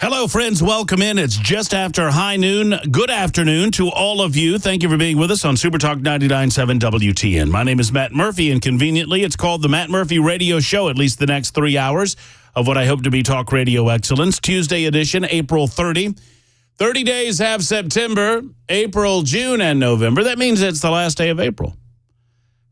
Hello, friends. Welcome in. It's just after high noon. Good afternoon to all of you. Thank you for being with us on Super Talk 99.7 WTN. My name is Matt Murphy, and conveniently, it's called the Matt Murphy Radio Show, at least the next 3 hours of what I hope to be talk radio excellence. Tuesday edition, April 30. 30 days have September, April, June, and November. That means it's the last day of April.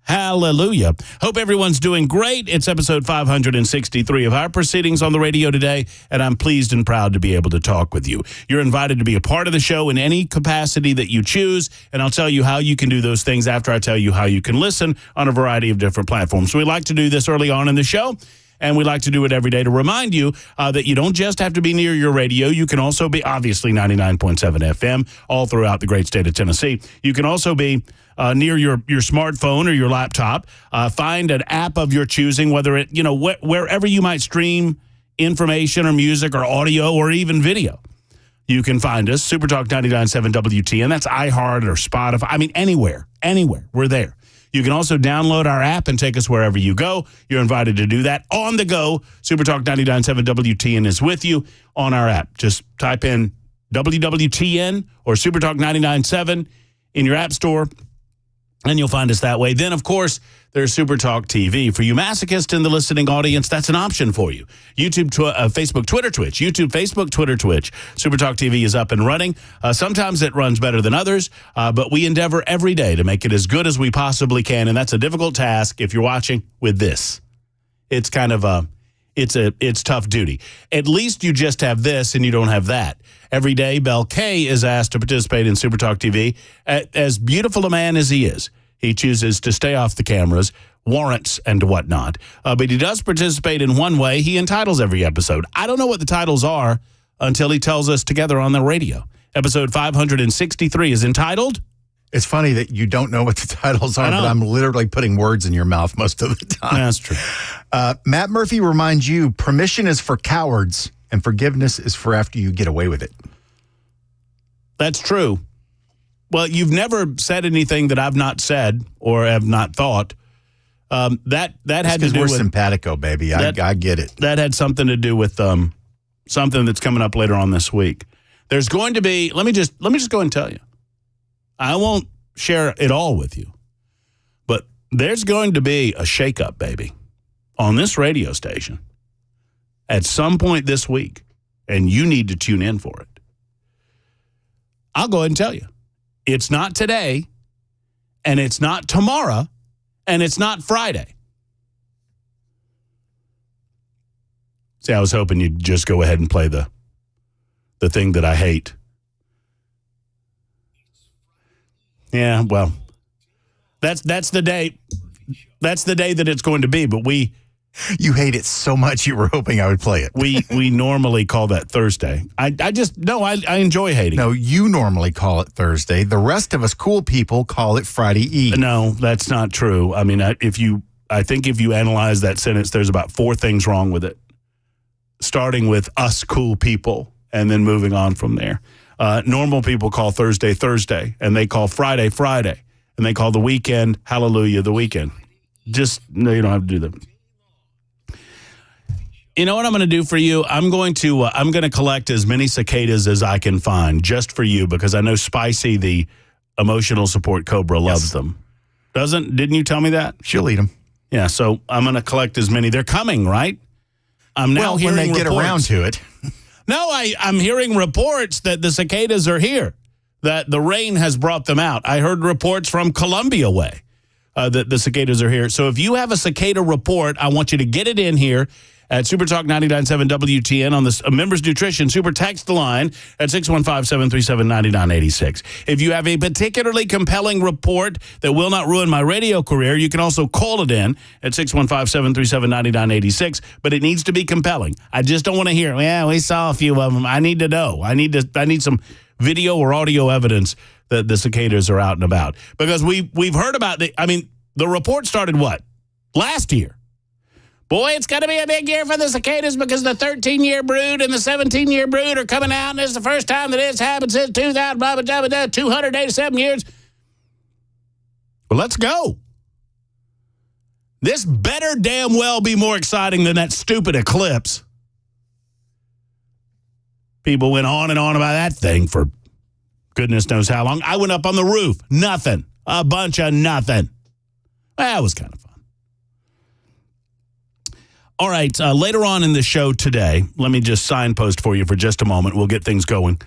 Hallelujah. Hope everyone's doing great. It's episode 563 of our proceedings on the radio today, and I'm pleased and proud to be able to talk with you. You're invited to be a part of the show in any capacity that you choose, and I'll tell you how you can do those things after I tell you how you can listen on a variety of different platforms. So we like to do this early on in the show, and we like to do it every day to remind you that you don't just have to be near your radio. You can also be, obviously, 99.7 FM all throughout the great state of Tennessee. You can also be near your smartphone or your laptop. Find an app of your choosing, whether it, wherever you might stream information or music or audio or even video. You can find us, Supertalk 99.7 WTN. That's iHeart or Spotify. I mean, anywhere. We're there. You can also download our app and take us wherever you go. You're invited to do that on the go. Supertalk 99.7 WTN is with you on our app. Just type in WWTN or Supertalk 99.7 in your app store, and you'll find us that way. Then, of course, there's Supertalk TV. For you masochists in the listening audience, that's an option for you. YouTube, Facebook, Twitter, Twitch. YouTube, Facebook, Twitter, Twitch. Supertalk TV is up and running. Sometimes it runs better than others, but we endeavor every day to make it as good as we possibly can, and that's a difficult task if you're watching with this. It's kind of it's tough duty. At least you just have this and you don't have that. Every day, Bel K is asked to participate in Supertalk TV. As beautiful a man as he is, he chooses to stay off the cameras, warrants, and whatnot. But he does participate in one way. He entitles every episode. I don't know what the titles are until he tells us together on the radio. Episode 563 is entitled... It's funny that you don't know what the titles are, but I'm literally putting words in your mouth most of the time. That's true. Matt Murphy reminds you, permission is for cowards, and forgiveness is for after you get away with it. That's true. Well, you've never said anything that I've not said or have not thought. That had to do with... Because we're simpatico, baby. I get it. That had something to do with something that's coming up later on this week. There's going to be... Let me just go ahead and tell you. I won't share it all with you, but there's going to be a shakeup, baby, on this radio station at some point this week, and you need to tune in for it. I'll go ahead and tell you. It's not today, and it's not tomorrow, and it's not Friday. See, I was hoping you'd just go ahead and play the thing that I hate. Yeah, well, that's the day. That's the day that it's going to be. But you hate it so much you were hoping I would play it. we normally call that Thursday. I enjoy hating. No, you normally call it Thursday. The rest of us cool people call it Friday Eve. No, that's not true. I mean, I think if you analyze that sentence, there's about 4 things wrong with it. Starting with us cool people and then moving on from there. Normal people call Thursday, Thursday, and they call Friday, Friday, and they call the weekend, hallelujah, the weekend. No, you don't have to do that. You know what I'm going to do for you? I'm going to collect as many cicadas as I can find just for you, because I know Spicy, the emotional support cobra, loves them. Didn't you tell me that? She'll eat them. Yeah, so I'm going to collect as many. They're coming, right? I'm now hearing when they reports. Get around to it. No, I'm hearing reports that the cicadas are here, that the rain has brought them out. I heard reports from Columbia way that the cicadas are here. So if you have a cicada report, I want you to get it in here at Supertalk 99.7 WTN on the Members Nutrition Super Text line at 615-737-9986. If you have a particularly compelling report that will not ruin my radio career, you can also call it in at 615-737-9986, but it needs to be compelling. I just don't want to hear, we saw a few of them. I need to know. I need some video or audio evidence that the cicadas are out and about. Because we've heard about the report started what? Last year. Boy, it's going to be a big year for the cicadas because the 13-year brood and the 17-year brood are coming out, and it's the first time that it's happened since 2000, blah, blah, blah, blah, 287 years. Well, let's go. This better damn well be more exciting than that stupid eclipse. People went on and on about that thing for goodness knows how long. I went up on the roof. Nothing. A bunch of nothing. That was kind of fun. All right. Later on in the show today, let me just signpost for you for just a moment. We'll get things going.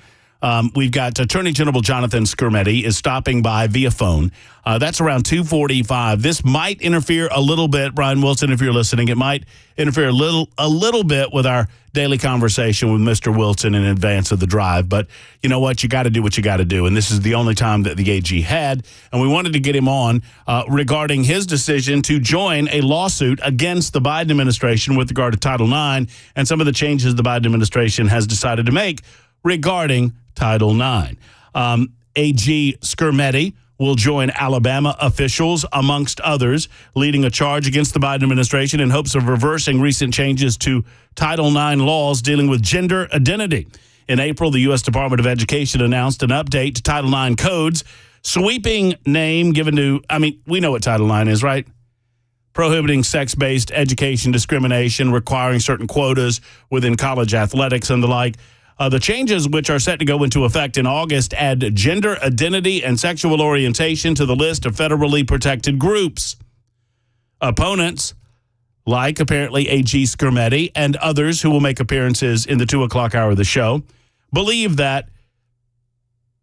We've got Attorney General Jonathan Skrmetti is stopping by via phone. That's around 2:45. This might interfere a little bit, Brian Wilson, if you're listening. It might interfere a little bit with our daily conversation with Mr. Wilson in advance of the drive. But you know what? You got to do what you got to do. And this is the only time that the AG had. And we wanted to get him on regarding his decision to join a lawsuit against the Biden administration with regard to Title IX and some of the changes the Biden administration has decided to make regarding Title IX. AG Skrmetti will join Alabama officials, amongst others, leading a charge against the Biden administration in hopes of reversing recent changes to Title IX laws dealing with gender identity. In April, the U.S. Department of Education announced an update to Title IX codes, sweeping name given to, we know what Title IX is, right? Prohibiting sex-based education discrimination, requiring certain quotas within college athletics and the like. The changes, which are set to go into effect in August, add gender identity and sexual orientation to the list of federally protected groups. Opponents, like apparently AG Skrmetti and others who will make appearances in the 2 o'clock hour of the show, believe that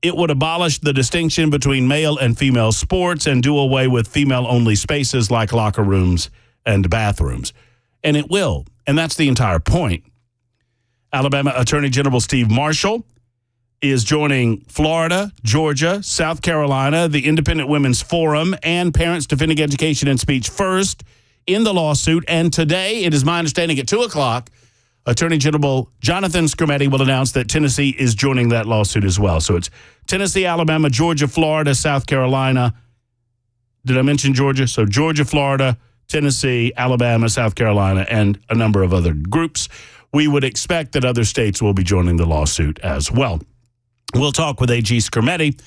it would abolish the distinction between male and female sports and do away with female-only spaces like locker rooms and bathrooms. And it will. And that's the entire point. Alabama Attorney General Steve Marshall is joining Florida, Georgia, South Carolina, the Independent Women's Forum, and Parents Defending Education and Speech First in the lawsuit. And today, it is my understanding at 2 o'clock, Attorney General Jonathan Skrmetti will announce that Tennessee is joining that lawsuit as well. So it's Tennessee, Alabama, Georgia, Florida, South Carolina. Did I mention Georgia? So Georgia, Florida, Tennessee, Alabama, South Carolina, and a number of other groups. We would expect that other states will be joining the lawsuit as well. We'll talk with AG Skrmetti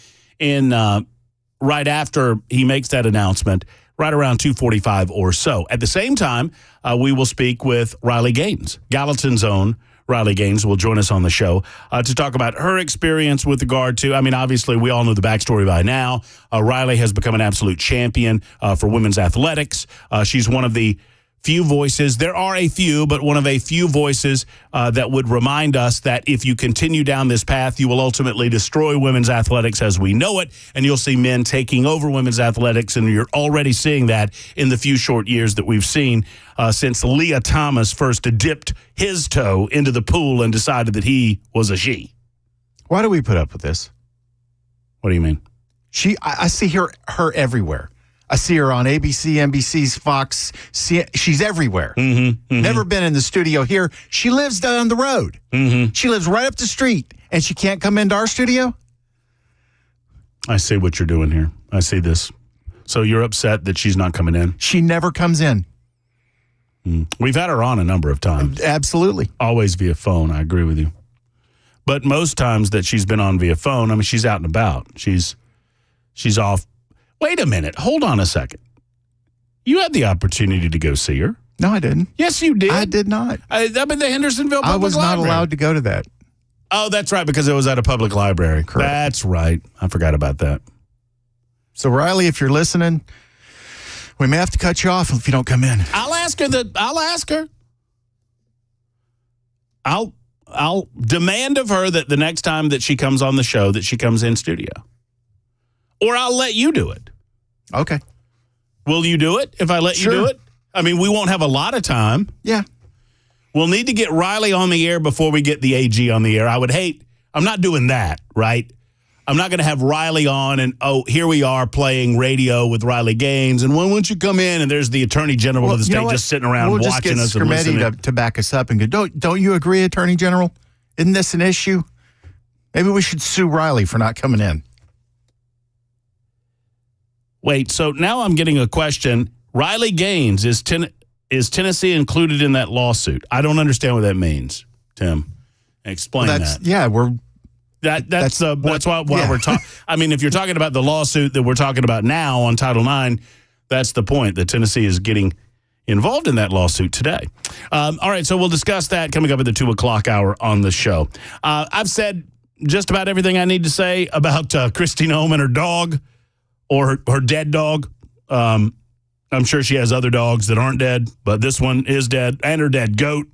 right after he makes that announcement, right around 2:45 or so. At the same time, we will speak with Riley Gaines. Gallatin's own Riley Gaines will join us on the show to talk about her experience with regard to, obviously, we all know the backstory by now. Riley has become an absolute champion for women's athletics. She's one of the few voices. There are a few, but one of a few voices that would remind us that if you continue down this path, you will ultimately destroy women's athletics as we know it, and you'll see men taking over women's athletics, and you're already seeing that in the few short years that we've seen since Leah Thomas first dipped his toe into the pool and decided that he was a she. Why do we put up with this? What do you mean? I see her everywhere. I see her on ABC, NBC's Fox. She's everywhere. Never been in the studio here. She lives down the road. She lives right up the street, and she can't come into our studio? I see what you're doing here. I see this. So you're upset that she's not coming in? She never comes in. We've had her on a number of times. Absolutely. Always via phone. I agree with you. But most times that she's been on via phone, she's out and about. She's off. Wait a minute. Hold on a second. You had the opportunity to go see her. No, I didn't. Yes, you did. I did not. I'm in the Hendersonville Public Library. I was not allowed to go to that. Oh, that's right, because it was at a public library. Correct. That's right. I forgot about that. So, Riley, if you're listening, we may have to cut you off if you don't come in. I'll ask her. I'll demand of her that the next time that she comes on the show that she comes in studio. Or I'll let you do it. Okay. Will you do it if I let you do it? We won't have a lot of time. Yeah. We'll need to get Riley on the air before we get the AG on the air. I'm not doing that, right? I'm not going to have Riley on and, here we are playing radio with Riley Gaines. And when won't you come in? And there's the Attorney General of the state just sitting around watching us and listening. We'll just get Skrmetti to back us up and go, don't you agree, Attorney General? Isn't this an issue? Maybe we should sue Riley for not coming in. Wait, so now I'm getting a question. Riley Gaines, is Tennessee included in that lawsuit? I don't understand what that means, Tim. Explain that. Yeah, that's why we're talking. If you're talking about the lawsuit that we're talking about now on Title IX, that's the point, that Tennessee is getting, involved in that lawsuit today. All right, so we'll discuss that coming up at the 2 o'clock hour on the show. I've said just about everything I need to say about Kristi Noem and her dog, or her dead dog. I'm sure she has other dogs that aren't dead, but this one is dead, and her dead goat.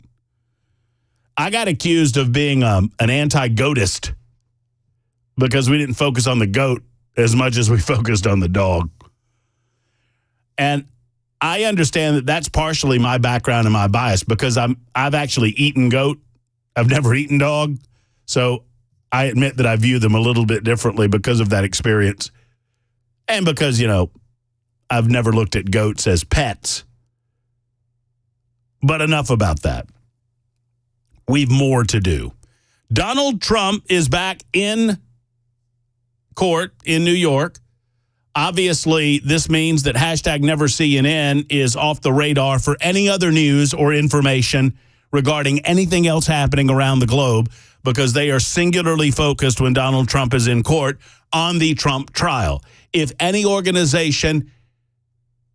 I got accused of being an anti-goatist because we didn't focus on the goat as much as we focused on the dog. And I understand that that's partially my background and my bias because I've actually eaten goat. I've never eaten dog. So I admit that I view them a little bit differently because of that experience. And because, I've never looked at goats as pets. But enough about that. We've more to do. Donald Trump is back in court in New York. Obviously, this means that #NeverCNN is off the radar for any other news or information regarding anything else happening around the globe because they are singularly focused when Donald Trump is in court on the Trump trial. If any organization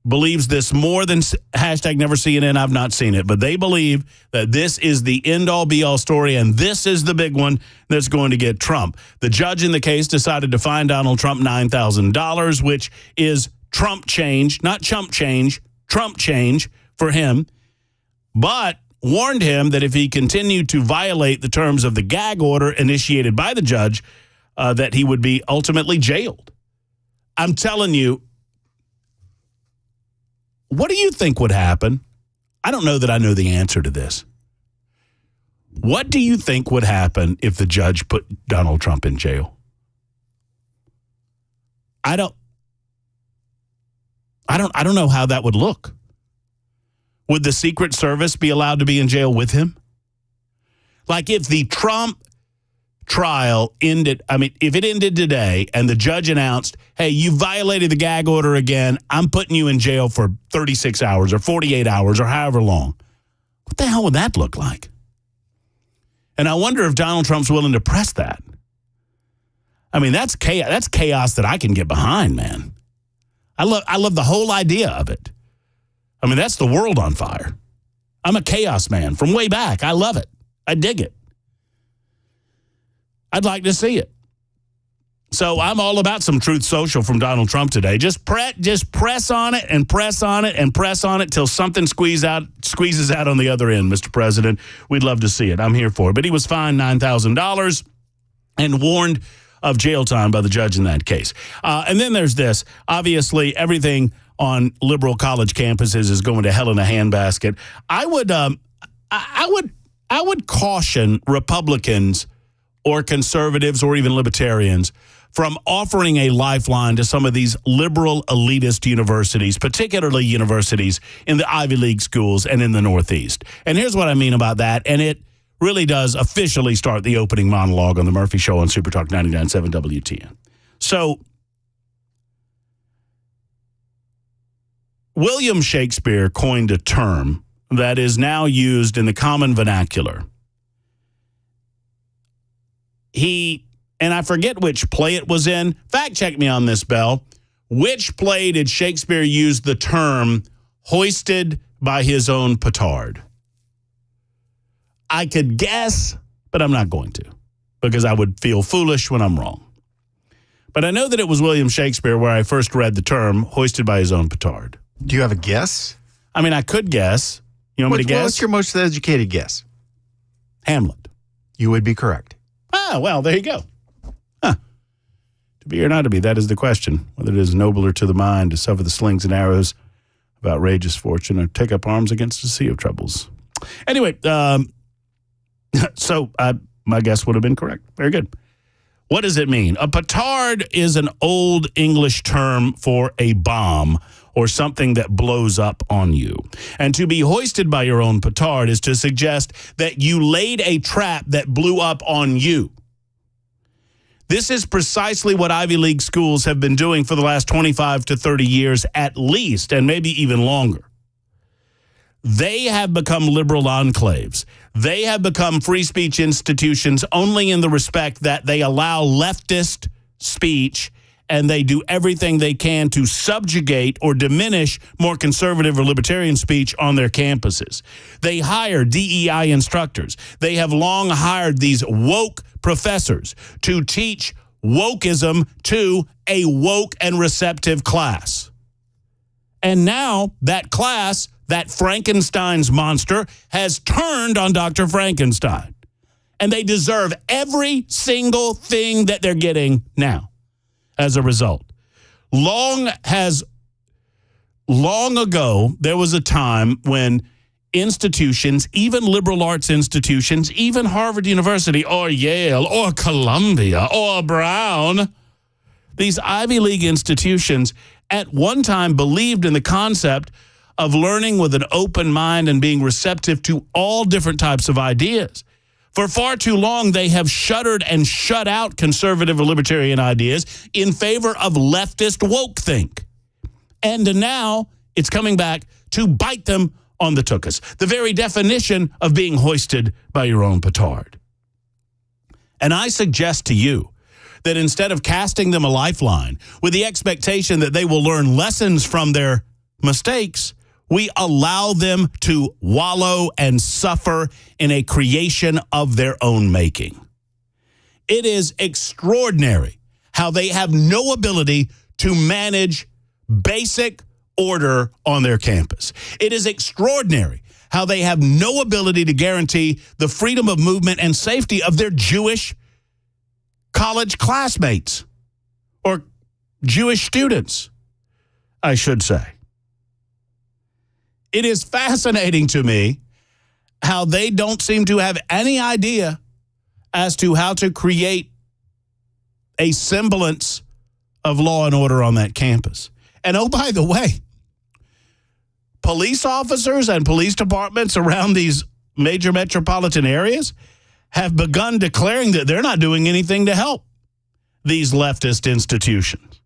believes this more than #NeverCNN, I've not seen it, but they believe that this is the end-all, be-all story, and this is the big one that's going to get Trump. The judge in the case decided to fine Donald Trump $9,000, which is Trump change, not chump change, Trump change for him, but warned him that if he continued to violate the terms of the gag order initiated by the judge, that he would be ultimately jailed. I'm telling you, what do you think would happen? I don't know that I know the answer to this. What do you think would happen if the judge put Donald Trump in jail? I don't know how that would look. Would the Secret Service be allowed to be in jail with him? Like if the Trump trial ended, if it ended today and the judge announced, hey, you violated the gag order again, I'm putting you in jail for 36 hours or 48 hours or however long. What the hell would that look like? And I wonder if Donald Trump's willing to press that. That's chaos. That's chaos that I can get behind, man. I love the whole idea of it. That's the world on fire. I'm a chaos man from way back. I love it. I dig it. I'd like to see it. So I'm all about some Truth Social from Donald Trump today. Just press on it and press on it and press on it till something squeezes out on the other end, Mr. President. We'd love to see it. I'm here for it. But he was fined $9,000 and warned of jail time by the judge in that case. And then there's this. Obviously, everything on liberal college campuses is going to hell in a handbasket. I would caution Republicans or conservatives or even libertarians from offering a lifeline to some of these liberal elitist universities, particularly universities in the Ivy League schools and in the Northeast. And here's what I mean about that, and it really does officially start the opening monologue on the Murphy Show on Super Talk 99.7 WTN. So, William Shakespeare coined a term that is now used in the common vernacular. And I forget which play it was in. Fact check me on this, Bell. Which play did Shakespeare use the term hoisted by his own petard? I could guess, but I'm not going to because I would feel foolish when I'm wrong. But I know that it was William Shakespeare where I first read the term hoisted by his own petard. Do you have a guess? I could guess. You want me to guess? What's your most educated guess? Hamlet. You would be correct. Ah, well, there you go. Huh. To be or not to be, that is the question. Whether it is nobler to the mind to suffer the slings and arrows of outrageous fortune or take up arms against a sea of troubles. Anyway, so my guess would have been correct. Very good. What does it mean? A petard is an old English term for a bomb or something that blows up on you. And to be hoisted by your own petard is to suggest that you laid a trap that blew up on you. This is precisely what Ivy League schools have been doing for the last 25 to 30 years at least, and maybe even longer. They have become liberal enclaves. They have become free speech institutions only in the respect that they allow leftist speech and they do everything they can to subjugate or diminish more conservative or libertarian speech on their campuses. They hire DEI instructors. They have long hired these woke professors to teach wokeism to a woke and receptive class. And now that class, that Frankenstein's monster, has turned on Dr. Frankenstein. And they deserve every single thing that they're getting now as a result. Long ago, there was a time when institutions, even liberal arts institutions, even Harvard University or Yale or Columbia or Brown, these Ivy League institutions at one time believed in the concept of learning with an open mind and being receptive to all different types of ideas. For far too long, they have shuttered and shut out conservative or libertarian ideas in favor of leftist woke think. And now it's coming back to bite them on the tuchus, the very definition of being hoisted by your own petard. And I suggest to you that instead of casting them a lifeline with the expectation that they will learn lessons from their mistakes, we allow them to wallow and suffer in a creation of their own making. It is extraordinary how they have no ability to manage basic order on their campus. It is extraordinary how they have no ability to guarantee the freedom of movement and safety of their Jewish college classmates or Jewish students, I should say. It is fascinating to me how they don't seem to have any idea as to how to create a semblance of law and order on that campus. And oh, by the way, police officers and police departments around these major metropolitan areas have begun declaring that they're not doing anything to help these leftist institutions.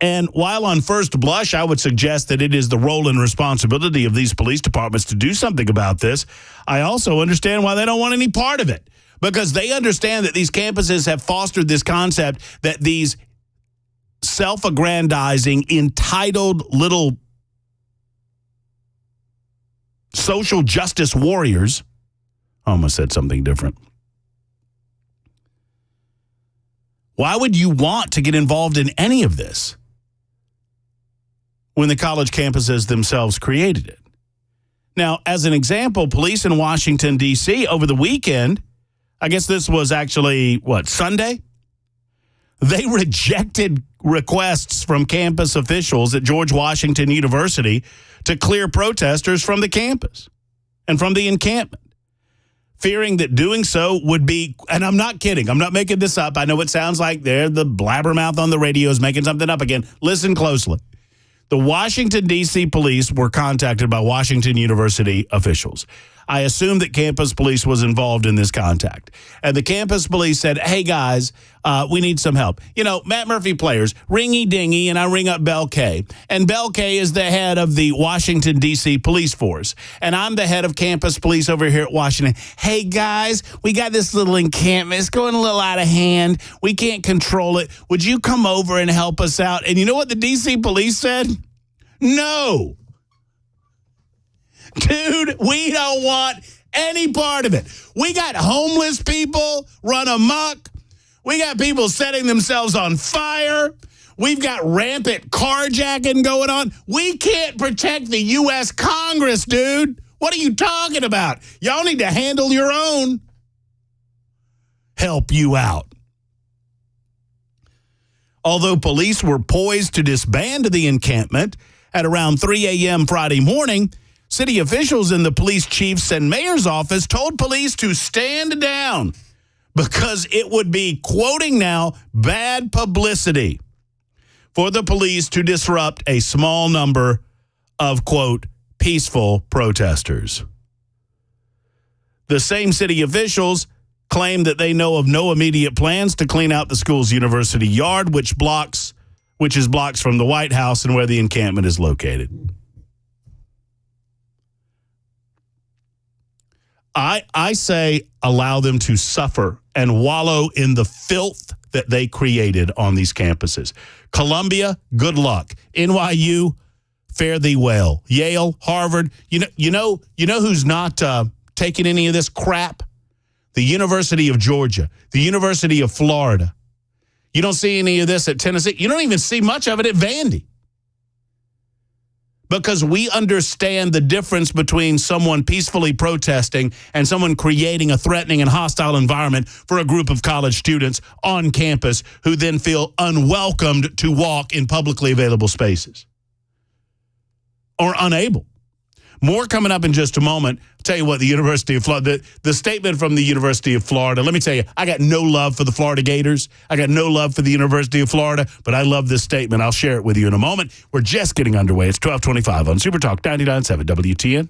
And while on first blush, I would suggest that it is the role and responsibility of these police departments to do something about this, I also understand why they don't want any part of it. Because they understand that these campuses have fostered this concept that these self-aggrandizing, entitled little social justice warriors, I almost said something different. Why would you want to get involved in any of this when the college campuses themselves created it? Now, as an example, police in Washington, D.C. over the weekend, I guess this was actually, Sunday? They rejected requests from campus officials at George Washington University to clear protesters from the campus and from the encampment, fearing that doing so would be, and I'm not kidding, I'm not making this up. I know it sounds like they're the blabbermouth on the radio is making something up again. Listen closely. The Washington, D.C. police were contacted by Washington University officials. I assume that campus police was involved in this contact. And the campus police said, hey, guys, we need some help. You know, Matt Murphy players, ringy dingy, and I ring up Bell K. And Bell K is the head of the Washington, D.C. police force. And I'm the head of campus police over here at Washington. Hey, guys, we got this little encampment. It's going a little out of hand. We can't control it. Would you come over and help us out? And you know what the D.C. police said? No. Dude, we don't want any part of it. We got homeless people run amok. We got people setting themselves on fire. We've got rampant carjacking going on. We can't protect the U.S. Congress, dude. What are you talking about? Y'all need to handle your own. Help you out. Although police were poised to disband the encampment at around 3 a.m. Friday morning, city officials in the police chief's and mayor's office told police to stand down because it would be, quoting now, bad publicity for the police to disrupt a small number of, quote, peaceful protesters. The same city officials claim that they know of no immediate plans to clean out the school's university yard, which is blocks from the White House and where the encampment is located. I say allow them to suffer and wallow in the filth that they created on these campuses. Columbia, good luck. NYU, fare thee well. Yale, Harvard, you know who's not taking any of this crap? The University of Georgia, the University of Florida. You don't see any of this at Tennessee. You don't even see much of it at Vandy. Because we understand the difference between someone peacefully protesting and someone creating a threatening and hostile environment for a group of college students on campus who then feel unwelcomed to walk in publicly available spaces or unable. More coming up in just a moment. I'll tell you what, the University of Florida, the statement from the University of Florida, let me tell you, I got no love for the Florida Gators. I got no love for the University of Florida, but I love this statement. I'll share it with you in a moment. We're just getting underway. It's 12:25 on Super Talk 99.7 WTN.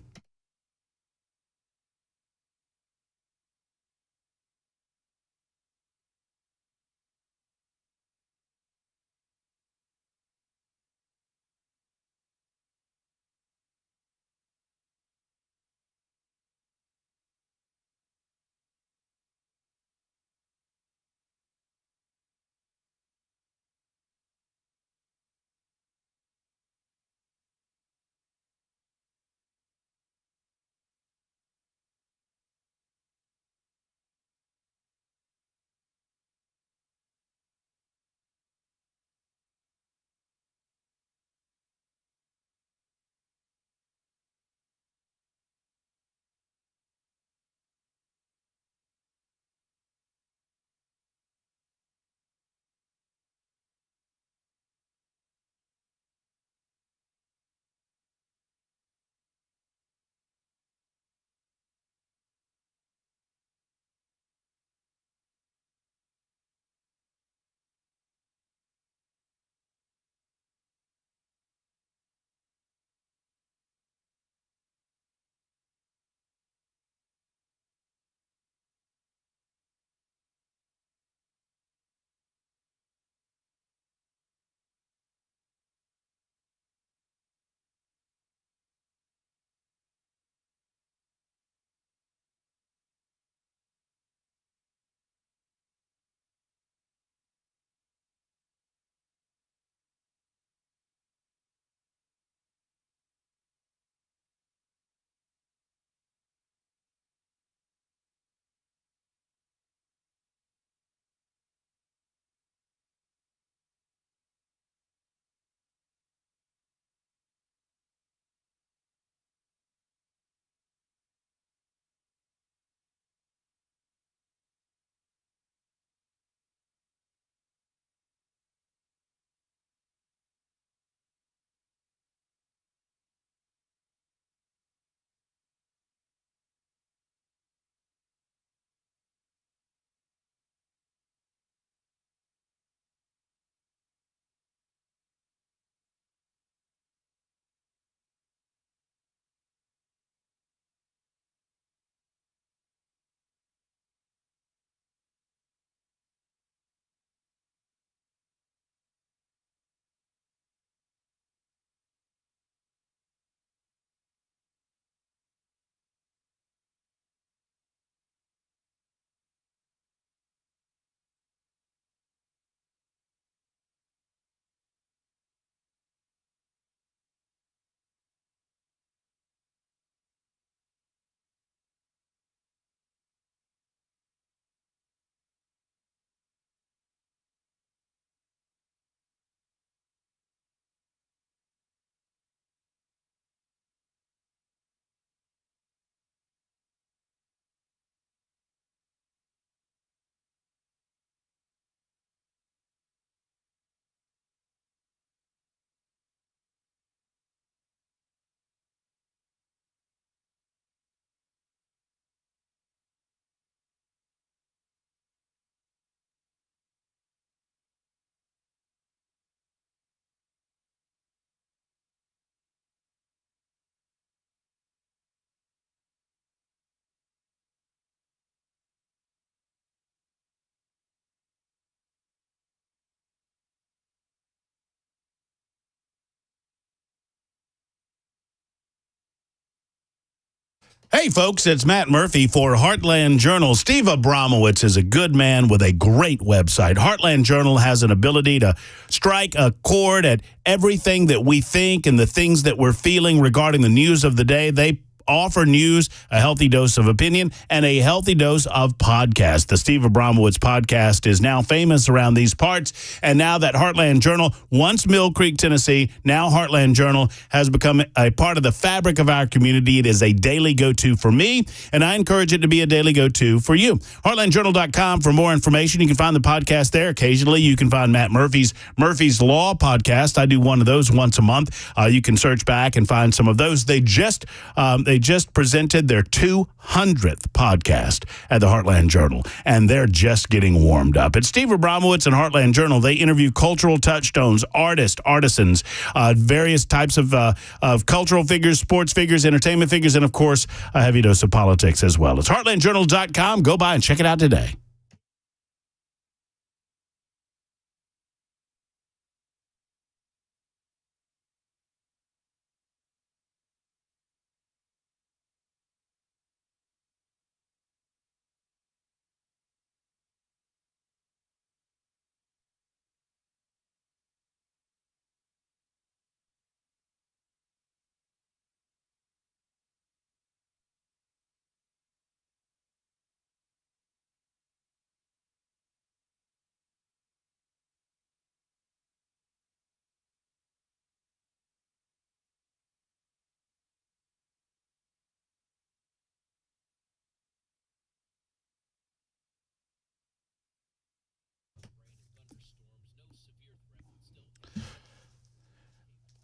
Hey, folks, it's Matt Murphy for Heartland Journal. Steve Abramowitz is a good man with a great website. Heartland Journal has an ability to strike a chord at everything that we think and the things that we're feeling regarding the news of the day. They offer news, a healthy dose of opinion, and a healthy dose of podcast. The Steve Abramowitz podcast is now famous around these parts, and now that Heartland Journal, once Mill Creek, Tennessee, now Heartland Journal, has become a part of the fabric of our community. It is a daily go-to for me, and I encourage it to be a daily go-to for you. HeartlandJournal.com for more information. You can find the podcast there. Occasionally, you can find Matt Murphy's Law podcast. I do one of those once a month. You can search back and find some of those. They just presented their 200th podcast at the Heartland Journal, and they're just getting warmed up. It's Steve Abramowitz and Heartland Journal. They interview cultural touchstones, artists, artisans, various types of cultural figures, sports figures, entertainment figures, and, of course, a heavy dose of politics as well. It's heartlandjournal.com. Go by and check it out today.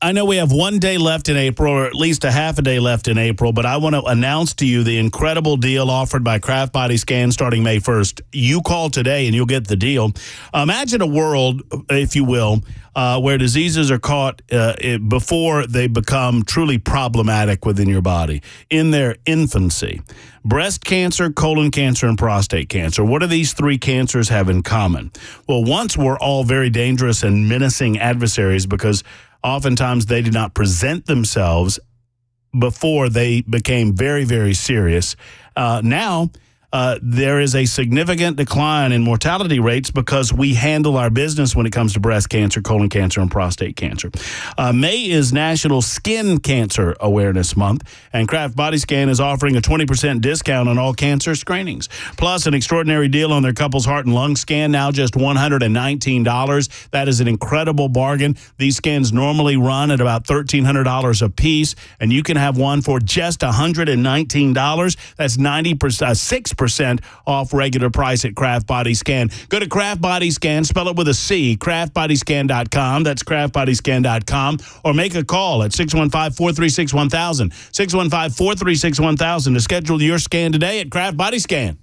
I know we have one day left in April, or at least a half a day left in April, but I want to announce to you the incredible deal offered by Kraft Body Scan starting May 1st. You call today and you'll get the deal. Imagine a world, if you will, where diseases are caught before they become truly problematic within your body, in their infancy. Breast cancer, colon cancer, and prostate cancer. What do these three cancers have in common? Well, once were all very dangerous and menacing adversaries because oftentimes they did not present themselves before they became very, very serious. Now, there is a significant decline in mortality rates because we handle our business when it comes to breast cancer, colon cancer, and prostate cancer. May is National Skin Cancer Awareness Month, and Kraft Body Scan is offering a 20% discount on all cancer screenings, plus an extraordinary deal on their couples heart and lung scan, now just $119. That is an incredible bargain. These scans normally run at about $1,300 a piece, and you can have one for just $119. That's 6% off regular price at Kraft Body Scan. Go to Kraft Body Scan, spell it with a C, craftbodyscan.com. That's craftbodyscan.com. Or make a call at 615-436-1000. 615-436-1000 to schedule your scan today at Kraft Body Scan.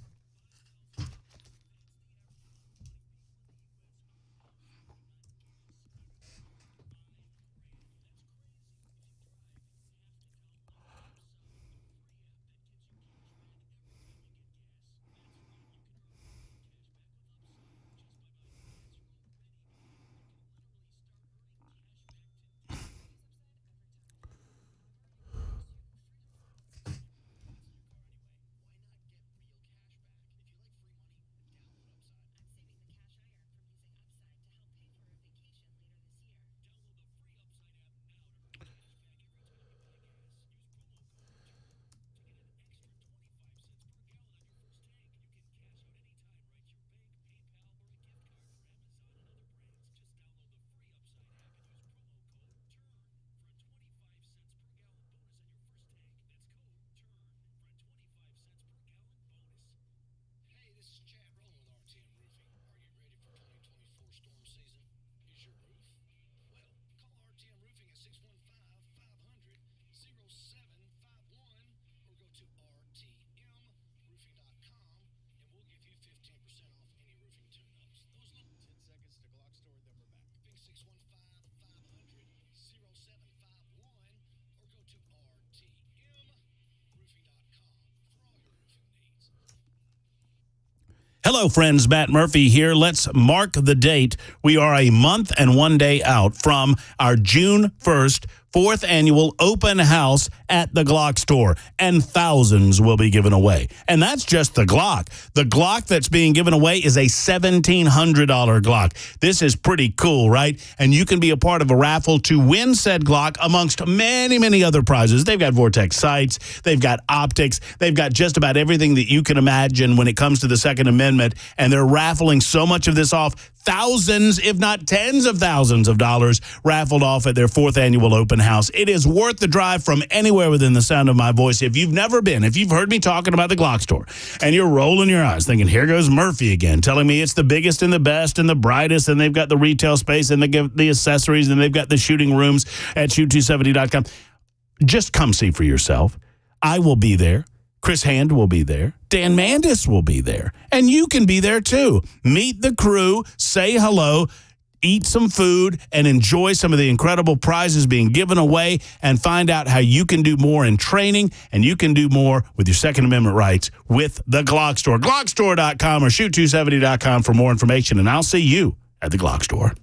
Hello, friends. Matt Murphy here. Let's mark the date. We are a month and 1 day out from our June 1st 4th annual open house at the Glock store, and thousands will be given away. And that's just the Glock. The Glock that's being given away is a $1,700 Glock. This is pretty cool, right? And you can be a part of a raffle to win said Glock amongst many, many other prizes. They've got Vortex sights, they've got optics, they've got just about everything that you can imagine when it comes to the Second Amendment, and they're raffling so much of this off. Thousands, if not tens of thousands of dollars raffled off at their 4th annual open house. It is worth the drive from anywhere within the sound of my voice. If you've never been, if you've heard me talking about the Glock store and you're rolling your eyes thinking, here goes Murphy again, telling me it's the biggest and the best and the brightest, and they've got the retail space and they give the accessories and they've got the shooting rooms at shoot270.com. Just come see for yourself. I will be there. Chris Hand will be there. Dan Mandis will be there. And you can be there too. Meet the crew, say hello, eat some food, and enjoy some of the incredible prizes being given away, and find out how you can do more in training and you can do more with your Second Amendment rights with the Glock store. Glockstore.com or shoot270.com for more information, and I'll see you at the Glock store.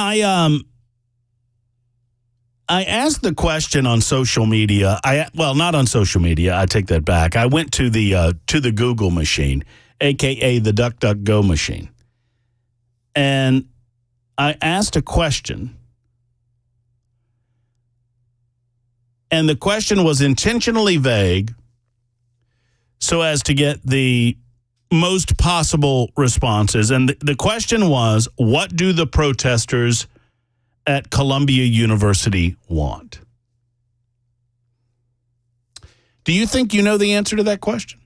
I asked the question on social media. Not on social media. I take that back. I went to the Google machine, aka the DuckDuckGo machine, and I asked a question. And the question was intentionally vague so as to get the most possible responses. And the question was, what do the protesters at Columbia University want? Do you think you know the answer to that question?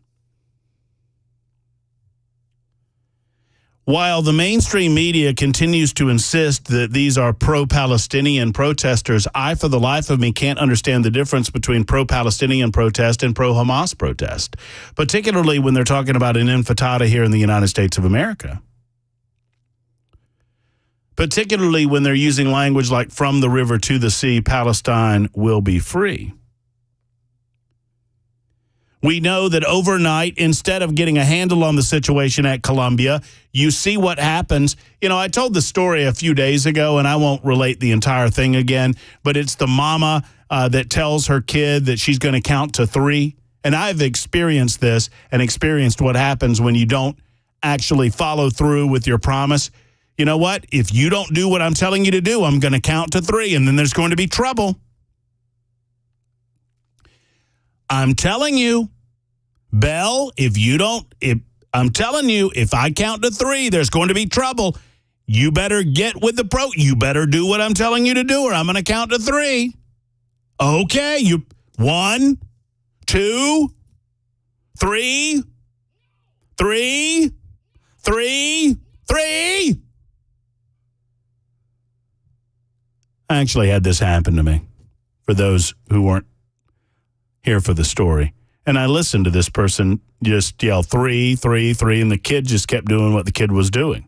While the mainstream media continues to insist that these are pro-Palestinian protesters, I, for the life of me, can't understand the difference between pro-Palestinian protest and pro-Hamas protest, particularly when they're talking about an intifada here in the United States of America. Particularly when they're using language like from the river to the sea, Palestine will be free. We know that overnight, instead of getting a handle on the situation at Columbia, you see what happens. You know, I told the story a few days ago, and I won't relate the entire thing again, but it's the mama that tells her kid that she's going to count to 3. And I've experienced this and experienced what happens when you don't actually follow through with your promise. You know what? If you don't do what I'm telling you to do, I'm going to count to 3, and then there's going to be trouble. I'm telling you, Belle, I'm telling you, if I count to 3, there's going to be trouble. You better get with you better do what I'm telling you to do, or I'm going to count to 3. Okay, 1, 2, 3, 3, 3, 3. I actually had this happen to me, for those who weren't here for the story. And I listened to this person just yell 3, 3, 3, and the kid just kept doing what the kid was doing.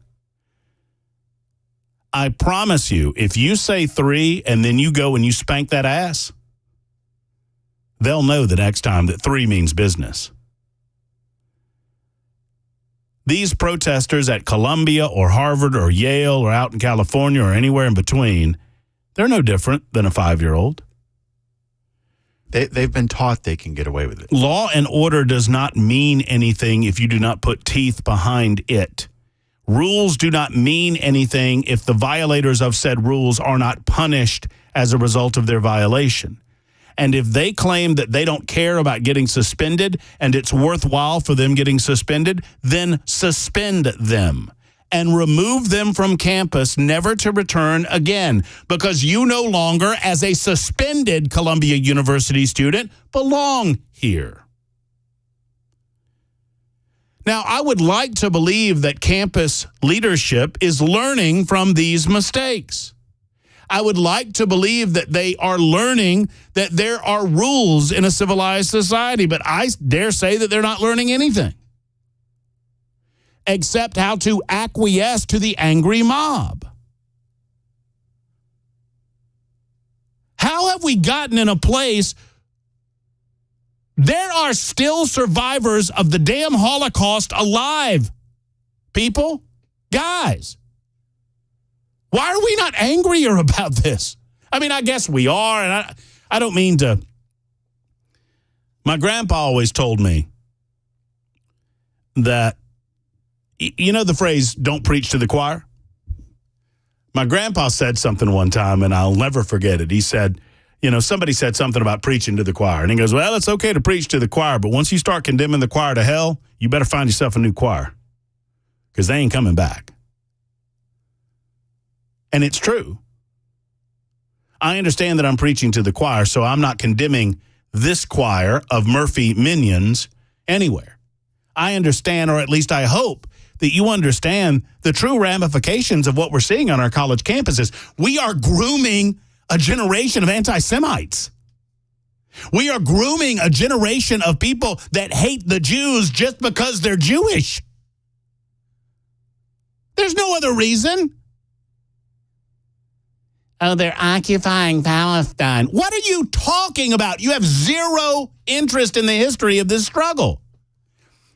I promise you, if you say 3 and then you go and you spank that ass, they'll know the next time that 3 means business. These protesters at Columbia or Harvard or Yale or out in California or anywhere in between, they're no different than a 5-year-old. They've been taught they can get away with it. Law and order does not mean anything if you do not put teeth behind it. Rules do not mean anything if the violators of said rules are not punished as a result of their violation. And if they claim that they don't care about getting suspended and it's worthwhile for them getting suspended, then suspend them and remove them from campus, never to return again, because you no longer, as a suspended Columbia University student, belong here. Now, I would like to believe that campus leadership is learning from these mistakes. I would like to believe that they are learning that there are rules in a civilized society, but I dare say that they're not learning anything except how to acquiesce to the angry mob. How have we gotten in a place There are still survivors of the damn Holocaust alive, people. Guys, why are we not angrier about this? I mean, I guess we are, and I don't mean to. My grandpa always told me that, you know the phrase, don't preach to the choir? My grandpa said something one time, and I'll never forget it. He said, you know, somebody said something about preaching to the choir. And he goes, well, it's okay to preach to the choir, but once you start condemning the choir to hell, you better find yourself a new choir because they ain't coming back. And it's true. I understand that I'm preaching to the choir, so I'm not condemning this choir of Murphy minions anywhere. I understand, or at least I hope, that you understand the true ramifications of what we're seeing on our college campuses. We are grooming a generation of anti-Semites. We are grooming a generation of people that hate the Jews just because they're Jewish. There's no other reason. Oh, they're occupying Palestine. What are you talking about? You have zero interest in the history of this struggle.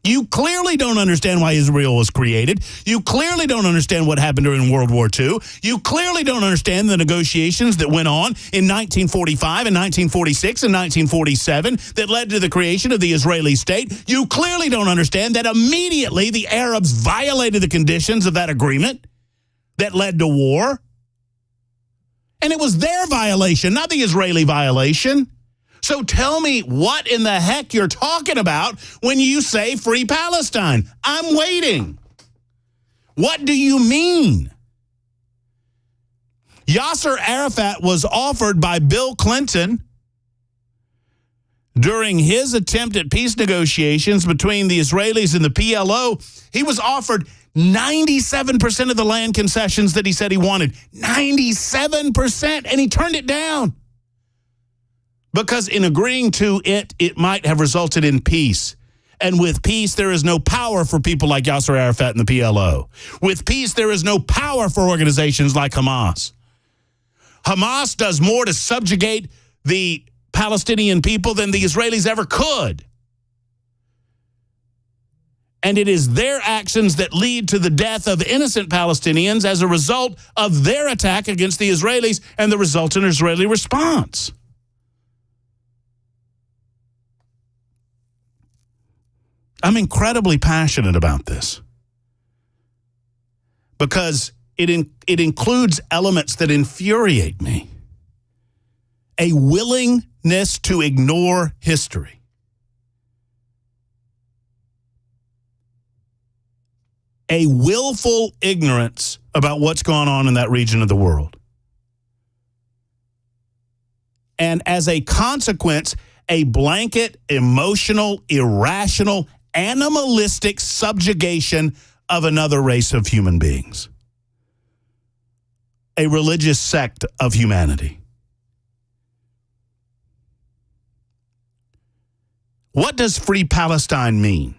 You clearly don't understand why Israel was created. You clearly don't understand what happened during World War II. You clearly don't understand the negotiations that went on in 1945 and 1946 and 1947 that led to the creation of the Israeli state. You clearly don't understand that immediately the Arabs violated the conditions of that agreement that led to war. And it was their violation, not the Israeli violation. So tell me what in the heck you're talking about when you say free Palestine. I'm waiting. What do you mean? Yasser Arafat was offered by Bill Clinton during his attempt at peace negotiations between the Israelis and the PLO. He was offered 97% of the land concessions that he said he wanted. 97%, and he turned it down. Because in agreeing to it, it might have resulted in peace. And with peace, there is no power for people like Yasser Arafat and the PLO. With peace, there is no power for organizations like Hamas. Hamas does more to subjugate the Palestinian people than the Israelis ever could. And it is their actions that lead to the death of innocent Palestinians as a result of their attack against the Israelis and the resultant Israeli response. I'm incredibly passionate about this because it includes elements that infuriate me. A willingness to ignore history. A willful ignorance about what's going on in that region of the world. And as a consequence, a blanket, emotional, irrational, animalistic subjugation of another race of human beings. A religious sect of humanity. What does free Palestine mean?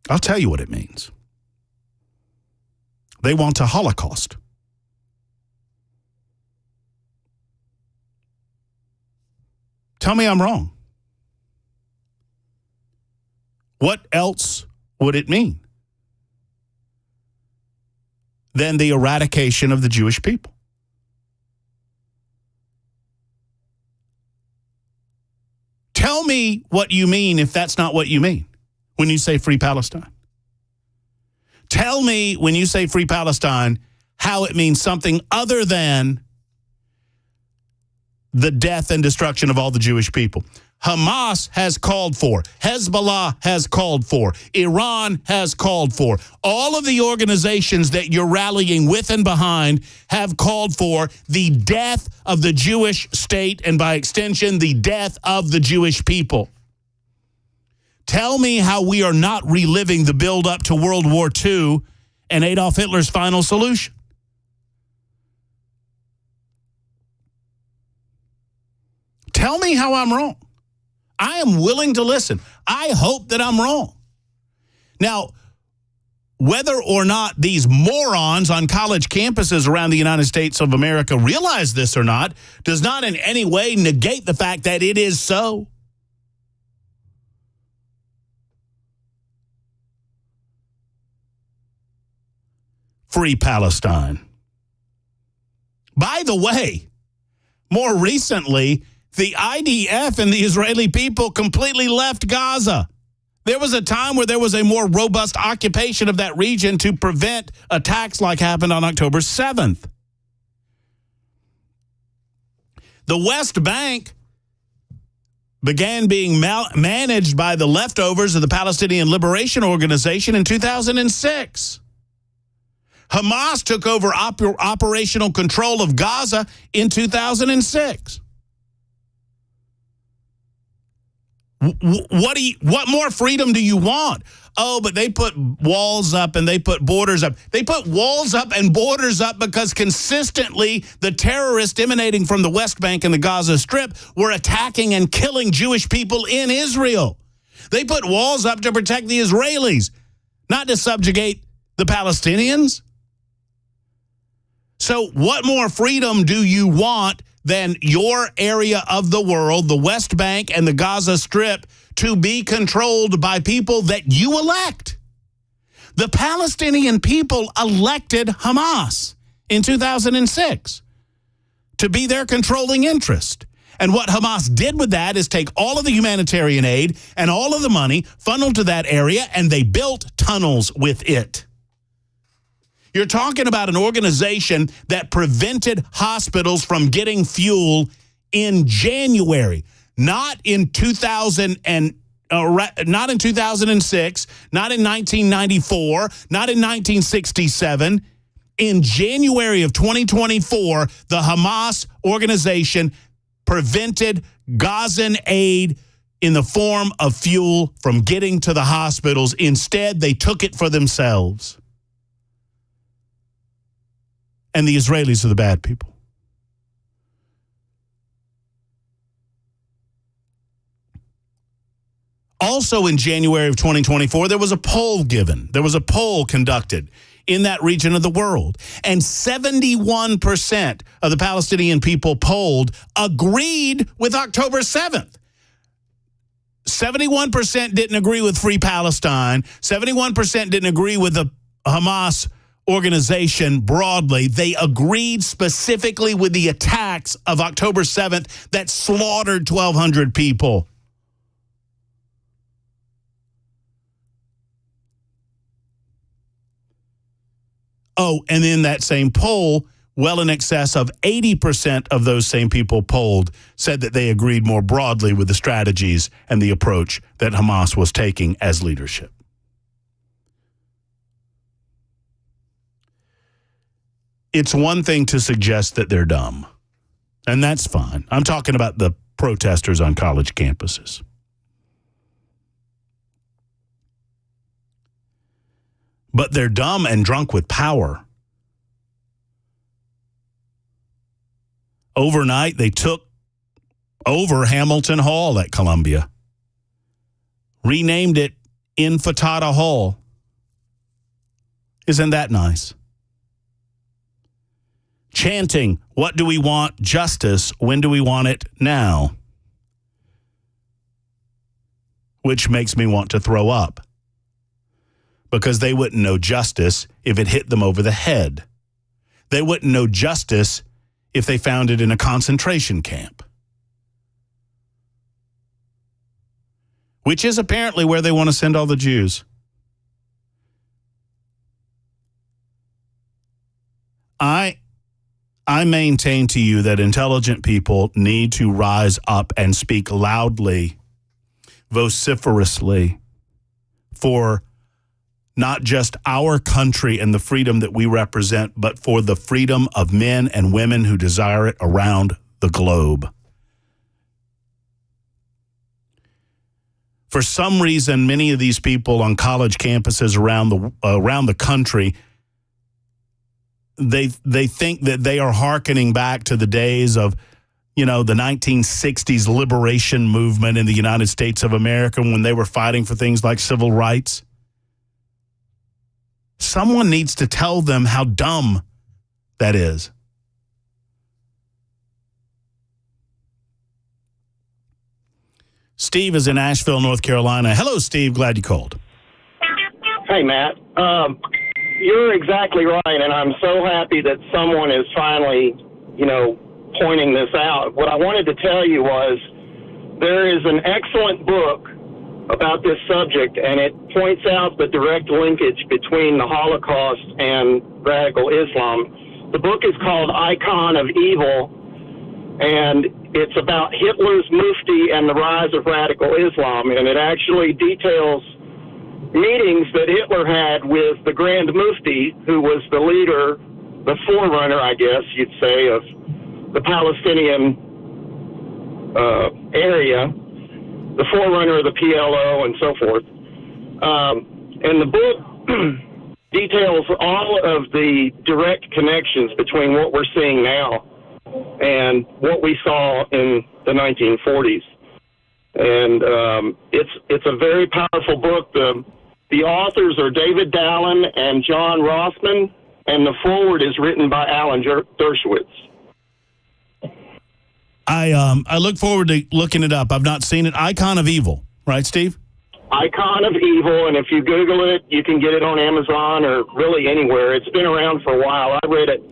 I'll tell you what it means. They want a Holocaust. Tell me I'm wrong. What else would it mean than the eradication of the Jewish people? Tell me what you mean if that's not what you mean when you say free Palestine. Tell me when you say free Palestine how it means something other than the death and destruction of all the Jewish people. Hamas has called for, Hezbollah has called for, Iran has called for. All of the organizations that you're rallying with and behind have called for the death of the Jewish state and by extension, the death of the Jewish people. Tell me how we are not reliving the build-up to World War II and Adolf Hitler's final solution. Tell me how I'm wrong. I am willing to listen. I hope that I'm wrong. Now, whether or not these morons on college campuses around the United States of America realize this or not does not in any way negate the fact that it is so. Free Palestine. By the way, more recently, the IDF and the Israeli people completely left Gaza. There was a time where there was a more robust occupation of that region to prevent attacks like happened on October 7th. The West Bank began being managed by the leftovers of the Palestinian Liberation Organization in 2006. Hamas took over operational control of Gaza in 2006. What more freedom do you want? Oh, but they put walls up and they put borders up. They put walls up and borders up because consistently the terrorists emanating from the West Bank and the Gaza Strip were attacking and killing Jewish people in Israel. They put walls up to protect the Israelis, not to subjugate the Palestinians. So what more freedom do you want than your area of the world, the West Bank and the Gaza Strip, to be controlled by people that you elect? The Palestinian people elected Hamas in 2006 to be their controlling interest. And what Hamas did with that is take all of the humanitarian aid and all of the money funneled to that area, and they built tunnels with it. You're talking about an organization that prevented hospitals from getting fuel in January, not in 2006, not in 1994, not in 1967. In January of 2024, the Hamas organization prevented Gazan aid in the form of fuel from getting to the hospitals. Instead, they took it for themselves. And the Israelis are the bad people. Also in January of 2024, there was a poll given. There was a poll conducted in that region of the world. And 71% of the Palestinian people polled agreed with October 7th. 71% didn't agree with Free Palestine. 71% didn't agree with the Hamas organization broadly. They agreed specifically with the attacks of October 7th that slaughtered 1,200 people. Oh, and in that same poll, well in excess of 80% of those same people polled said that they agreed more broadly with the strategies and the approach that Hamas was taking as leadership. It's one thing to suggest that they're dumb, and that's fine. I'm talking about the protesters on college campuses. But they're dumb and drunk with power. Overnight, they took over Hamilton Hall at Columbia, renamed it Intifada Hall. Isn't that nice? Chanting, what do we want? Justice. When do we want it? Now. Which makes me want to throw up. Because they wouldn't know justice if it hit them over the head. They wouldn't know justice if they found it in a concentration camp. Which is apparently where they want to send all the Jews. I maintain to you that intelligent people need to rise up and speak loudly, vociferously, for not just our country and the freedom that we represent, but for the freedom of men and women who desire it around the globe. For some reason, many of these people on college campuses around the country, they think that they are hearkening back to the days of, the 1960s liberation movement in the United States of America when they were fighting for things like civil rights. Someone needs to tell them how dumb that is. Steve is in Asheville, North Carolina. Hello, Steve. Glad you called. Hey, Matt. You're exactly right, and I'm so happy that someone is finally, pointing this out. What I wanted to tell you was there is an excellent book about this subject, and it points out the direct linkage between the Holocaust and radical Islam. The book is called Icon of Evil, and it's about Hitler's Mufti and the rise of radical Islam, and it actually details meetings that Hitler had with the Grand Mufti, who was the leader, the forerunner, I guess you'd say, of the Palestinian area, the forerunner of the PLO and so forth. And the book details all of the direct connections between what we're seeing now and what we saw in the 1940s. And it's a very powerful book. The authors are David Dallin and John Rothman, and the foreword is written by Alan Dershowitz. I look forward to looking it up. I've not seen it. Icon of Evil, right, Steve? Icon of Evil, and if you Google it, you can get it on Amazon or really anywhere. It's been around for a while. I read it.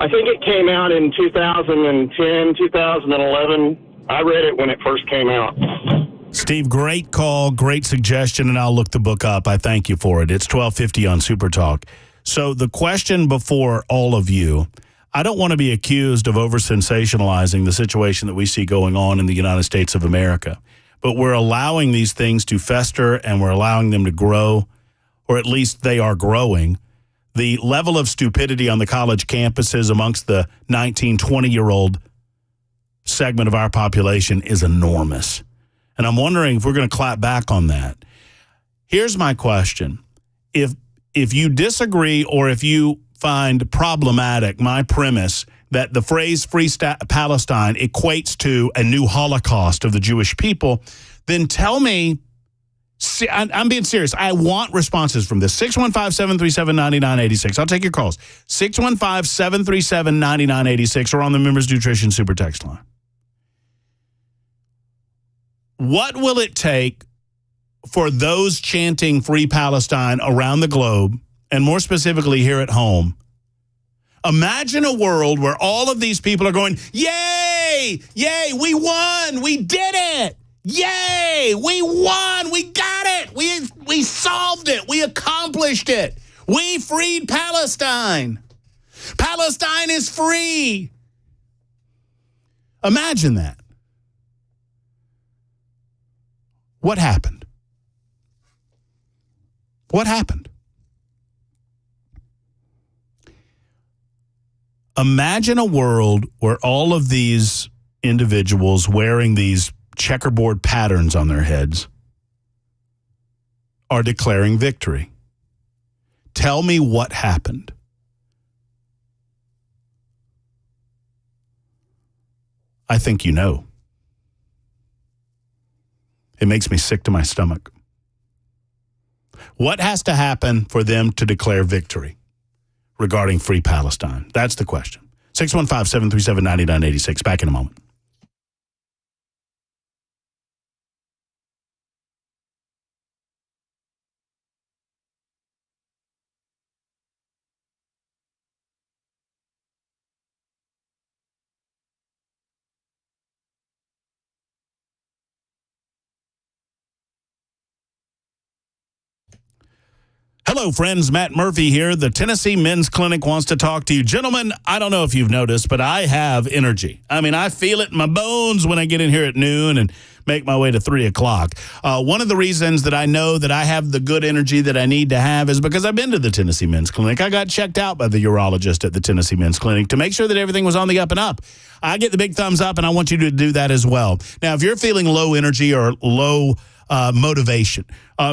I think it came out in 2010, 2011. I read it when it first came out. Steve, great call, great suggestion, and I'll look the book up. I thank you for it. It's 12:50 on Super Talk. So the question before all of you, I don't want to be accused of over-sensationalizing the situation that we see going on in the United States of America, but we're allowing these things to fester and we're allowing them to grow, or at least they are growing. The level of stupidity on the college campuses amongst the 19, 20-year-old segment of our population is enormous. And I'm wondering if we're going to clap back on that. Here's my question. If you disagree or if you find problematic my premise that the phrase Free Palestine equates to a new Holocaust of the Jewish people, then tell me, I'm being serious. I want responses from this. 615-737-9986. I'll take your calls. 615-737-9986 or on the Members Nutrition Super Text line. What will it take for those chanting Free Palestine around the globe, and more specifically here at home? Imagine a world where all of these people are going, yay, yay, we won, we did it. Yay, we won, we got it. We solved it, we accomplished it. We freed Palestine. Palestine is free. Imagine that. What happened? What happened? Imagine a world where all of these individuals wearing these checkerboard patterns on their heads are declaring victory. Tell me what happened. I think you know. It makes me sick to my stomach. What has to happen for them to declare victory regarding Free Palestine? That's the question. 615-737-9986. Back in a moment. Hello, friends. Matt Murphy here. The Tennessee Men's Clinic wants to talk to you. Gentlemen, I don't know if you've noticed, but I have energy. I mean, I feel it in my bones when I get in here at noon and make my way to 3 o'clock. One of the reasons that I know that I have the good energy that I need to have is because I've been to the Tennessee Men's Clinic. I got checked out by the urologist at the Tennessee Men's Clinic to make sure that everything was on the up and up. I get the big thumbs up, and I want you to do that as well. Now, if you're feeling low energy or low motivation.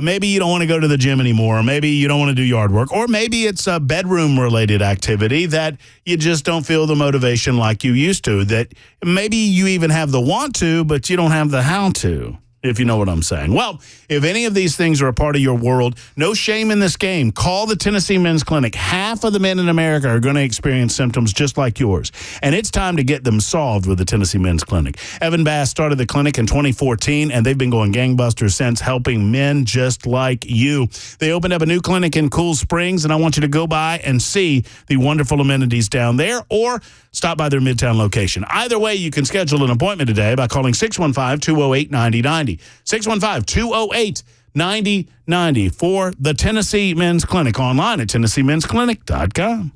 Maybe you don't want to go to the gym anymore, or maybe you don't want to do yard work, or maybe it's a bedroom-related activity that you just don't feel the motivation like you used to, that maybe you even have the want to, but you don't have the how to. if you know what I'm saying. Well, if any of these things are a part of your world, no shame in this game. Call the Tennessee Men's Clinic. Half of the men in America are going to experience symptoms just like yours, and it's time to get them solved with the Tennessee Men's Clinic. Evan Bass started the clinic in 2014, and they've been going gangbusters since, helping men just like you. They opened up a new clinic in Cool Springs, and I want you to go by and see the wonderful amenities down there, or stop by their Midtown location. Either way, you can schedule an appointment today by calling 615-208-9090. 615-208-9090 for the Tennessee Men's Clinic, online at TennesseeMen'sClinic.com.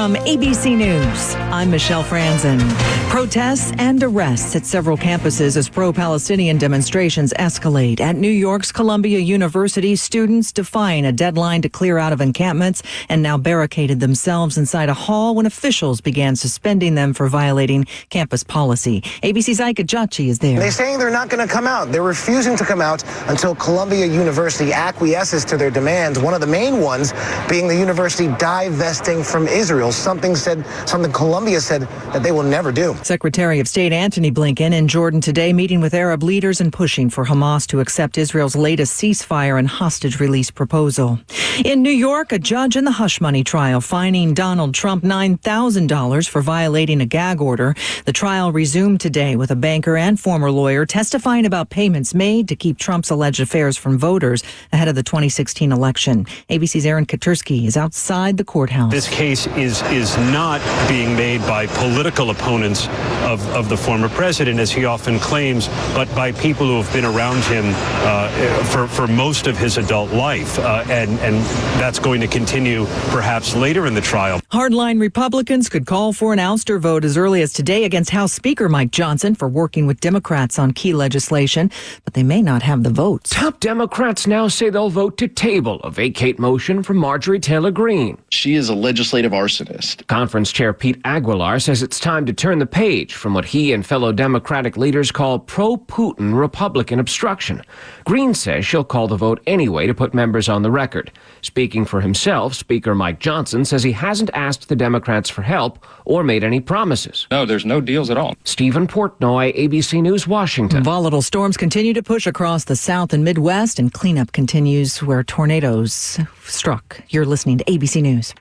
From ABC News, I'm Michelle Franzen. Protests and arrests at several campuses as pro-Palestinian demonstrations escalate. At New York's Columbia University, students defying a deadline to clear out of encampments and now barricaded themselves inside a hall when officials began suspending them for violating campus policy. ABC's Ike Ajachi is there. They're saying they're not going to come out. They're refusing to come out until Columbia University acquiesces to their demands. One of the main ones being the university divesting from Israel, something Columbia said that they will never do. Secretary of State Antony Blinken in Jordan today, meeting with Arab leaders and pushing for Hamas to accept Israel's latest ceasefire and hostage release proposal. In New York, a judge in the hush money trial fining Donald Trump $9,000 for violating a gag order. The trial resumed today with a banker and former lawyer testifying about payments made to keep Trump's alleged affairs from voters ahead of the 2016 election. ABC's Aaron Katursky is outside the courthouse. This case is not being made by political opponents of the former president, as he often claims, but by people who have been around him for most of his adult life. And that's going to continue perhaps later in the trial. Hardline Republicans could call for an ouster vote as early as today against House Speaker Mike Johnson for working with Democrats on key legislation, but they may not have the votes. Top Democrats now say they'll vote to table a vacate motion from Marjorie Taylor Greene. She is a legislative arsonist. Conference Chair Pete Aguilar says it's time to turn the page from what he and fellow Democratic leaders call pro-Putin Republican obstruction. Greene says she'll call the vote anyway to put members on the record. Speaking for himself, Speaker Mike Johnson says he hasn't asked the Democrats for help or made any promises. No, there's no deals at all. Stephen Portnoy, ABC News, Washington. Volatile storms continue to push across the South and Midwest, and cleanup continues where tornadoes struck. You're listening to ABC News.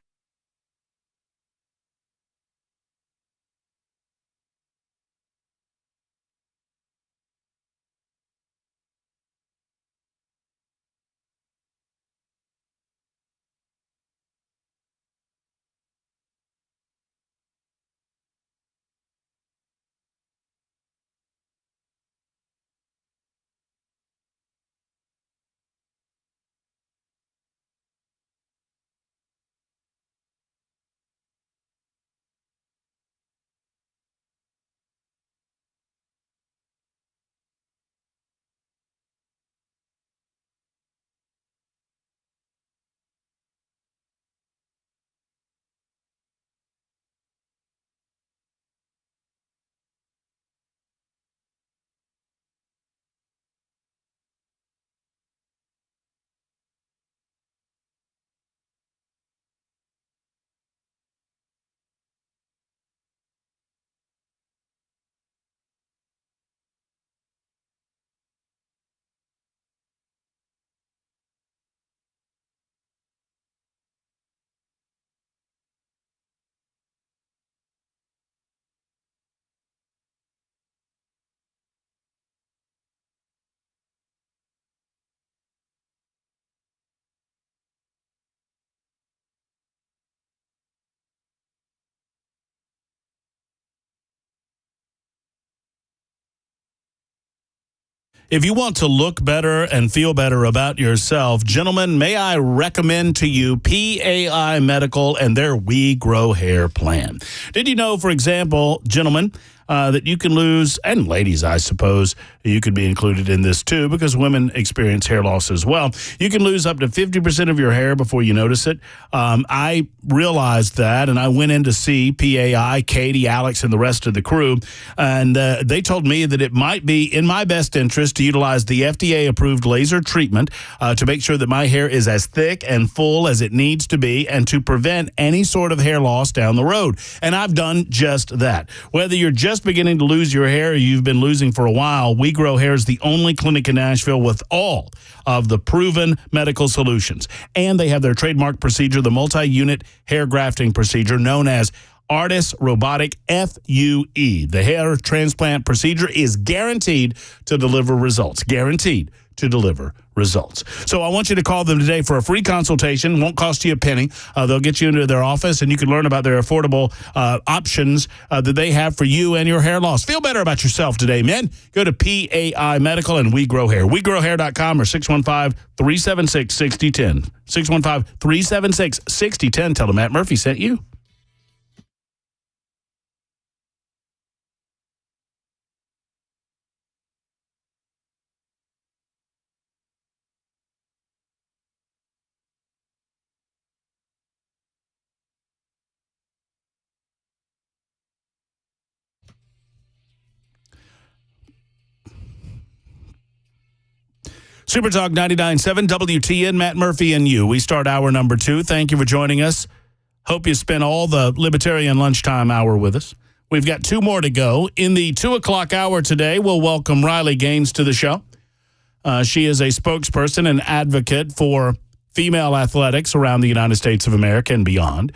If you want to look better and feel better about yourself, gentlemen, may I recommend to you PAI Medical and their We Grow Hair plan. Did you know, for example, gentlemen, that you can lose, and ladies, I suppose, you could be included in this too, because women experience hair loss as well. You can lose up to 50% of your hair before you notice it. I realized that, and I went in to see PAI, Katie, Alex, and the rest of the crew, and they told me that it might be in my best interest to utilize the FDA-approved laser treatment to make sure that my hair is as thick and full as it needs to be, and to prevent any sort of hair loss down the road. And I've done just that. Whether you're just beginning to lose your hair or you've been losing for a while, We Grow Hair is the only clinic in Nashville with all of the proven medical solutions. And they have their trademark procedure, the multi-unit hair grafting procedure known as Artis Robotic FUE. The hair transplant procedure is guaranteed to deliver results. Guaranteed to deliver results. So I want you to call them today for a free consultation. Won't cost you a penny. They'll get you into their office, and you can learn about their affordable options that they have for you and your hair loss. Feel better about yourself today, men. Go to PAI Medical and We Grow Hair. WeGrowHair.com or 615-376-6010. 615-376-6010. Tell them Matt Murphy sent you. Super Talk 99.7 WTN, Matt Murphy and you. We start hour number 2. Thank you for joining us. Hope you spent all the libertarian lunchtime hour with us. We've got 2 more to go. In the 2 o'clock hour today, we'll welcome Riley Gaines to the show. She is a spokesperson and advocate for female athletics around the United States of America and beyond.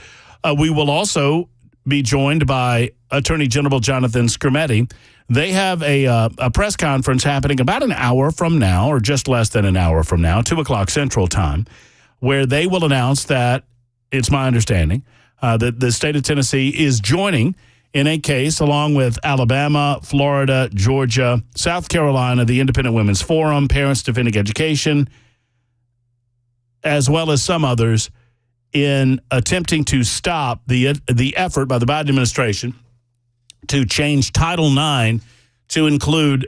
We will also be joined by Attorney General Jonathan Skrmetti. They have a press conference happening about an hour from now, or just less than an hour from now, 2 o'clock Central Time, where they will announce that, it's my understanding, that the state of Tennessee is joining in a case along with Alabama, Florida, Georgia, South Carolina, the Independent Women's Forum, Parents Defending Education, as well as some others, in attempting to stop the effort by the Biden administration to change Title IX to include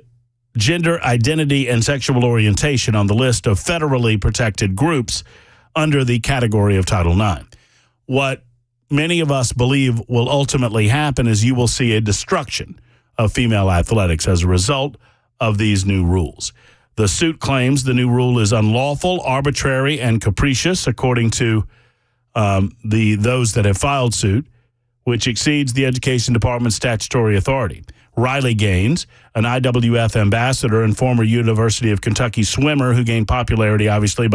gender identity and sexual orientation on the list of federally protected groups under the category of Title IX. What many of us believe will ultimately happen is you will see a destruction of female athletics as a result of these new rules. The suit claims the new rule is unlawful, arbitrary, and capricious, according to those that have filed suit, which exceeds the Education Department's statutory authority. Riley Gaines, an IWF ambassador and former University of Kentucky swimmer who gained popularity, obviously,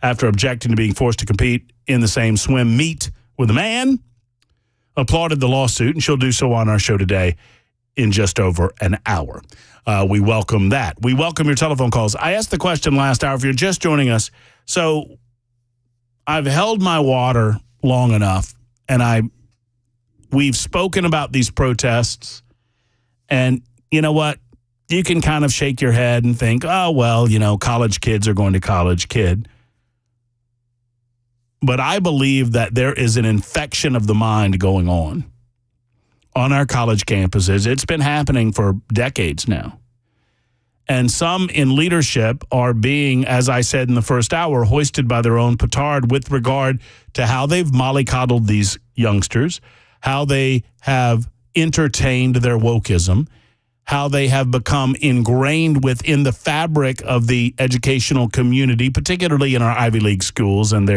after objecting to being forced to compete in the same swim meet with a man, applauded the lawsuit, and she'll do so on our show today in just over an hour. We welcome that. We welcome your telephone calls. I asked the question last hour, if you're just joining us. So I've held my water long enough, and we've spoken about these protests, and you know what? You can kind of shake your head and think, oh, well, college kids are going to college kid. But I believe that there is an infection of the mind going on our college campuses. It's been happening for decades now. And some in leadership are being, as I said in the first hour, hoisted by their own petard with regard to how they've mollycoddled these youngsters, how they have entertained their wokeism, how they have become ingrained within the fabric of the educational community, particularly in our Ivy League schools and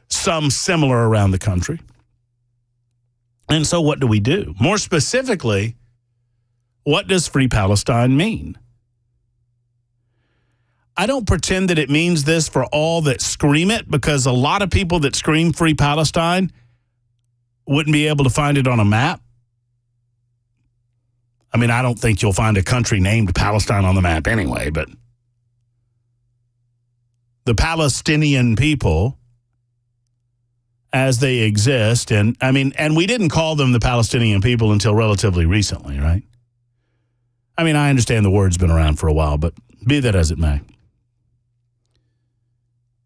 some similar around the country. And so what do we do? More specifically, what does Free Palestine mean? I don't pretend that it means this for all that scream it, because a lot of people that scream Free Palestine wouldn't be able to find it on a map. I mean, I don't think you'll find a country named Palestine on the map anyway, but the Palestinian people as they exist, and we didn't call them the Palestinian people until relatively recently, right? I mean, I understand the word's been around for a while, but be that as it may.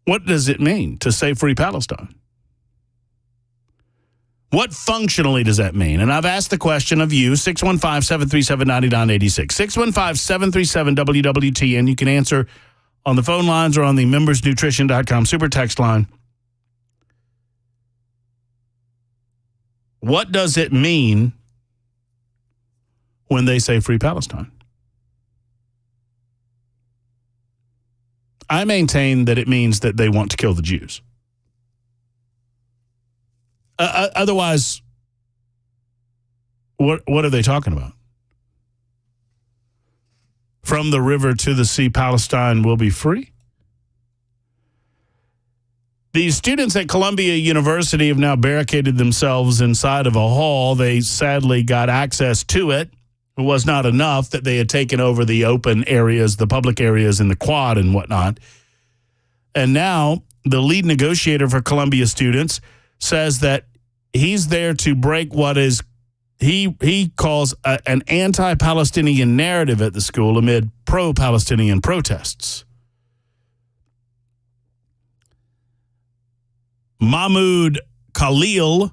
What does it mean to say Free Palestine? What functionally does that mean? And I've asked the question of you, 615-737-9986, 615-737-WWTN. You can answer on the phone lines or on the membersnutrition.com super text line. What does it mean when they say Free Palestine? I maintain that it means that they want to kill the Jews. Otherwise, what are they talking about? From the river to the sea, Palestine will be free? The students at Columbia University have now barricaded themselves inside of a hall. They sadly got access to it. It was not enough that they had taken over the open areas, the public areas in the quad and whatnot. And now the lead negotiator for Columbia students says that he's there to break what is he calls an anti-Palestinian narrative at the school amid pro-Palestinian protests. Mahmoud Khalil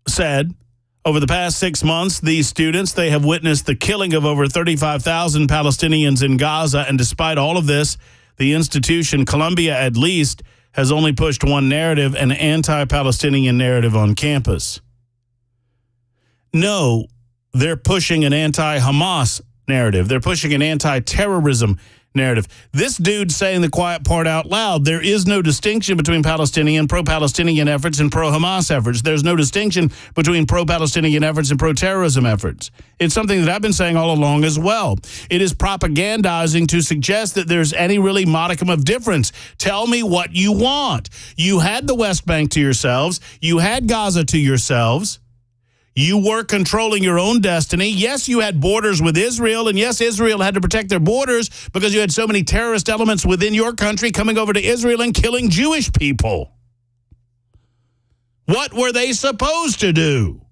said, over the past 6 months, these students, they have witnessed the killing of over 35,000 Palestinians in Gaza. And despite all of this, the institution, Columbia at least, has only pushed one narrative, an anti-Palestinian narrative on campus. No, they're pushing an anti-Hamas narrative. They're pushing an anti-terrorism narrative. This dude saying the quiet part out loud, there is no distinction between pro-Palestinian efforts and pro-Hamas efforts. There's no distinction between pro-Palestinian efforts and pro-terrorism efforts. It's something that I've been saying all along as well. It is propagandizing to suggest that there's any really modicum of difference. Tell me what you want. You had the West Bank to yourselves. You had Gaza to yourselves. You were controlling your own destiny. Yes, you had borders with Israel, and yes, Israel had to protect their borders because you had so many terrorist elements within your country coming over to Israel and killing Jewish people. What were they supposed to do?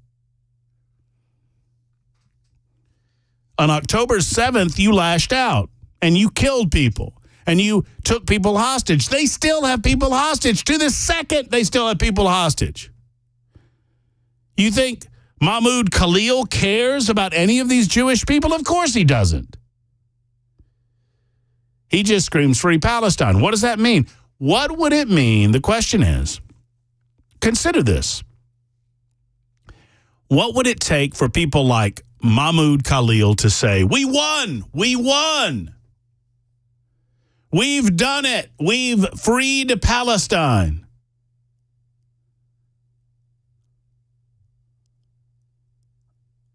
On October 7th, you lashed out, and you killed people, and you took people hostage. They still have people hostage. To this second, they still have people hostage. You think Mahmoud Khalil cares about any of these Jewish people? Of course he doesn't. He just screams Free Palestine. What does that mean? What would it mean? The question is, consider this. What would it take for people like Mahmoud Khalil to say, we won, we won. We've done it. We've freed Palestine.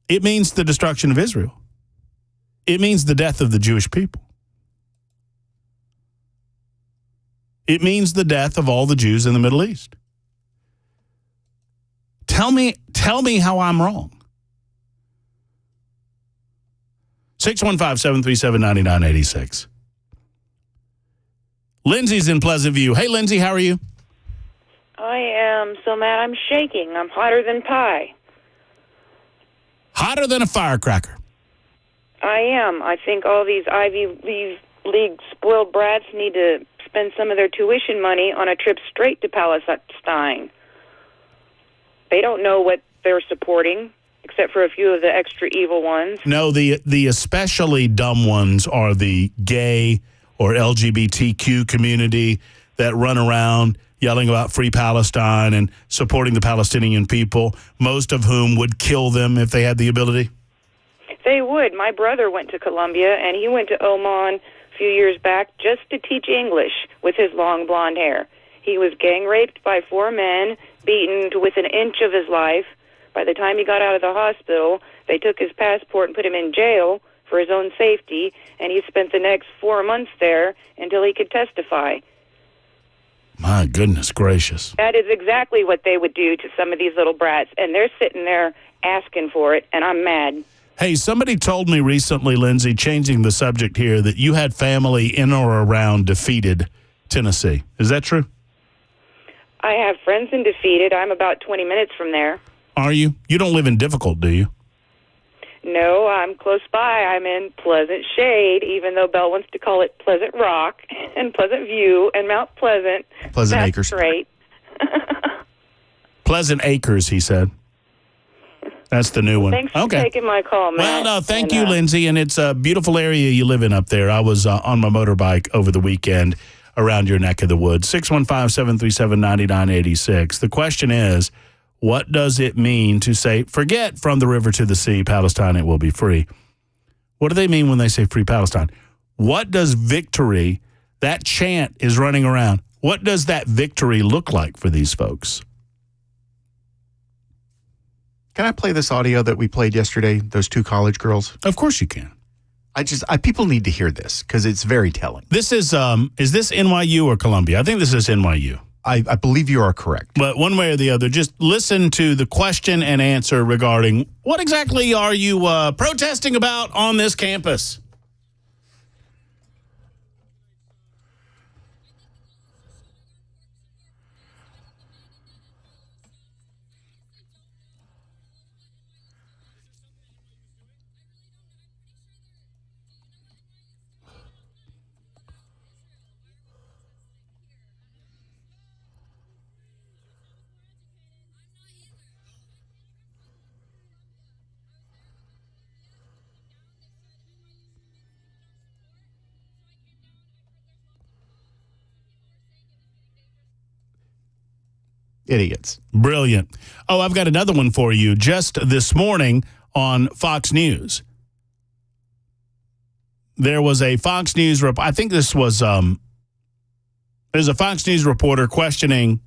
It means the destruction of Israel. It means the death of the Jewish people. It means the death of all the Jews in the Middle East. Tell me how I'm wrong. 615-737-9986. Lindsay's in Pleasant View. Hey, Lindsay, how are you? I am so mad I'm shaking. I'm hotter than pie. Hotter than a firecracker. I am. I think all these Ivy League spoiled brats need to spend some of their tuition money on a trip straight to Palestine. They don't know what they're supporting, except for a few of the extra evil ones. No, the especially dumb ones are the gay or LGBTQ community that run around yelling about Free Palestine and supporting the Palestinian people, most of whom would kill them if they had the ability? They would. My brother went to Colombia, and he went to Oman a few years back just to teach English with his long blonde hair. He was gang raped by 4 men, beaten to within an inch of his life. By the time he got out of the hospital, they took his passport and put him in jail for his own safety, and he spent the next 4 months there until he could testify. My goodness gracious. That is exactly what they would do to some of these little brats, and they're sitting there asking for it, and I'm mad. Hey, somebody told me recently, Lindsay, changing the subject here, that you had family in or around defeated Tennessee. Is that true? I have friends in defeated. I'm about 20 minutes from there. Are you? You don't live in Difficult, do you? No, I'm close by. I'm in Pleasant Shade, even though Belle wants to call it Pleasant Rock and Pleasant View and Mount Pleasant. Pleasant That's Acres. Great. Pleasant Acres, he said. That's the new one. Thanks for taking my call, Matt. Well, no, thank you, Lindsay, and it's a beautiful area you live in up there. I was on my motorbike over the weekend around your neck of the woods. 615-737-9986. The question is, what does it mean to say, forget from the river to the sea, Palestine, it will be free? What do they mean when they say Free Palestine? What does victory, that chant is running around, what does that victory look like for these folks? Can I play this audio that we played yesterday, those 2 college girls? Of course you can. People need to hear this because it's very telling. This is this NYU or Columbia? I think this is NYU. I believe you are correct. But one way or the other, just listen to the question and answer regarding what exactly are you protesting about on this campus? Idiots. Brilliant. Oh, I've got another one for you. Just this morning on Fox News, there was a Fox News I think this was there's a Fox News reporter questioning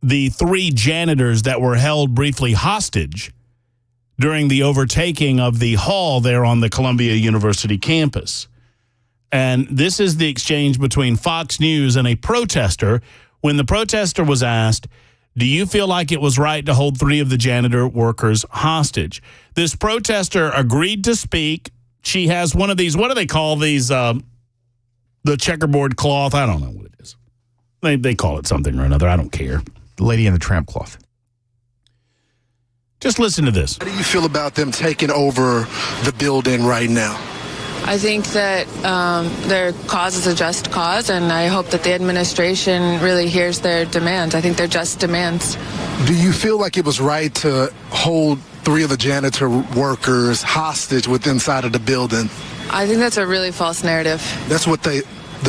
the 3 janitors that were held briefly hostage during the overtaking of the hall there on the Columbia University campus. And this is the exchange between Fox News and a protester when the protester was asked, do you feel like it was right to hold 3 of the janitor workers hostage? This protester agreed to speak. She has one of these, what do they call these, the checkerboard cloth? I don't know what it is. They call it something or another. I don't care. The lady in the tramp cloth. Just listen to this. How do you feel about them taking over the building right now? I think that their cause is a just cause, and I hope that the administration really hears their demands. I think they're just demands. Do you feel like it was right to hold 3 of the janitor workers hostage inside of the building? I think that's a really false narrative. That's what the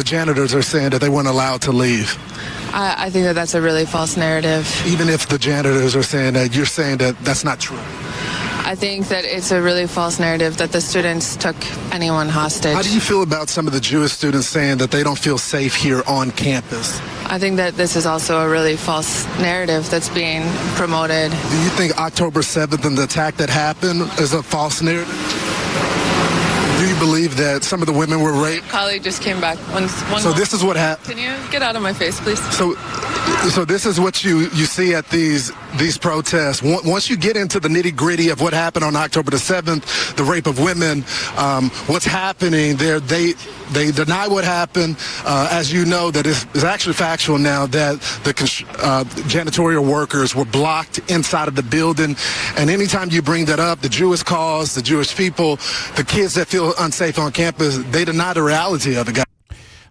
janitors are saying, that they weren't allowed to leave. I think that that's a really false narrative. Even if the janitors are saying that, you're saying that that's not true. I think that it's a really false narrative that the students took anyone hostage. How do you feel about some of the Jewish students saying that they don't feel safe here on campus? I think that this is also a really false narrative that's being promoted. Do you think October 7th and the attack that happened is a false narrative? Do you believe that some of the women were raped? Colleague just came back. So this is what happened. Can you get out of my face, please? So this is what you see at these protests. Once you get into the nitty-gritty of what happened on October the 7th, the rape of women, what's happening there, they deny what happened. As you know, that is actually factual now, that the janitorial workers were blocked inside of the building. And anytime you bring that up, the Jewish cause, the Jewish people, the kids that feel unsafe on campus, they deny the reality of it.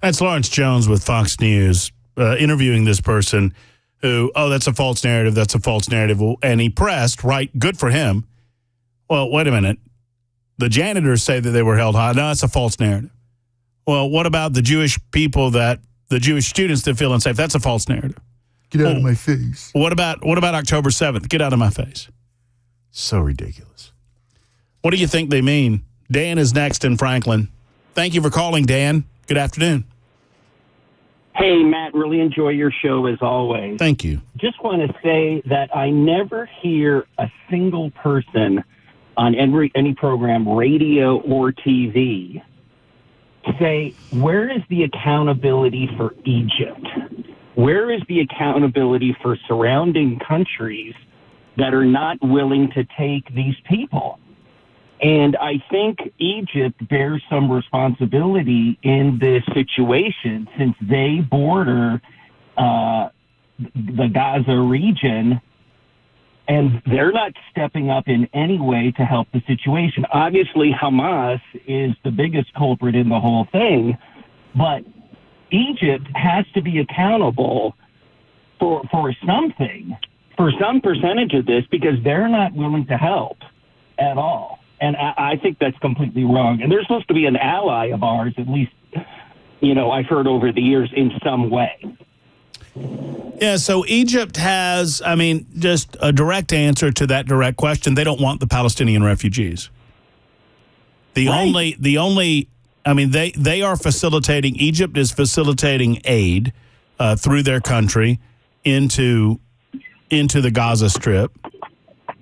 That's Lawrence Jones with Fox News interviewing this person who, that's a false narrative, that's a false narrative. And he pressed, right, good for him. Well, wait a minute. The janitors say that they were held high. No, that's a false narrative. Well, what about the Jewish people the Jewish students that feel unsafe? That's a false narrative. Get out of my face. What about October 7th? Get out of my face. So ridiculous. What do you think they mean? Dan is next in Franklin. Thank you for calling, Dan. Good afternoon. Hey, Matt, really enjoy your show as always. Thank you. Just want to say that I never hear a single person on any program, radio or TV, say, where is the accountability for Egypt? Where is the accountability for surrounding countries that are not willing to take these people? And I think Egypt bears some responsibility in this situation since they border the Gaza region, and they're not stepping up in any way to help the situation. Obviously, Hamas is the biggest culprit in the whole thing, but Egypt has to be accountable for something, for some percentage of this, because they're not willing to help at all. And I think that's completely wrong. And they're supposed to be an ally of ours, at least, I've heard over the years in some way. Yeah, so Egypt has, just a direct answer to that direct question. They don't want the Palestinian refugees. They are facilitating, Egypt is facilitating aid through their country into the Gaza Strip.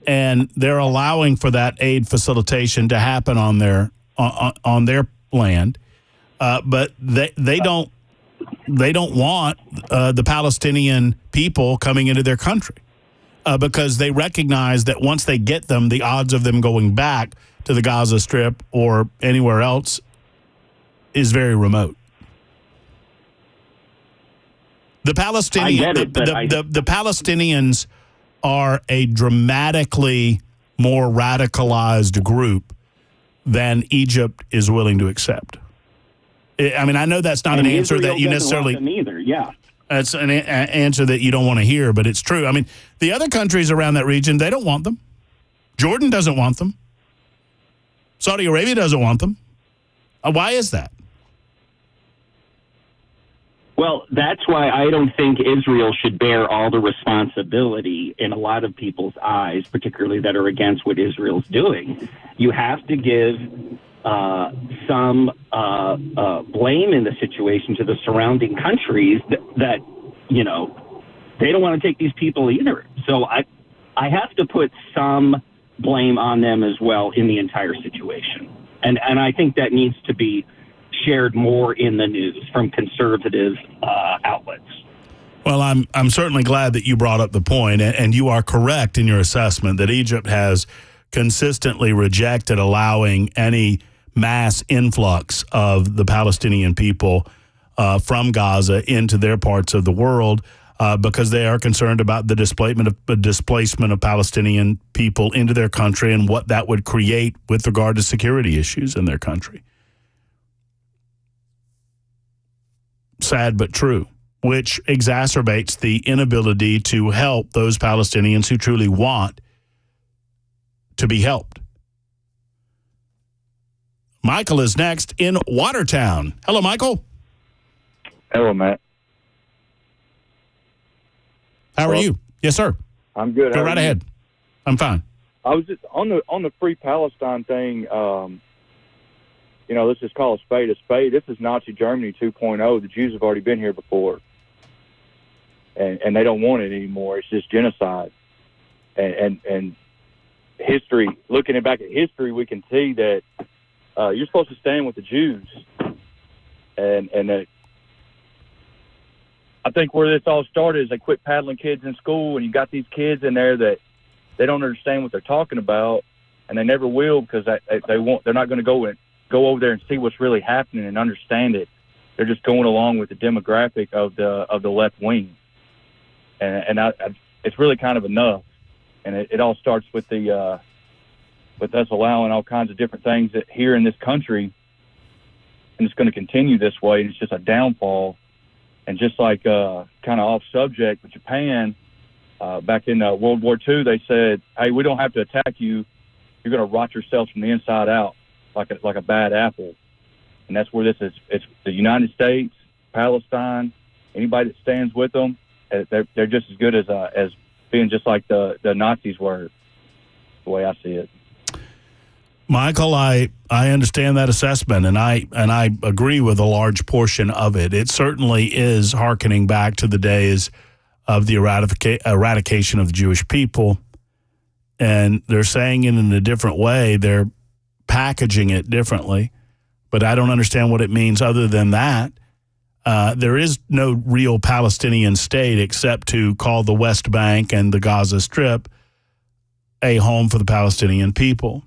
And they're allowing for that aid facilitation to happen on their land, but they don't want the Palestinian people coming into their country because they recognize that once they get them, the odds of them going back to the Gaza Strip or anywhere else is very remote. The Palestinians are a dramatically more radicalized group than Egypt is willing to accept. I know that's not an answer that you necessarily... Either, yeah. That's an answer that you don't want to hear, but it's true. The other countries around that region, they don't want them. Jordan doesn't want them. Saudi Arabia doesn't want them. Why is that? Well, that's why I don't think Israel should bear all the responsibility in a lot of people's eyes, particularly that are against what Israel's doing. You have to give some blame in the situation to the surrounding countries that you know, they don't want to take these people either. So I have to put some blame on them as well in the entire situation. And I think that needs to be shared more in the news from conservative outlets. Well, I'm certainly glad that you brought up the point, and you are correct in your assessment that Egypt has consistently rejected allowing any mass influx of the Palestinian people from Gaza into their parts of the world because they are concerned about the displacement of Palestinian people into their country and what that would create with regard to security issues in their country. Sad but true, which exacerbates the inability to help those Palestinians who truly want to be helped. Michael is next in Watertown. Hello, Michael. Hello, Matt. How are you? Yes, sir. I'm good. Go right ahead. I'm fine. I was just on the Free Palestine thing. Let's just call a spade a spade. This is Nazi Germany 2.0. The Jews have already been here before, and they don't want it anymore. It's just genocide. And history. Looking back at history, we can see that you're supposed to stand with the Jews, and that. I think where this all started is they quit paddling kids in school, and you got these kids in there that they don't understand what they're talking about, and they never will because they're not going to go over there and see what's really happening and understand it. They're just going along with the demographic of the left wing, and it's really kind of enough. And it all starts with with us allowing all kinds of different things here in this country, and it's going to continue this way. And it's just a downfall. And just like kind of off subject, with Japan, back in World War II, they said, "Hey, we don't have to attack you. You're going to rot yourselves from the inside out like a bad apple." And that's where this is. It's the United States, Palestine, anybody that stands with them. They're just as good as being just like the Nazis were. The way I see it. Michael, I understand that assessment, and I agree with a large portion of it. It certainly is hearkening back to the days of the eradication of the Jewish people, and they're saying it in a different way. They're packaging it differently, but I don't understand what it means other than that. There is no real Palestinian state except to call the West Bank and the Gaza Strip a home for the Palestinian people.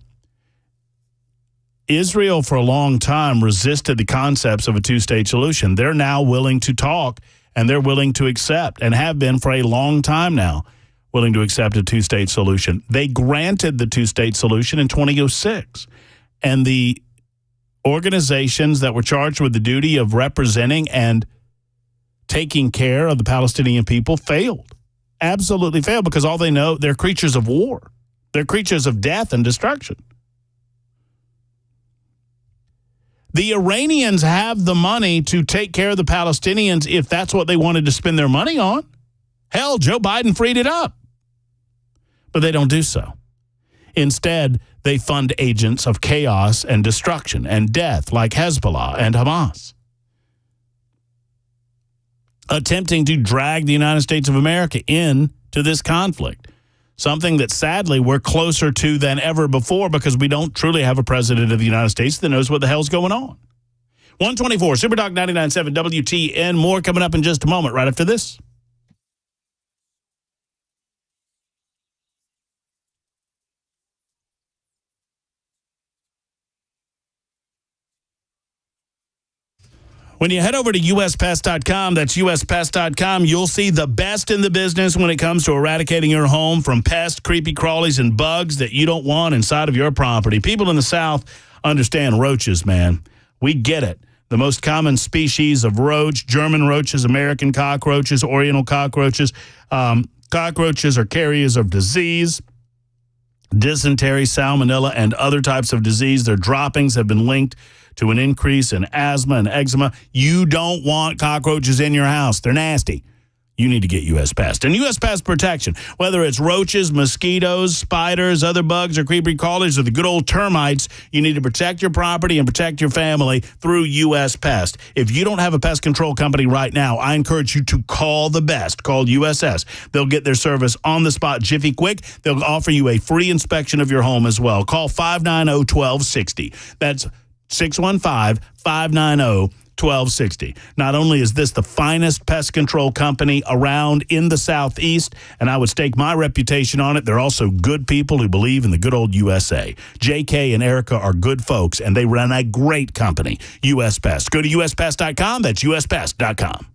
Israel, for a long time, resisted the concepts of a two-state solution. They're now willing to talk, and they're willing to accept, and have been for a long time now, willing to accept a two-state solution. They granted the two-state solution in 2006, and the organizations that were charged with the duty of representing and taking care of the Palestinian people failed, absolutely failed, because all they know, they're creatures of war. They're creatures of death and destruction. The Iranians have the money to take care of the Palestinians if that's what they wanted to spend their money on. Hell, Joe Biden freed it up. But they don't do so. Instead, they fund agents of chaos and destruction and death like Hezbollah and Hamas, attempting to drag the United States of America into this conflict. Something that, sadly, we're closer to than ever before because we don't truly have a president of the United States that knows what the hell's going on. 124, Super Talk 99.7 WTN. More coming up in just a moment, right after this. When you head over to uspest.com, that's uspest.com, you'll see the best in the business when it comes to eradicating your home from pests, creepy crawlies, and bugs that you don't want inside of your property. People in the South understand roaches, man. We get it. The most common species of roach, German roaches, American cockroaches, Oriental cockroaches. Cockroaches are carriers of disease, dysentery, salmonella, and other types of disease. Their droppings have been linked to an increase in asthma and eczema. You don't want cockroaches in your house. They're nasty. You need to get U.S. Pest. And U.S. Pest Protection, whether it's roaches, mosquitoes, spiders, other bugs, or creepy crawlers, or the good old termites, you need to protect your property and protect your family through U.S. Pest. If you don't have a pest control company right now, I encourage you to call the best. Call USS. They'll get their service on the spot, jiffy quick. They'll offer you a free inspection of your home as well. Call 590-1260. That's 615-590-1260. 1260. Not only is this the finest pest control company around in the Southeast, and I would stake my reputation on it, they're also good people who believe in the good old USA. JK and Erica are good folks, and they run a great company, U.S. Pest. Go to uspest.com. That's uspest.com.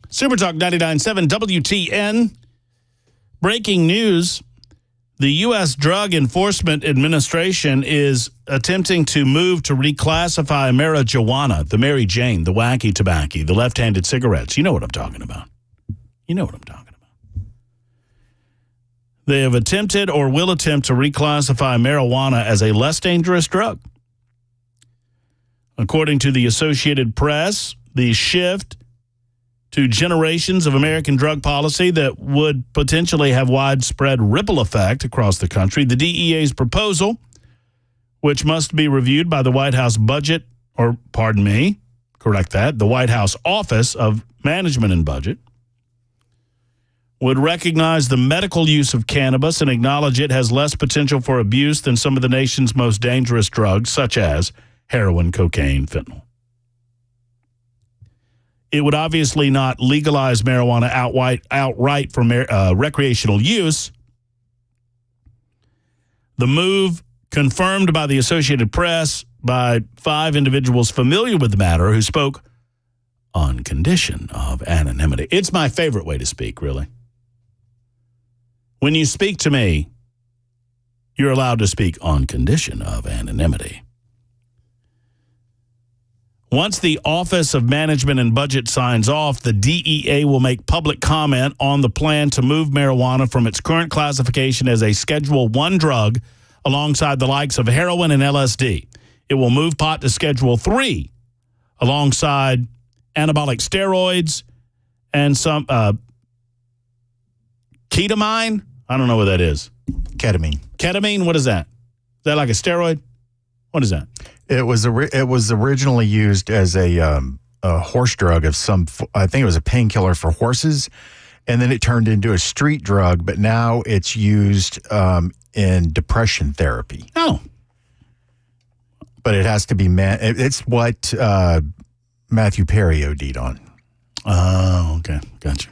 Super Talk 99.7 WTN. Breaking news. The U.S. Drug Enforcement Administration is attempting to move to reclassify marijuana, the Mary Jane, the wacky tobacco, the left-handed cigarettes. You know what I'm talking about. They have attempted or will attempt to reclassify marijuana as a less dangerous drug. According to the Associated Press, the shift to generations of American drug policy that would potentially have widespread ripple effect across the country. The DEA's proposal, which must be reviewed by the White House the White House Office of Management and Budget, would recognize the medical use of cannabis and acknowledge it has less potential for abuse than some of the nation's most dangerous drugs, such as heroin, cocaine, fentanyl. It would obviously not legalize marijuana outright for recreational use. The move, confirmed by the Associated Press by 5 individuals familiar with the matter who spoke on condition of anonymity. It's my favorite way to speak, really. When you speak to me, you're allowed to speak on condition of anonymity. Once the Office of Management and Budget signs off, the DEA will make public comment on the plan to move marijuana from its current classification as a Schedule I drug alongside the likes of heroin and LSD. It will move pot to Schedule III alongside anabolic steroids and some ketamine. I don't know what that is. Ketamine. Ketamine? What is that? Is that like a steroid? What is that? It was originally used as a horse drug of some. I think it was a painkiller for horses, and then it turned into a street drug. But now it's used in depression therapy. Oh, but it has to be it's what Matthew Perry OD'd on. Oh, okay, gotcha.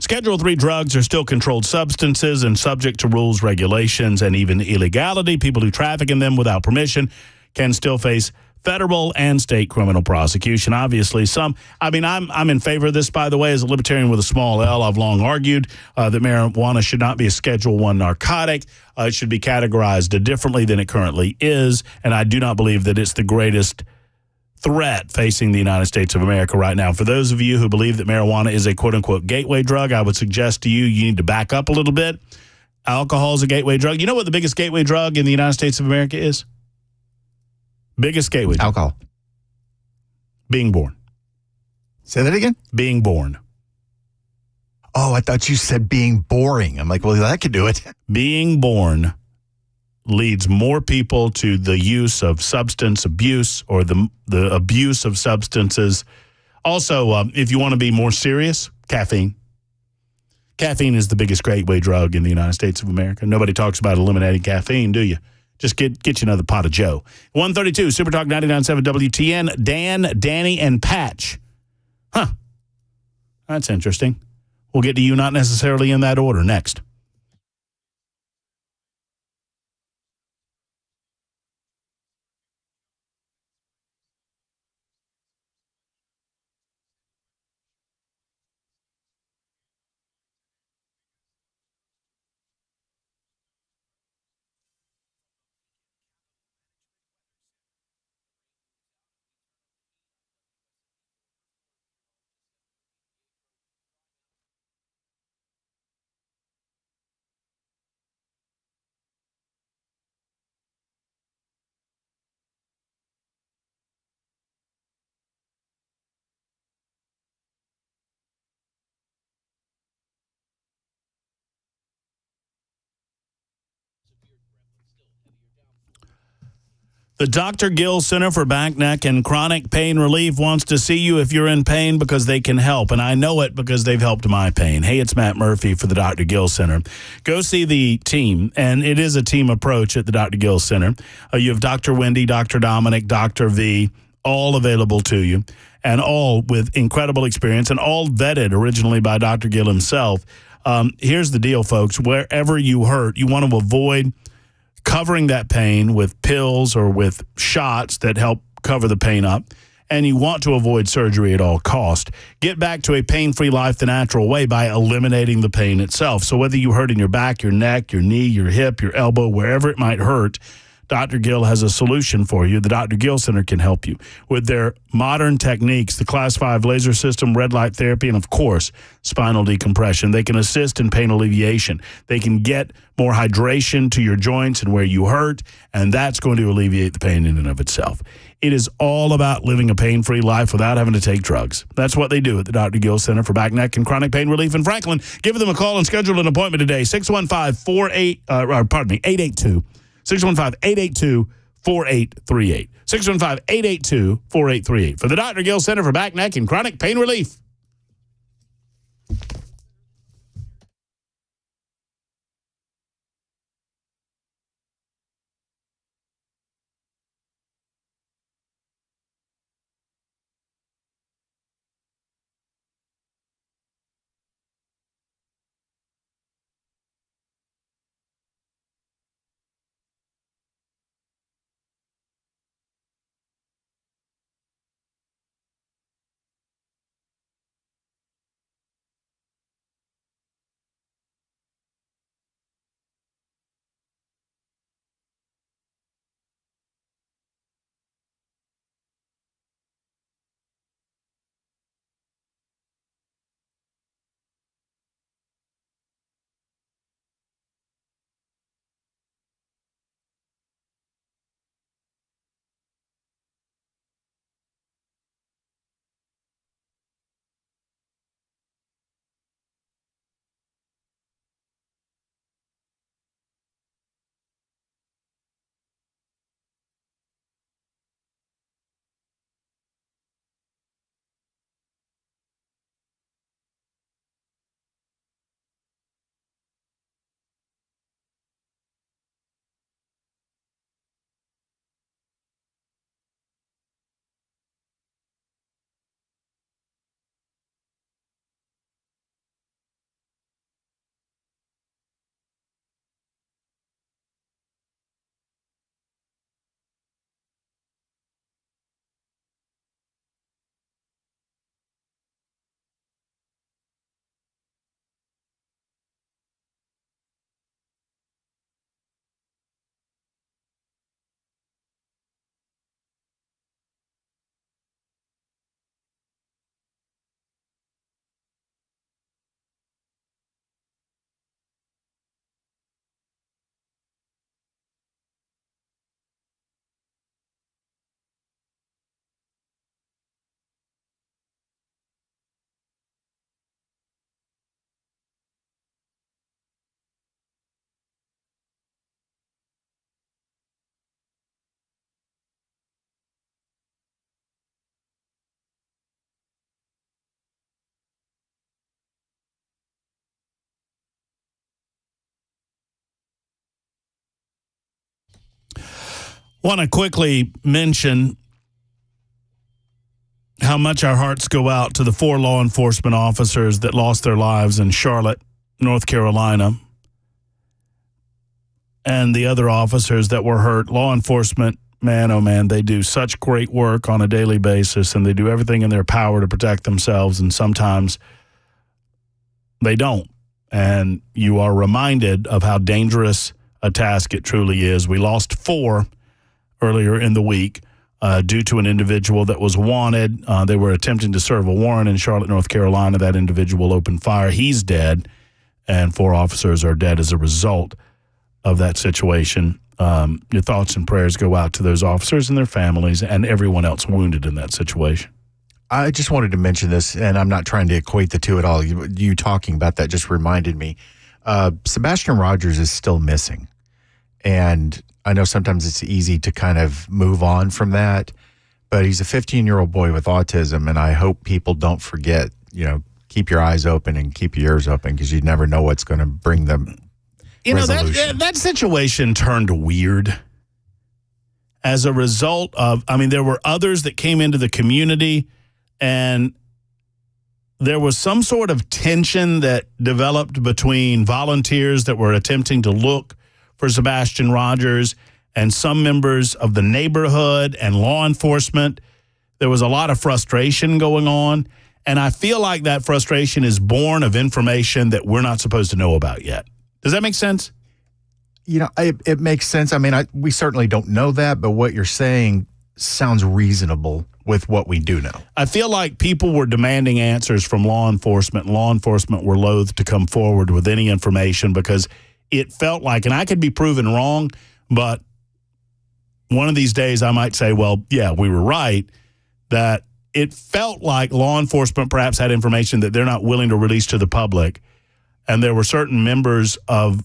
Schedule III drugs are still controlled substances and subject to rules, regulations, and even illegality. People who traffic in them without permission can still face federal and state criminal prosecution. Obviously, I'm in favor of this, by the way, as a libertarian with a small L. I've long argued that marijuana should not be a Schedule I narcotic. It should be categorized differently than it currently is, and I do not believe that it's the greatest threat facing the United States of America right now. For those of you who believe that marijuana is a quote-unquote gateway drug, I would suggest to you need to back up a little bit. Alcohol is a gateway drug. You know what the biggest gateway drug in the United States of America is? Biggest gateway drug. Alcohol. Being born. Say that again? Being born. Oh, I thought you said being boring. I'm like, well, that could do it. Being born leads more people to the use of substance abuse or the abuse of substances. Also, if you want to be more serious, caffeine. Caffeine is the biggest gateway drug in the United States of America. Nobody talks about eliminating caffeine, do you? Just get you another pot of Joe. 132, Super Talk 99.7 WTN, Dan, Danny, and Patch. Huh. That's interesting. We'll get to you not necessarily in that order next. The Dr. Gill Center for Back, Neck, and Chronic Pain Relief wants to see you if you're in pain because they can help. And I know it because they've helped my pain. Hey, it's Matt Murphy for the Dr. Gill Center. Go see the team, and it is a team approach at the Dr. Gill Center. You have Dr. Wendy, Dr. Dominic, Dr. V, all available to you, and all with incredible experience and all vetted originally by Dr. Gill himself. Here's the deal, folks. Wherever you hurt, you want to avoid covering that pain with pills or with shots that help cover the pain up, and you want to avoid surgery at all cost. Get back to a pain-free life the natural way by eliminating the pain itself. So whether you hurt in your back, your neck, your knee, your hip, your elbow, wherever it might hurt, Dr. Gill has a solution for you. The Dr. Gill Center can help you with their modern techniques, the Class 5 laser system, red light therapy, and, of course, spinal decompression. They can assist in pain alleviation. They can get more hydration to your joints and where you hurt, and that's going to alleviate the pain in and of itself. It is all about living a pain-free life without having to take drugs. That's what they do at the Dr. Gill Center for Back, Neck, and Chronic Pain Relief in Franklin. Give them a call and schedule an appointment today, 882 615-882-4838. 615-882-4838 for the Dr. Gill Center for Back, Neck, and Chronic Pain Relief. Want to quickly mention how much our hearts go out to the 4 law enforcement officers that lost their lives in Charlotte, North Carolina, and the other officers that were hurt. Law enforcement, man, oh man, they do such great work on a daily basis, and they do everything in their power to protect themselves, and sometimes they don't. And you are reminded of how dangerous a task it truly is. We lost 4 earlier in the week due to an individual that was wanted. They were attempting to serve a warrant in Charlotte, North Carolina. That individual opened fire. He's dead, and 4 officers are dead as a result of that situation. Your thoughts and prayers go out to those officers and their families and everyone else wounded in that situation. I just wanted to mention this, and I'm not trying to equate the two at all. You talking about that just reminded me. Sebastian Rogers is still missing, and I know sometimes it's easy to kind of move on from that, but he's a 15-year-old boy with autism, and I hope people don't forget, keep your eyes open and keep your ears open, because you never know what's going to bring them resolution. That situation turned weird as a result of, there were others that came into the community, and there was some sort of tension that developed between volunteers that were attempting to look for Sebastian Rogers and some members of the neighborhood and law enforcement. There was a lot of frustration going on, and I feel like that frustration is born of information that we're not supposed to know about yet. Does that make sense? It makes sense. We certainly don't know that, but what you're saying sounds reasonable with what we do know. I feel like people were demanding answers from law enforcement, and law enforcement were loath to come forward with any information because it felt like, and I could be proven wrong, but one of these days I might say, well, yeah, we were right, that it felt like law enforcement perhaps had information that they're not willing to release to the public. And there were certain members of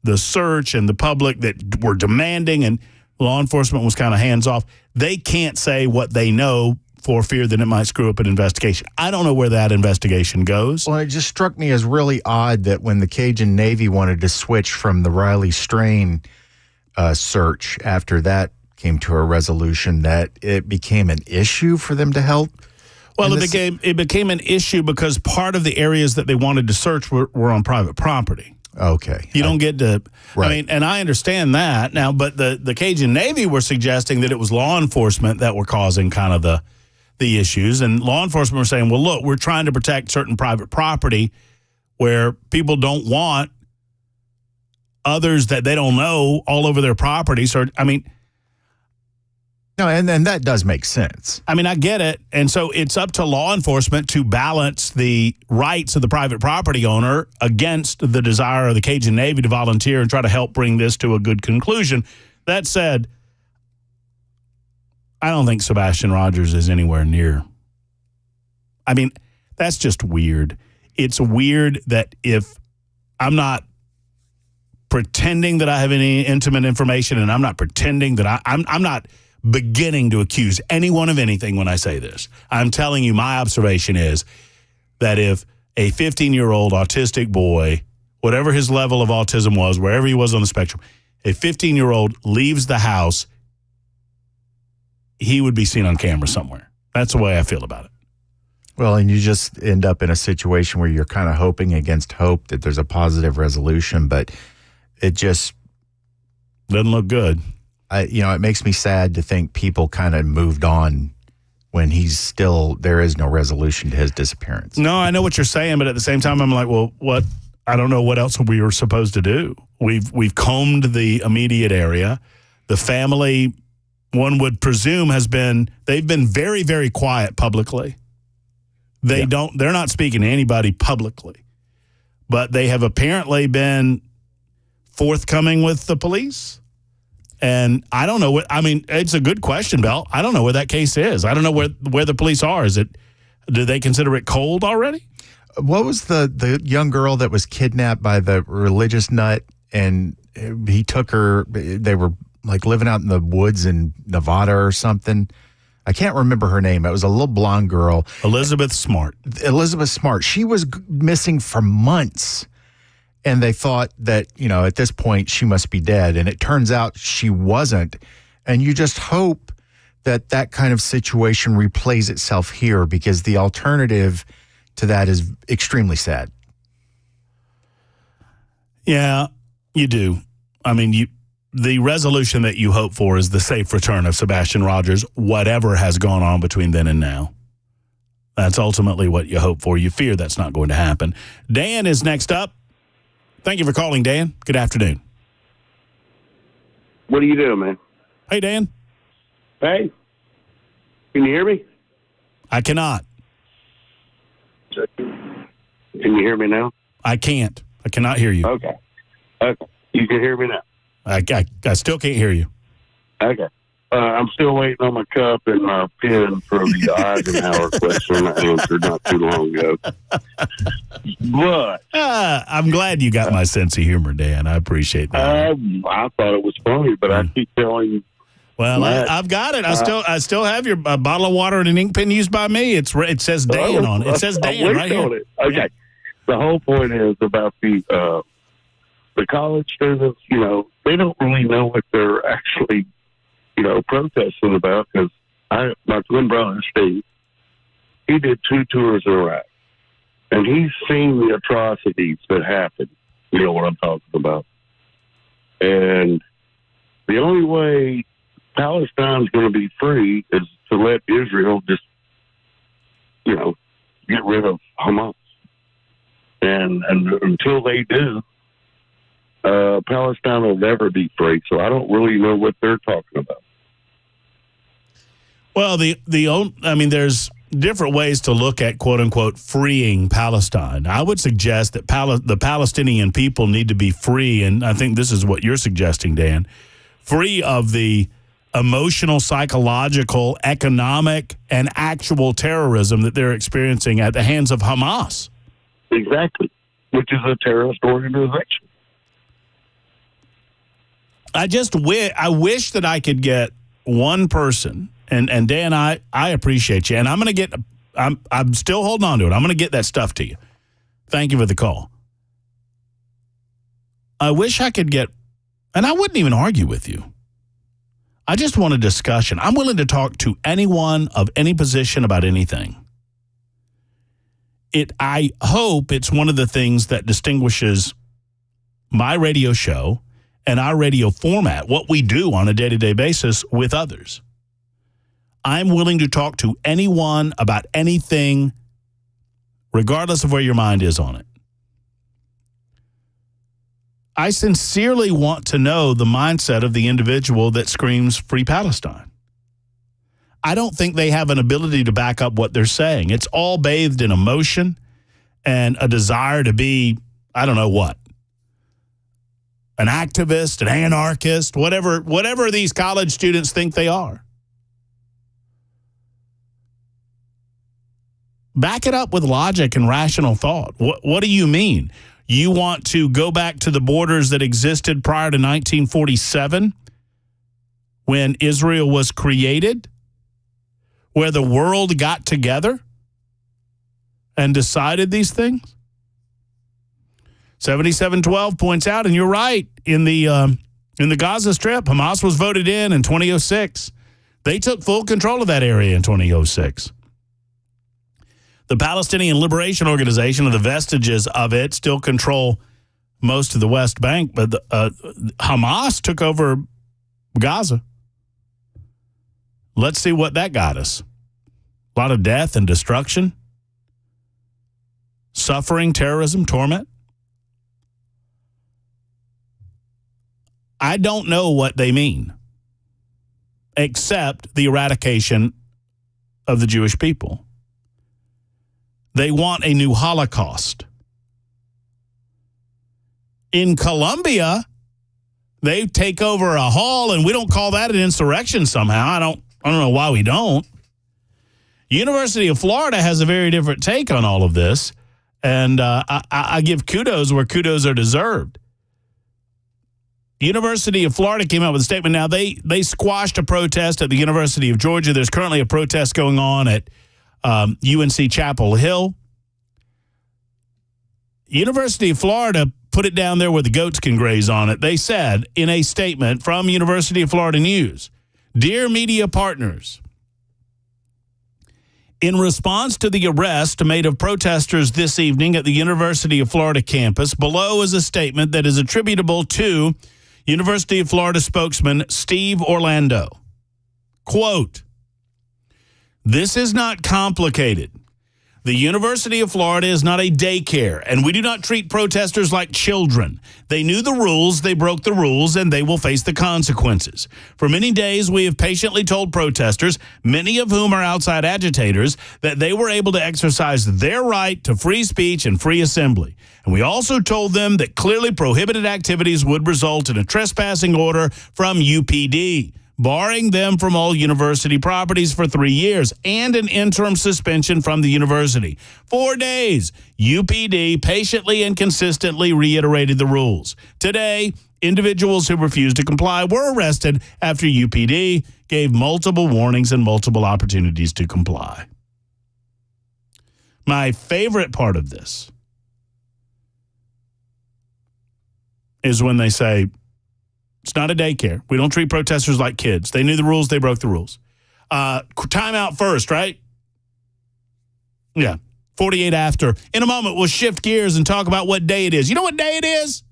the search and the public that were demanding, and law enforcement was kind of hands off. They can't say what they know for fear that it might screw up an investigation. I don't know where that investigation goes. Well, it just struck me as really odd that when the Cajun Navy wanted to switch from the Riley Strain search after that came to a resolution, that it became an issue for them to help. Well, it became an issue because part of the areas that they wanted to search were on private property. Okay. You don't get to, right. And I understand that now, but the Cajun Navy were suggesting that it was law enforcement that were causing kind of the issues. And law enforcement were saying, well, look, we're trying to protect certain private property where people don't want others that they don't know all over their property. So, no, and that does make sense. I get it. And so it's up to law enforcement to balance the rights of the private property owner against the desire of the Cajun Navy to volunteer and try to help bring this to a good conclusion. That said, I don't think Sebastian Rogers is anywhere near. That's just weird. It's weird that if I'm not pretending that I have any intimate information, and I'm not pretending that I'm not beginning to accuse anyone of anything when I say this. I'm telling you, my observation is that if a 15-year-old autistic boy, whatever his level of autism was, wherever he was on the spectrum, a 15-year-old leaves the house, he would be seen on camera somewhere. That's the way I feel about it. Well, and you just end up in a situation where you're kind of hoping against hope that there's a positive resolution, but it just doesn't look good. It makes me sad to think people kind of moved on when there is no resolution to his disappearance. No, I know what you're saying, but at the same time, I'm like, well, what? I don't know what else we were supposed to do. We've combed the immediate area. The family, one would presume, they've been very, very quiet publicly. They're not speaking to anybody publicly, but they have apparently been forthcoming with the police. And I don't know it's a good question, Bell. I don't know where that case is. I don't know where the police are. Do they consider it cold already? What was the young girl that was kidnapped by the religious nut, and he took her, they were like living out in the woods in Nevada or something. I can't remember her name. It was a little blonde girl. Elizabeth Smart. She was missing for months. And they thought that, at this point she must be dead. And it turns out she wasn't. And you just hope that that kind of situation replays itself here, because the alternative to that is extremely sad. Yeah, you do. I mean, the resolution that you hope for is the safe return of Sebastian Rogers, whatever has gone on between then and now. That's ultimately what you hope for. You fear that's not going to happen. Dan is next up. Thank you for calling, Dan. Good afternoon. What are you doing, man? Hey, Dan. Hey. Can you hear me? I cannot. Can you hear me now? I can't. I cannot hear you. Okay. You can hear me now? I still can't hear you. Okay. I'm still waiting on my cup and my pen for the Eisenhower question I answered not too long ago. But I'm glad you got my sense of humor, Dan. I appreciate that. I thought it was funny, but I keep telling. Well, I've got it. I still have your bottle of water and an ink pen used by me. It says Dan on it. It says Dan right here. Okay. The whole point is about the college students. You know, they don't really know what they're actually, protesting about, because my twin brother, Steve, he did 2 tours in Iraq, and he's seen the atrocities that happen. You know what I'm talking about. And the only way Palestine's going to be free is to let Israel just, get rid of Hamas. And until they do, Palestine will never be free. So I don't really know what they're talking about. Well, there's different ways to look at, quote unquote, freeing Palestine. I would suggest that the Palestinian people need to be free, and I think this is what you're suggesting, Dan, free of the emotional, psychological, economic, and actual terrorism that they're experiencing at the hands of Hamas. Exactly, which is a terrorist organization. I wish that I could get one person, and Dan, I appreciate you, and I'm still holding on to it. I'm going to get that stuff to you. Thank you for the call. I wish I could get, and I wouldn't even argue with you. I just want a discussion. I'm willing to talk to anyone of any position about anything. I hope it's one of the things that distinguishes my radio show and our radio format, what we do on a day-to-day basis with others. I'm willing to talk to anyone about anything, regardless of where your mind is on it. I sincerely want to know the mindset of the individual that screams Free Palestine. I don't think they have an ability to back up what they're saying. It's all bathed in emotion and a desire to be, I don't know what, an activist, an anarchist, whatever these college students think they are. Back it up with logic and rational thought. What do you mean? You want to go back to the borders that existed prior to 1947 when Israel was created, where the world got together and decided these things? 7712 points out, and you're right, in the Gaza Strip, Hamas was voted in 2006. They took full control of that area in 2006. The Palestinian Liberation Organization, or the vestiges of it, still control most of the West Bank, but Hamas took over Gaza. Let's see what that got us. A lot of death and destruction, suffering, terrorism, torment. I don't know what they mean, except the eradication of the Jewish people. They want a new Holocaust. In Colombia, they take over a hall, and we don't call that an insurrection somehow. I don't know why we don't. University of Florida has a very different take on all of this, and I give kudos where kudos are deserved. University of Florida came out with a statement. Now, they squashed a protest at the University of Georgia. There's currently a protest going on at UNC Chapel Hill. University of Florida put it down there where the goats can graze on it. They said in a statement from University of Florida News, Dear media partners, in response to the arrest made of protesters this evening at the University of Florida campus, below is a statement that is attributable to University of Florida spokesman Steve Orlando. Quote, "This is not complicated. The University of Florida is not a daycare, and we do not treat protesters like children. They knew the rules, they broke the rules, and they will face the consequences. For many days, we have patiently told protesters, many of whom are outside agitators, that they were able to exercise their right to free speech and free assembly. And we also told them that clearly prohibited activities would result in a trespassing order from UPD. Barring them from all university properties for 3 years and an interim suspension from the university. 4 days, UPD patiently and consistently reiterated the rules. Today, individuals who refused to comply were arrested after UPD gave multiple warnings and multiple opportunities to comply." My favorite part of this is when they say, it's not a daycare. We don't treat protesters like kids. They knew the rules. They broke the rules. Time out first, right? Yeah. 48 after. In a moment, we'll shift gears and talk about what day it is. You know what day it is?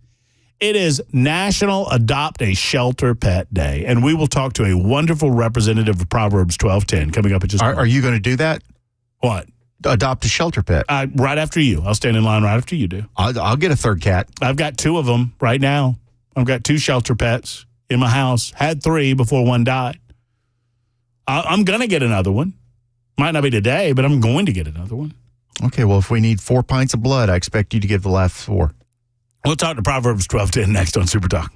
It is National Adopt a Shelter Pet Day. And we will talk to a wonderful representative of Proverbs 12:10 coming up at just Are you going to do that? What? Adopt a shelter pet. Right after you. I'll stand in line right after you do. I'll get a third cat. I've got 2 of them right now. I've got 2 shelter pets in my house. Had 3 before one died. I'm going to get another one. Might not be today, but I'm going to get another one. Okay, well, if we need 4 pints of blood, I expect you to give the last 4. We'll talk to Proverbs 12:10 next on Super Talk.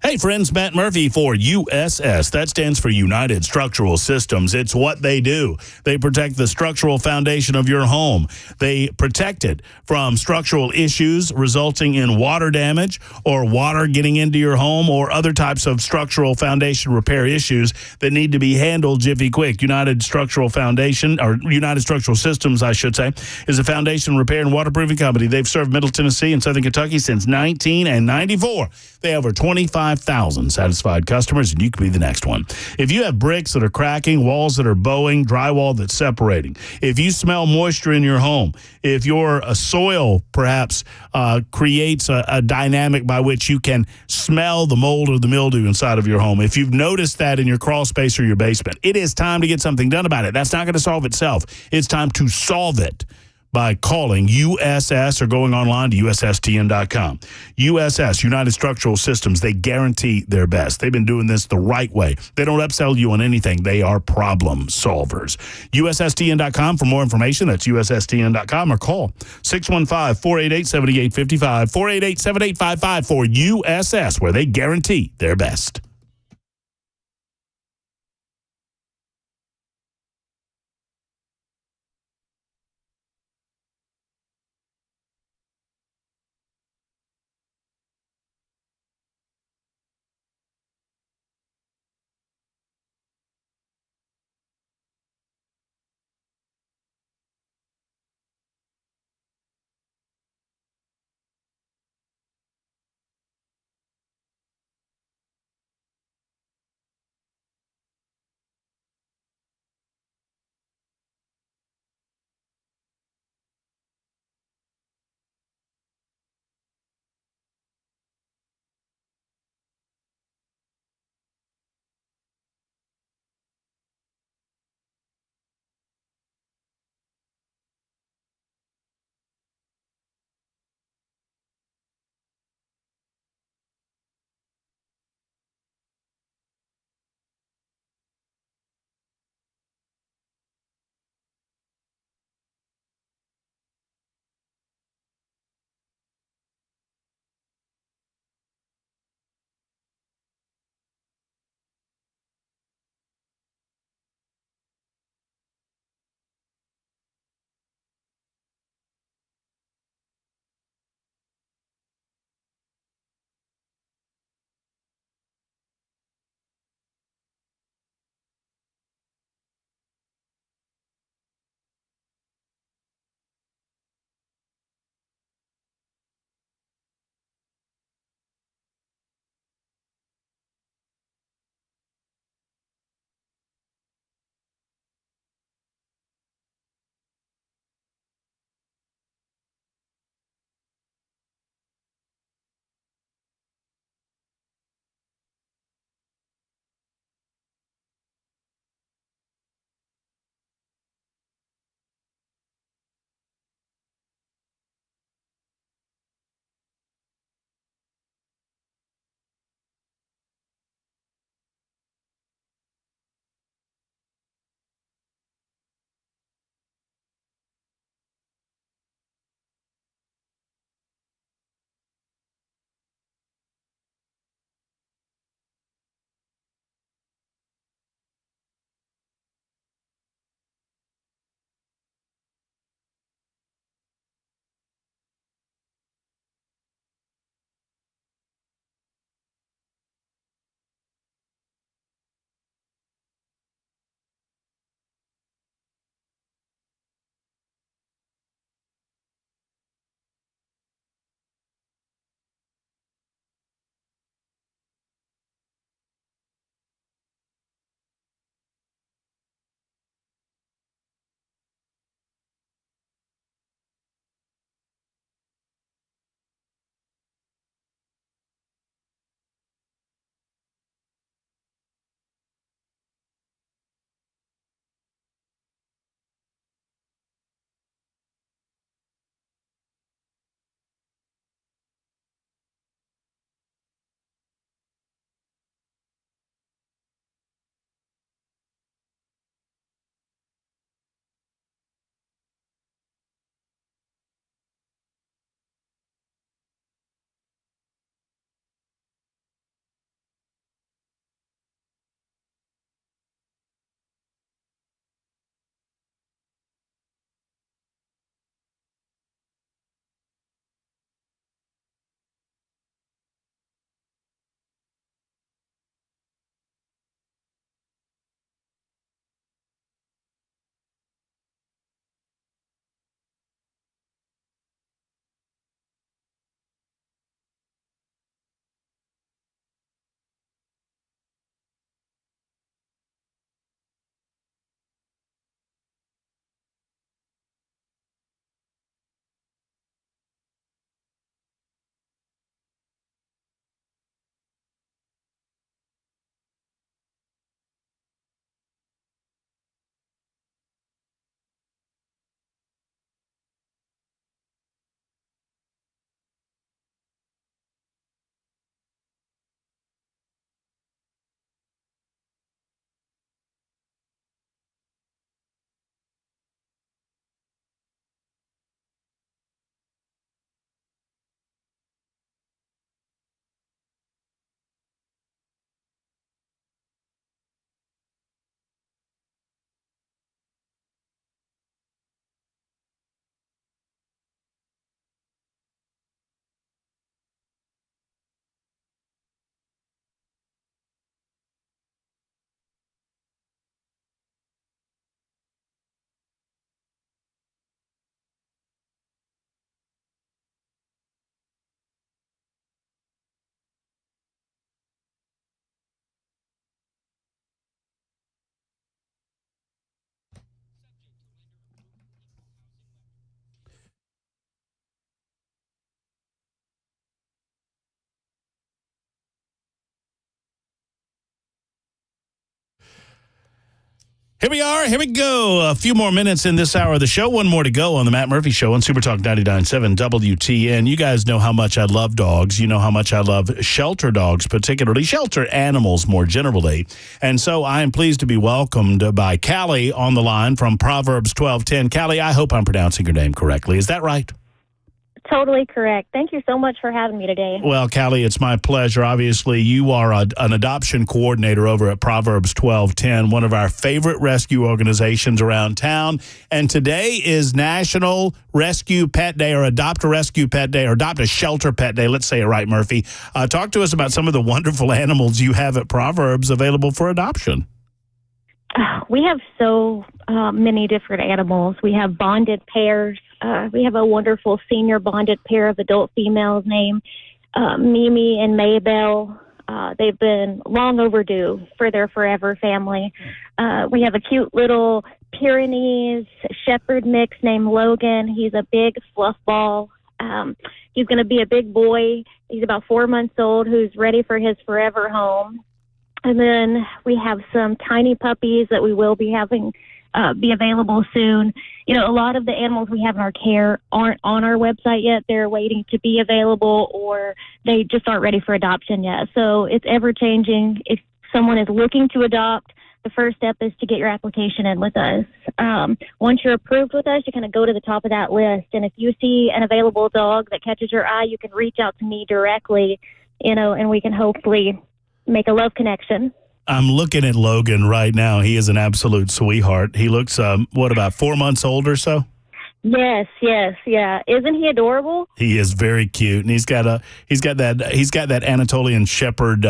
Hey friends, Matt Murphy for USS. That stands for United Structural Systems. It's what they do. They protect the structural foundation of your home. They protect it from structural issues resulting in water damage or water getting into your home or other types of structural foundation repair issues that need to be handled jiffy quick. United Structural Foundation, or United Structural Systems, I should say, is a foundation repair and waterproofing company. They've served Middle Tennessee and Southern Kentucky since 1994. They have over 25,000 satisfied customers, and you could be the next one. If you have bricks that are cracking, walls that are bowing, drywall that's separating, if you smell moisture in your home, if your soil perhaps creates a dynamic by which you can smell the mold or the mildew inside of your home, if you've noticed that in your crawl space or your basement, it is time to get something done about it. That's not going to solve itself. It's time to solve it by calling USS or going online to USSTN.com. USS, United Structural Systems, they guarantee their best. They've been doing this the right way. They don't upsell you on anything. They are problem solvers. USSTN.com for more information. That's USSTN.com or call 615-488-7855, 488-7855 for USS, where they guarantee their best. Here we are. Here we go. A few more minutes in this hour of the show. One more to go on the Matt Murphy Show on Super Talk 99.7 WTN. You guys know how much I love dogs. You know how much I love shelter dogs, particularly shelter animals more generally. And so I am pleased to be welcomed by Callie on the line from Proverbs 12:10. Callie, I hope I'm pronouncing your name correctly. Is that right? Totally correct. Thank you so much for having me today. Well, Callie, it's my pleasure. Obviously, you are an adoption coordinator over at Proverbs 12:10, one of our favorite rescue organizations around town. And today is National Rescue Pet Day, or Adopt a Rescue Pet Day, or Adopt a Shelter Pet Day. Let's say it right, Murphy. Talk to us about some of the wonderful animals you have at Proverbs available for adoption. We have so many different animals. We have bonded pairs. We have a wonderful senior bonded pair of adult females named Mimi and Maybelle. They've been long overdue for their forever family. We have a cute little Pyrenees Shepherd mix named Logan. He's a big fluff ball. He's going to be a big boy. He's about 4 months old, who's ready for his forever home. And then we have some tiny puppies that we will be having be available soon. You know, a lot of the animals we have in our care aren't on our website yet. They're waiting to be available, or they just aren't ready for adoption yet. So it's ever changing. If someone is looking to adopt, the first step is to get your application in with us. Once you're approved with us, you kind of go to the top of that list. And if you see an available dog that catches your eye, you can reach out to me directly, you know, and we can hopefully make a love connection. I'm looking at Logan right now. He is an absolute sweetheart. He looks, about 4 months old or so? Yes, yeah. Isn't he adorable? He is very cute, and he's got that Anatolian Shepherd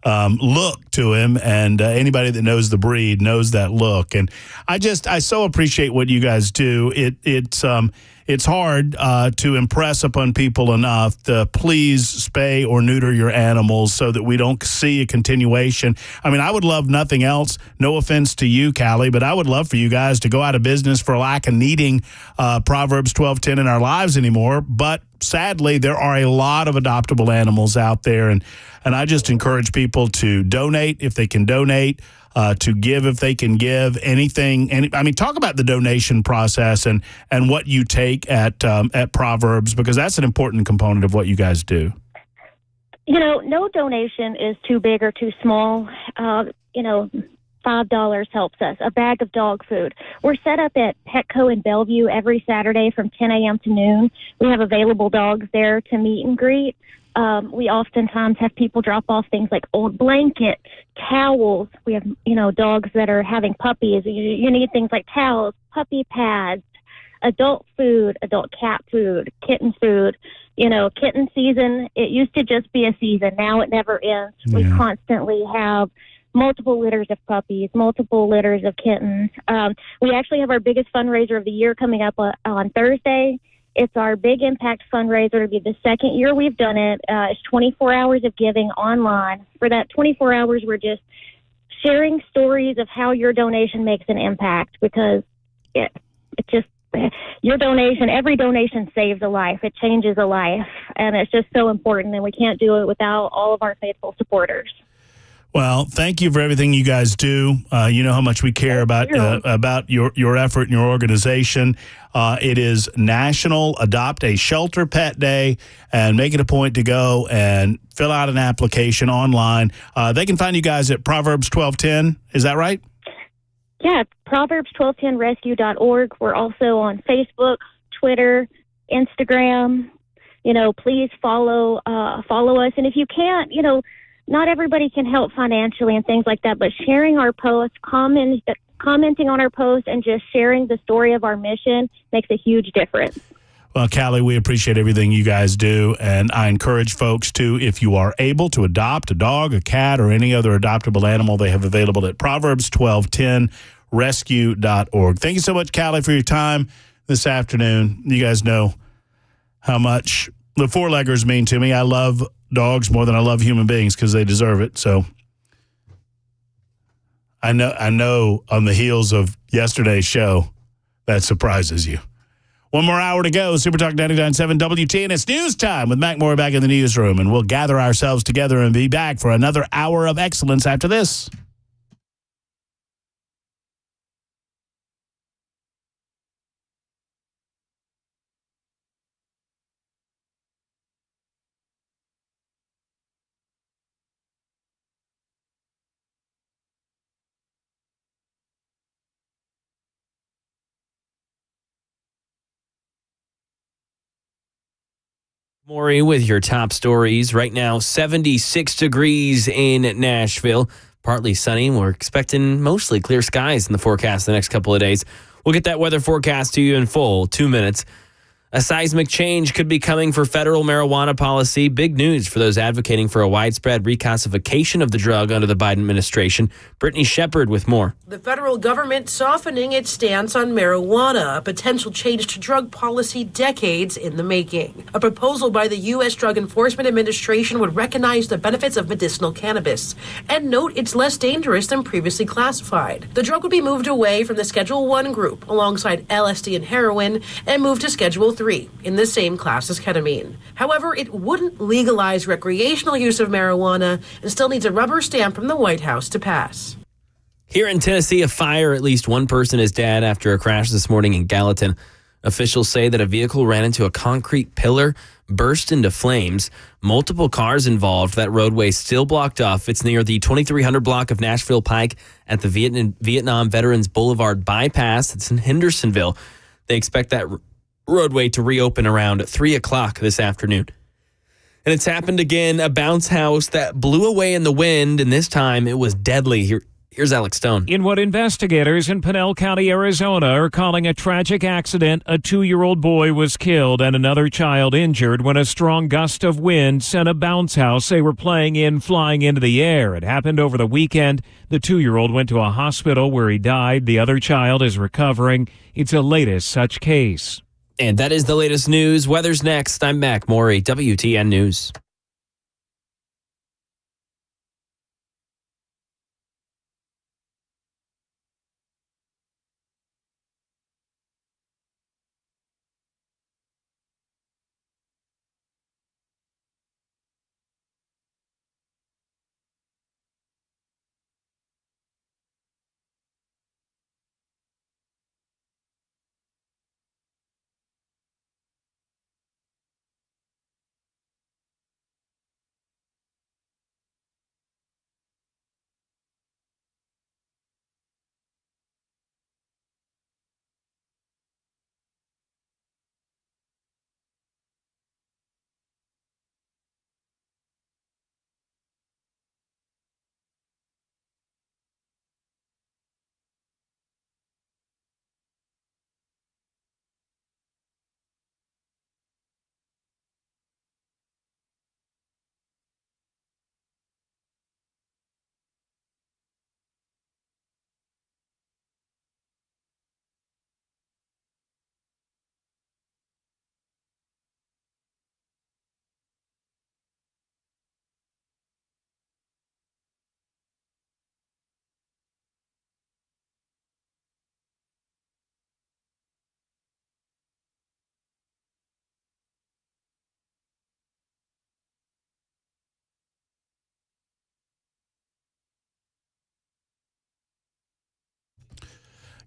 look to him, and anybody that knows the breed knows that look. And I so appreciate what you guys do. It's hard to impress upon people enough to please spay or neuter your animals so that we don't see a continuation. I mean, I would love nothing else. No offense to you, Callie, but I would love for you guys to go out of business for lack of needing Proverbs 12:10 in our lives anymore. But sadly, there are a lot of adoptable animals out there, and I just encourage people to donate if they can donate. To give if they can give anything. Talk about the donation process and what you take at Proverbs, because that's an important component of what you guys do. You know, no donation is too big or too small. $5 helps us. A bag of dog food. We're set up at Petco in Bellevue every Saturday from 10 a.m. to noon. We have available dogs there to meet and greet. We oftentimes have people drop off things like old blankets, towels. We have, dogs that are having puppies. You need things like towels, puppy pads, adult food, adult cat food, kitten food. Kitten season, it used to just be a season. Now it never ends. Yeah. We constantly have multiple litters of puppies, multiple litters of kittens. We actually have our biggest fundraiser of the year coming up on Thursday. It's our Big Impact fundraiser. It'll be the second year we've done it. It's 24 hours of giving online. For that 24 hours, we're just sharing stories of how your donation makes an impact, because your donation, every donation saves a life. It changes a life, and it's just so important, and we can't do it without all of our faithful supporters. Well, thank you for everything you guys do. You know how much we care about your effort and your organization. It is National Adopt a Shelter Pet Day, and make it a point to go and fill out an application online. They can find you guys at Proverbs 12:10. Is that right? Yeah, Proverbs1210rescue.org. We're also on Facebook, Twitter, Instagram. Please follow us. And if you can't, not everybody can help financially and things like that, but sharing our posts, commenting on our posts, and just sharing the story of our mission makes a huge difference. Well, Callie, we appreciate everything you guys do, and I encourage folks to, if you are able to adopt a dog, a cat, or any other adoptable animal, they have available at Proverbs1210rescue.org. Thank you so much, Callie, for your time this afternoon. You guys know how much the four-leggers mean to me. I love dogs more than I love human beings because they deserve it. So I know on the heels of yesterday's show, that surprises you. One more hour to go. Super Talk 99.7 WTN. It's news time with Mac Moore back in the newsroom, and we'll gather ourselves together and be back for another hour of excellence after this. Maury with your top stories. Right now, 76 degrees in Nashville. Partly sunny. We're expecting mostly clear skies in the forecast the next couple of days. We'll get that weather forecast to you in full 2 minutes. A seismic change could be coming for federal marijuana policy. Big news for those advocating for a widespread reclassification of the drug under the Biden administration. Brittany Shepard with more. The federal government softening its stance on marijuana, a potential change to drug policy decades in the making. A proposal by the U.S. Drug Enforcement Administration would recognize the benefits of medicinal cannabis and note it's less dangerous than previously classified. The drug would be moved away from the Schedule 1 group alongside LSD and heroin and moved to Schedule 3 in the same class as ketamine. However, it wouldn't legalize recreational use of marijuana and still needs a rubber stamp from the White House to pass. Here in Tennessee, a fire. At least one person is dead after a crash this morning in Gallatin. Officials say that a vehicle ran into a concrete pillar, burst into flames. Multiple cars involved. That roadway still blocked off. It's near the 2300 block of Nashville Pike at the Vietnam Veterans Boulevard bypass. It's in Hendersonville. They expect that roadway to reopen around 3 o'clock this afternoon. And it's happened again. A bounce house that blew away in the wind, and this time it was deadly. Here's Alex Stone. In what investigators in Pinell County, Arizona are calling a tragic accident, a 2-year-old boy was killed and another child injured when a strong gust of wind sent a bounce house they were playing in flying into the air. It happened over the weekend. The 2-year-old went to a hospital where he died. The other child is recovering. It's a latest such case. And that is the latest news. Weather's next. I'm Mac Maury, WTN News.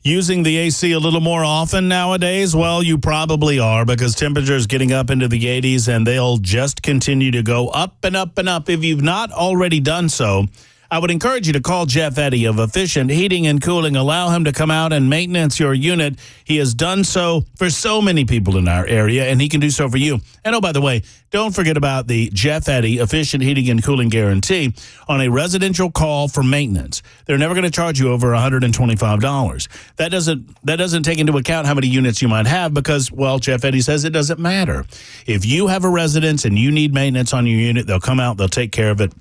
Using the AC a little more often nowadays? Well, you probably are, because temperatures getting up into the 80s, and they'll just continue to go up and up and up. If you've not already done so, I would encourage you to call Jeff Eddy of Efficient Heating and Cooling. Allow him to come out and maintenance your unit. He has done so for so many people in our area, and he can do so for you. And oh, by the way, don't forget about the Jeff Eddy Efficient Heating and Cooling Guarantee on a residential call for maintenance. They're never going to charge you over $125. That doesn't take into account how many units you might have, because, well, Jeff Eddy says it doesn't matter. If you have a residence and you need maintenance on your unit, they'll come out, they'll take care of it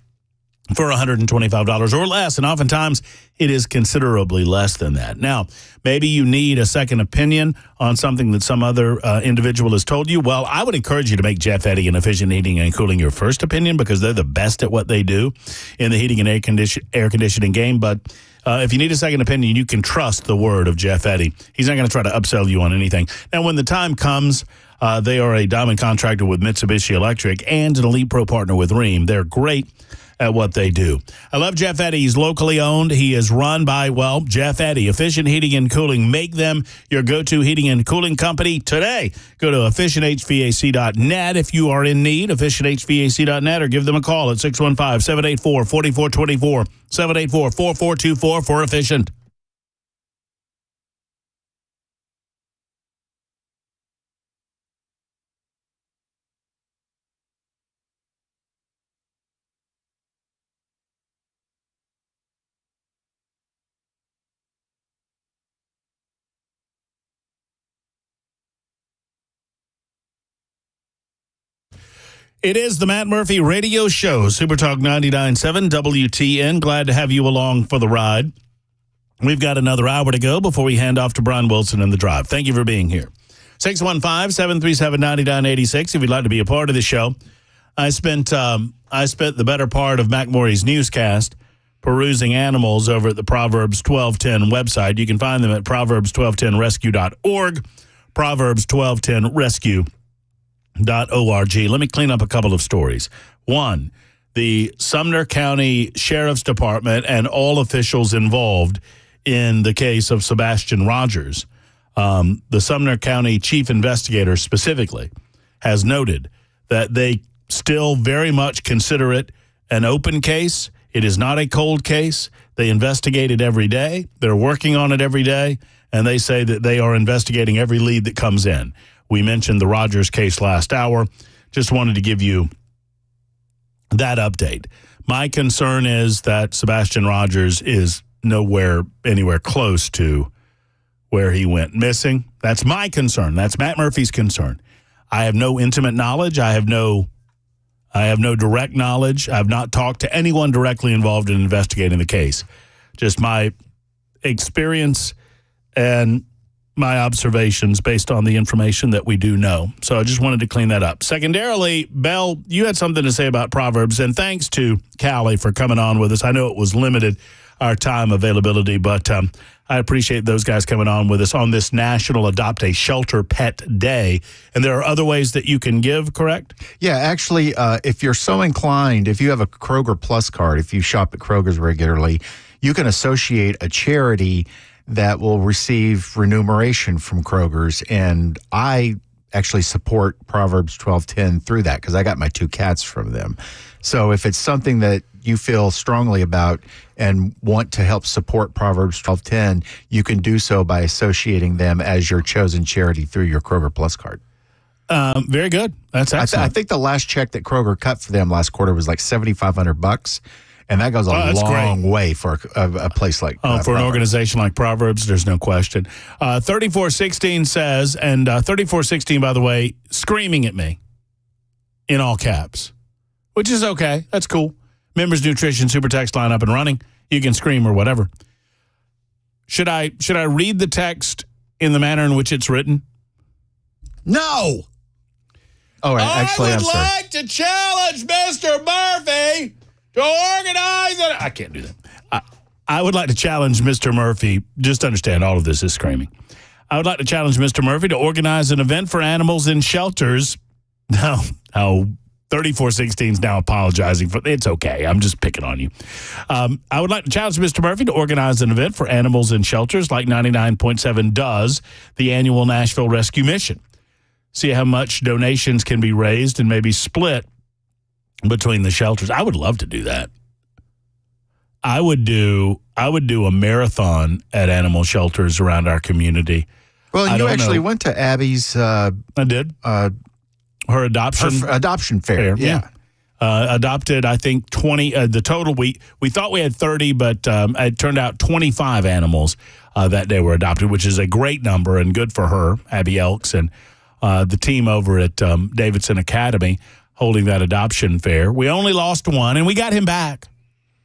for $125 or less, and oftentimes it is considerably less than that. Now, maybe you need a second opinion on something that some other individual has told you. Well, I would encourage you to make Jeff Eddy and Efficient Heating and Cooling your first opinion, because they're the best at what they do in the heating and air conditioning game. But if you need a second opinion, you can trust the word of Jeff Eddy. He's not going to try to upsell you on anything. Now, when the time comes, they are a diamond contractor with Mitsubishi Electric and an Elite Pro partner with Rheem. They're great at what they do. I love Jeff Eddy. He's locally owned. He is run by, well, Jeff Eddy, Efficient Heating and Cooling. Make them your go-to heating and cooling company today. Go to efficienthvac.net if you are in need, efficienthvac.net, or give them a call at 615-784-4424, 784-4424 for Efficient. It is the Matt Murphy Radio Show, Super Talk 99.7 WTN. Glad to have you along for the ride. We've got another hour to go before we hand off to Brian Wilson in the drive. Thank you for being here. 615-737-9986 if you'd like to be a part of the show. I spent the better part of McMurray's newscast perusing animals over at the Proverbs 1210 website. You can find them at proverbs1210rescue.org, proverbs1210rescue.org. Let me clean up a couple of stories. One, the Sumner County Sheriff's Department and all officials involved in the case of Sebastian Rogers. The Sumner County Chief Investigator specifically has noted that they still very much consider it an open case. It is not a cold case. They investigate it every day. They're working on it every day, and they say that they are investigating every lead that comes in. We mentioned the Rogers case last hour. Just wanted to give you that update. My concern is that Sebastian Rogers is anywhere close to where he went missing. That's my concern. That's Matt Murphy's concern. I have no intimate knowledge. I have no direct knowledge. I've not talked to anyone directly involved in investigating the case. Just my experience and my observations based on the information that we do know. So I just wanted to clean that up. Secondarily, Belle, you had something to say about Proverbs, and thanks to Callie for coming on with us. I know it was limited, our time availability, but I appreciate those guys coming on with us on this National Adopt a Shelter Pet Day. And there are other ways that you can give, correct? Yeah, actually, if you're so inclined, if you have a Kroger Plus card, if you shop at Kroger's regularly, you can associate a charity that will receive remuneration from Kroger's. And I actually support Proverbs 12:10 through that because I got my 2 cats from them. So if it's something that you feel strongly about and want to help support Proverbs 12:10, you can do so by associating them as your chosen charity through your Kroger Plus card. Very good. That's excellent. I think the last check that Kroger cut for them last quarter was like $7,500. And that goes a long way for a place like for an organization like Proverbs, there's no question. 3416 says, and 3416, by the way, screaming at me in all caps, which is okay. That's cool. Members Nutrition Super Text line up and running. You can scream or whatever. Should I read the text in the manner in which it's written? No. Oh, right. Actually, I would like to challenge Mr. Murphy to organize it. I can't do that. I would like to challenge Mr. Murphy. Just understand, all of this is screaming. I would like to challenge Mr. Murphy to organize an event for animals in shelters. No, 3416 is now apologizing for it's okay. I'm just picking on you. I would like to challenge Mr. Murphy to organize an event for animals in shelters like 99.7 does, the annual Nashville Rescue Mission. See how much donations can be raised and maybe split between the shelters. I would love to do that. I would do a marathon at animal shelters around our community. Well, you actually went to Abby's. I did. Her adoption fair. Yeah. Adopted, I think, 20. The total, we thought we had 30, but it turned out 25 animals that day were adopted, which is a great number and good for her, Abby Elks, and the team over at Davidson Academy holding that adoption fair. We only lost one, and we got him back.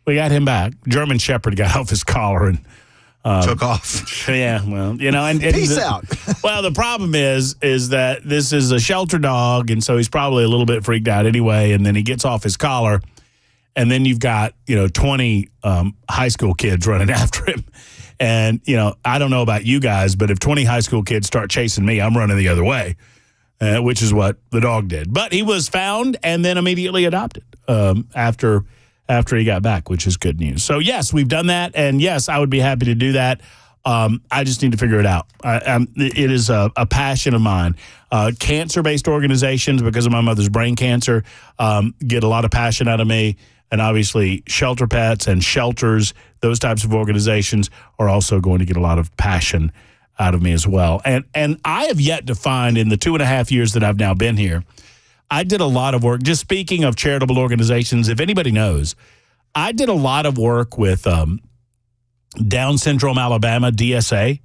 German Shepherd got off his collar and took off. Yeah, well, and peace out. Well, the problem is that this is a shelter dog, and so he's probably a little bit freaked out anyway. And then he gets off his collar, and then you've got 20 high school kids running after him. And I don't know about you guys, but if 20 high school kids start chasing me, I'm running the other way. Which is what the dog did. But he was found and then immediately adopted after he got back, which is good news. So, yes, we've done that. And, yes, I would be happy to do that. I just need to figure it out. It is a passion of mine. Cancer-based organizations, because of my mother's brain cancer, get a lot of passion out of me. And, obviously, shelter pets and shelters, those types of organizations are also going to get a lot of passion out of me as well. And I have yet to find in the 2.5 years that I've now been here, I did a lot of work. Just speaking of charitable organizations, if anybody knows, I did a lot of work with Down Syndrome Alabama, DSA,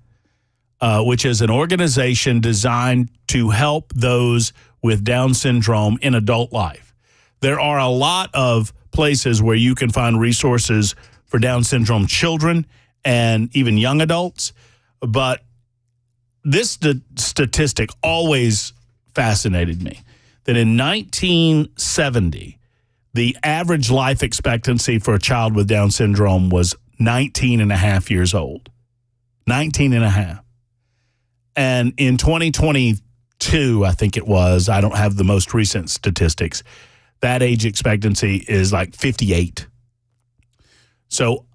which is an organization designed to help those with Down syndrome in adult life. There are a lot of places where you can find resources for Down syndrome children and even young adults. But this statistic always fascinated me, that in 1970, the average life expectancy for a child with Down syndrome was 19 and a half years old. 19 and a half. And in 2022, I think it was, I don't have the most recent statistics, that age expectancy is like 58. So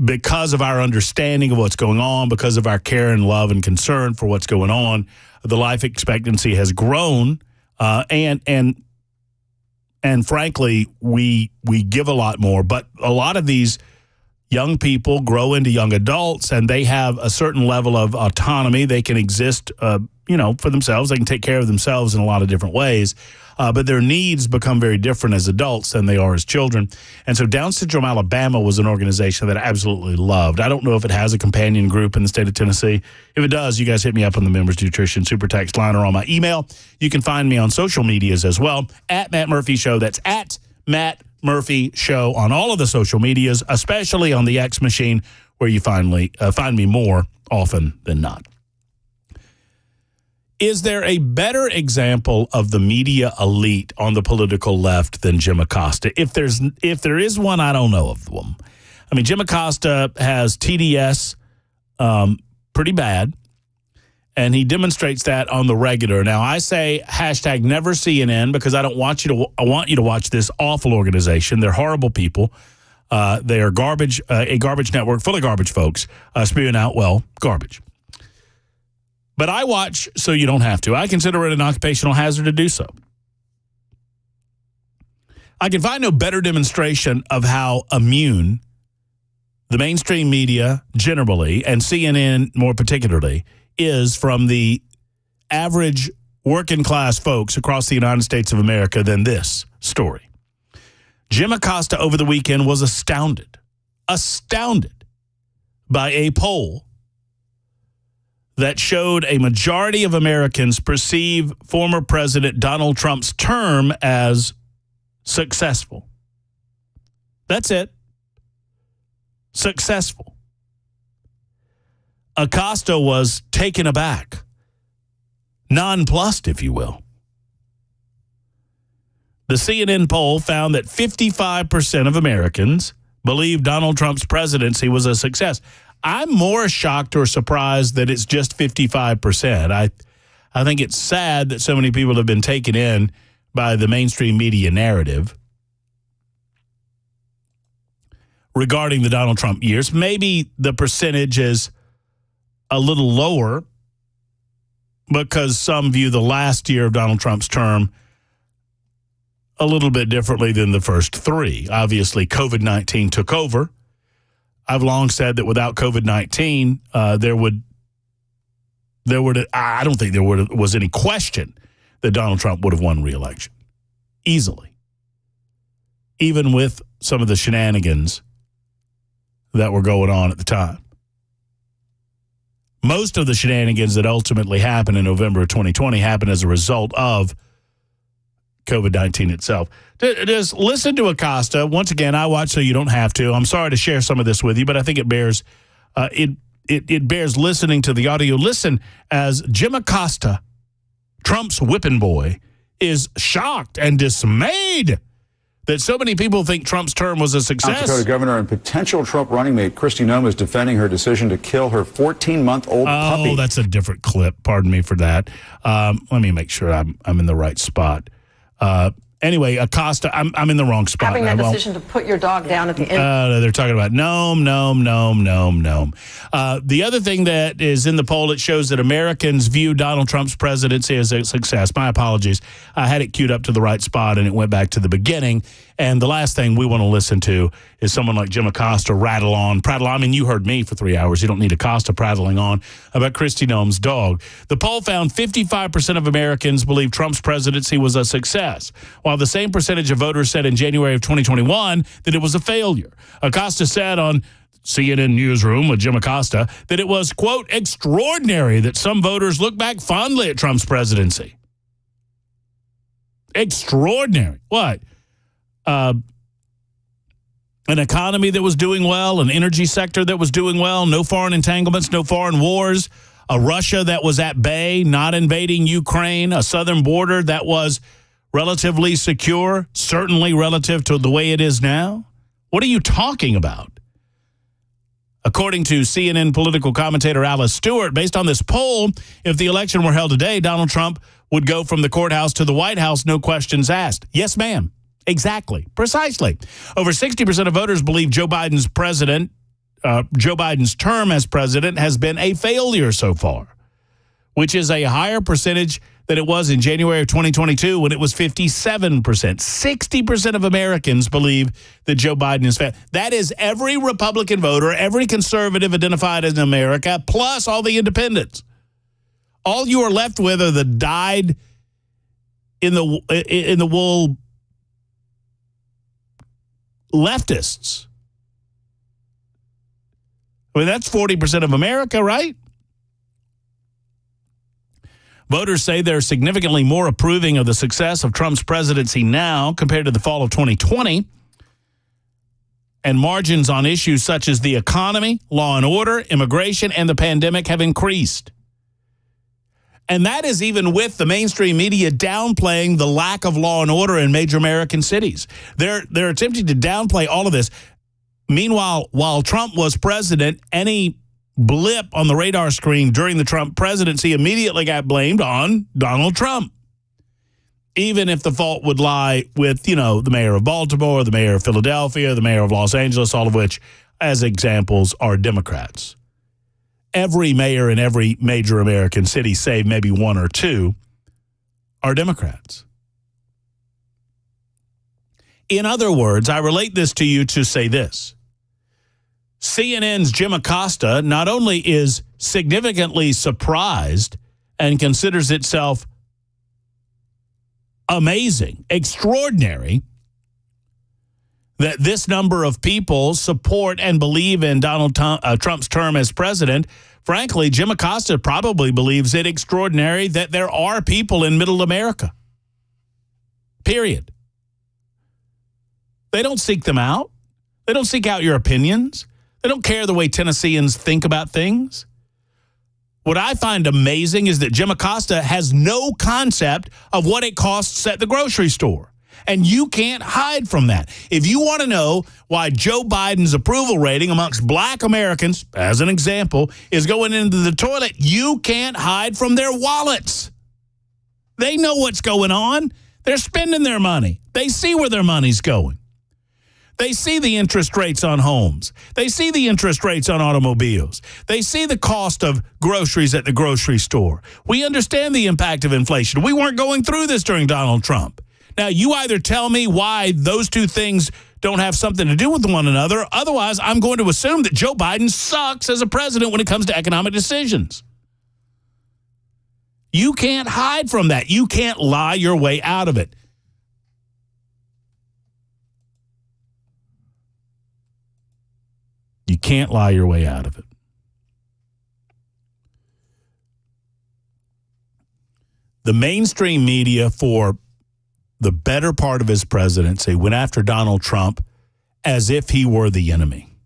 because of our understanding of what's going on, because of our care and love and concern for what's going on, the life expectancy has grown, and frankly, we give a lot more. But a lot of these young people grow into young adults, and they have a certain level of autonomy. They can exist, for themselves. They can take care of themselves in a lot of different ways. But their needs become very different as adults than they are as children. And so Down Syndrome Alabama was an organization that I absolutely loved. I don't know if it has a companion group in the state of Tennessee. If it does, you guys hit me up on the Members Nutrition Super Text line or on my email. You can find me on social medias as well, at Matt Murphy Show. That's at Matt Murphy Show on all of the social medias, especially on the X machine, where you find me more often than not. Is there a better example of the media elite on the political left than Jim Acosta? If there is one, I don't know of them. I mean, Jim Acosta has TDS pretty bad, and he demonstrates that on the regular. Now, I say hashtag never CNN because I want you to watch this awful organization. They're horrible people. They are garbage, a garbage network full of garbage folks spewing out, garbage. But I watch so you don't have to. I consider it an occupational hazard to do so. I can find no better demonstration of how immune the mainstream media generally, and CNN more particularly, is from the average working class folks across the United States of America than this story. Jim Acosta over the weekend was astounded by a poll that showed a majority of Americans perceive former President Donald Trump's term as successful. That's it. Successful. Acosta was taken aback, nonplussed, if you will. The CNN poll found that 55% of Americans believe Donald Trump's presidency was a success. I'm more shocked or surprised that it's just 55%. I think it's sad that so many people have been taken in by the mainstream media narrative regarding the Donald Trump years. Maybe the percentage is a little lower because some view the last year of Donald Trump's term a little bit differently than the first three. Obviously, COVID-19 took over. I've long said that without COVID-19, I don't think there was any question that Donald Trump would have won re-election easily, even with some of the shenanigans that were going on at the time. Most of the shenanigans that ultimately happened in November of 2020 happened as a result of COVID-19 itself. Just listen to Acosta. Once again, I watch so you don't have to. I'm sorry to share some of this with you, but I think it bears it bears listening to the audio. Listen as Jim Acosta, Trump's whipping boy, is shocked and dismayed that so many people think Trump's term was a success. South Dakota Governor and potential Trump running mate Kristi Noem is defending her decision to kill her 14-month-old puppy. Oh, that's a different clip. Pardon me for that. Let me make sure I'm in the right spot. Anyway, Acosta, I'm in the wrong spot. Having that decision to put your dog down at the end. They're talking about Noem. The other thing that is in the poll, it shows that Americans view Donald Trump's presidency as a success. My apologies. I had it queued up to the right spot, and it went back to the beginning. And the last thing we want to listen to is someone like Jim Acosta prattle on. I mean, you heard me for 3 hours. You don't need Acosta prattling on about Kristi Noem's dog. The poll found 55% of Americans believe Trump's presidency was a success, while the same percentage of voters said in January of 2021 that it was a failure. Acosta said on CNN Newsroom with Jim Acosta that it was, quote, extraordinary that some voters look back fondly at Trump's presidency. Extraordinary. What? An economy that was doing well, an energy sector that was doing well, no foreign entanglements, no foreign wars, a Russia that was at bay, not invading Ukraine, a southern border that was relatively secure, certainly relative to the way it is now. What are you talking about? According to CNN political commentator Alice Stewart, based on this poll, if the election were held today, Donald Trump would go from the courthouse to the White House, no questions asked. Yes, ma'am. Exactly. Precisely. Over 60% of voters believe Joe Biden's term as president has been a failure so far, which is a higher percentage than it was in January of 2022 when it was 57%. 60% of Americans believe that Joe Biden is failed. That is every Republican voter, every conservative identified as in America, plus all the independents. All you are left with are the dyed in the wool leftists. I mean, that's 40% of America, right? Voters say they're significantly more approving of the success of Trump's presidency now compared to the fall of 2020. And margins on issues such as the economy, law and order, immigration, and the pandemic have increased. And that is even with the mainstream media downplaying the lack of law and order in major American cities. They're attempting to downplay all of this. Meanwhile, while Trump was president, any blip on the radar screen during the Trump presidency immediately got blamed on Donald Trump. Even if the fault would lie with, the mayor of Baltimore, the mayor of Philadelphia, the mayor of Los Angeles, all of which, as examples, are Democrats. Every mayor in every major American city, save maybe one or two, are Democrats. In other words, I relate this to you to say this. CNN's Jim Acosta not only is significantly surprised and considers itself amazing, extraordinary, that this number of people support and believe in Donald Trump's term as president. Frankly, Jim Acosta probably believes it extraordinary that there are people in middle America. Period. They don't seek them out. They don't seek out your opinions. They don't care the way Tennesseans think about things. What I find amazing is that Jim Acosta has no concept of what it costs at the grocery store. And you can't hide from that. If you want to know why Joe Biden's approval rating amongst black Americans, as an example, is going into the toilet, you can't hide from their wallets. They know what's going on. They're spending their money. They see where their money's going. They see the interest rates on homes. They see the interest rates on automobiles. They see the cost of groceries at the grocery store. We understand the impact of inflation. We weren't going through this during Donald Trump. Now, you either tell me why those two things don't have something to do with one another. Otherwise, I'm going to assume that Joe Biden sucks as a president when it comes to economic decisions. You can't hide from that. You can't lie your way out of it. You can't lie your way out of it. The mainstream media, for the better part of his presidency, went after Donald Trump as if he were the enemy.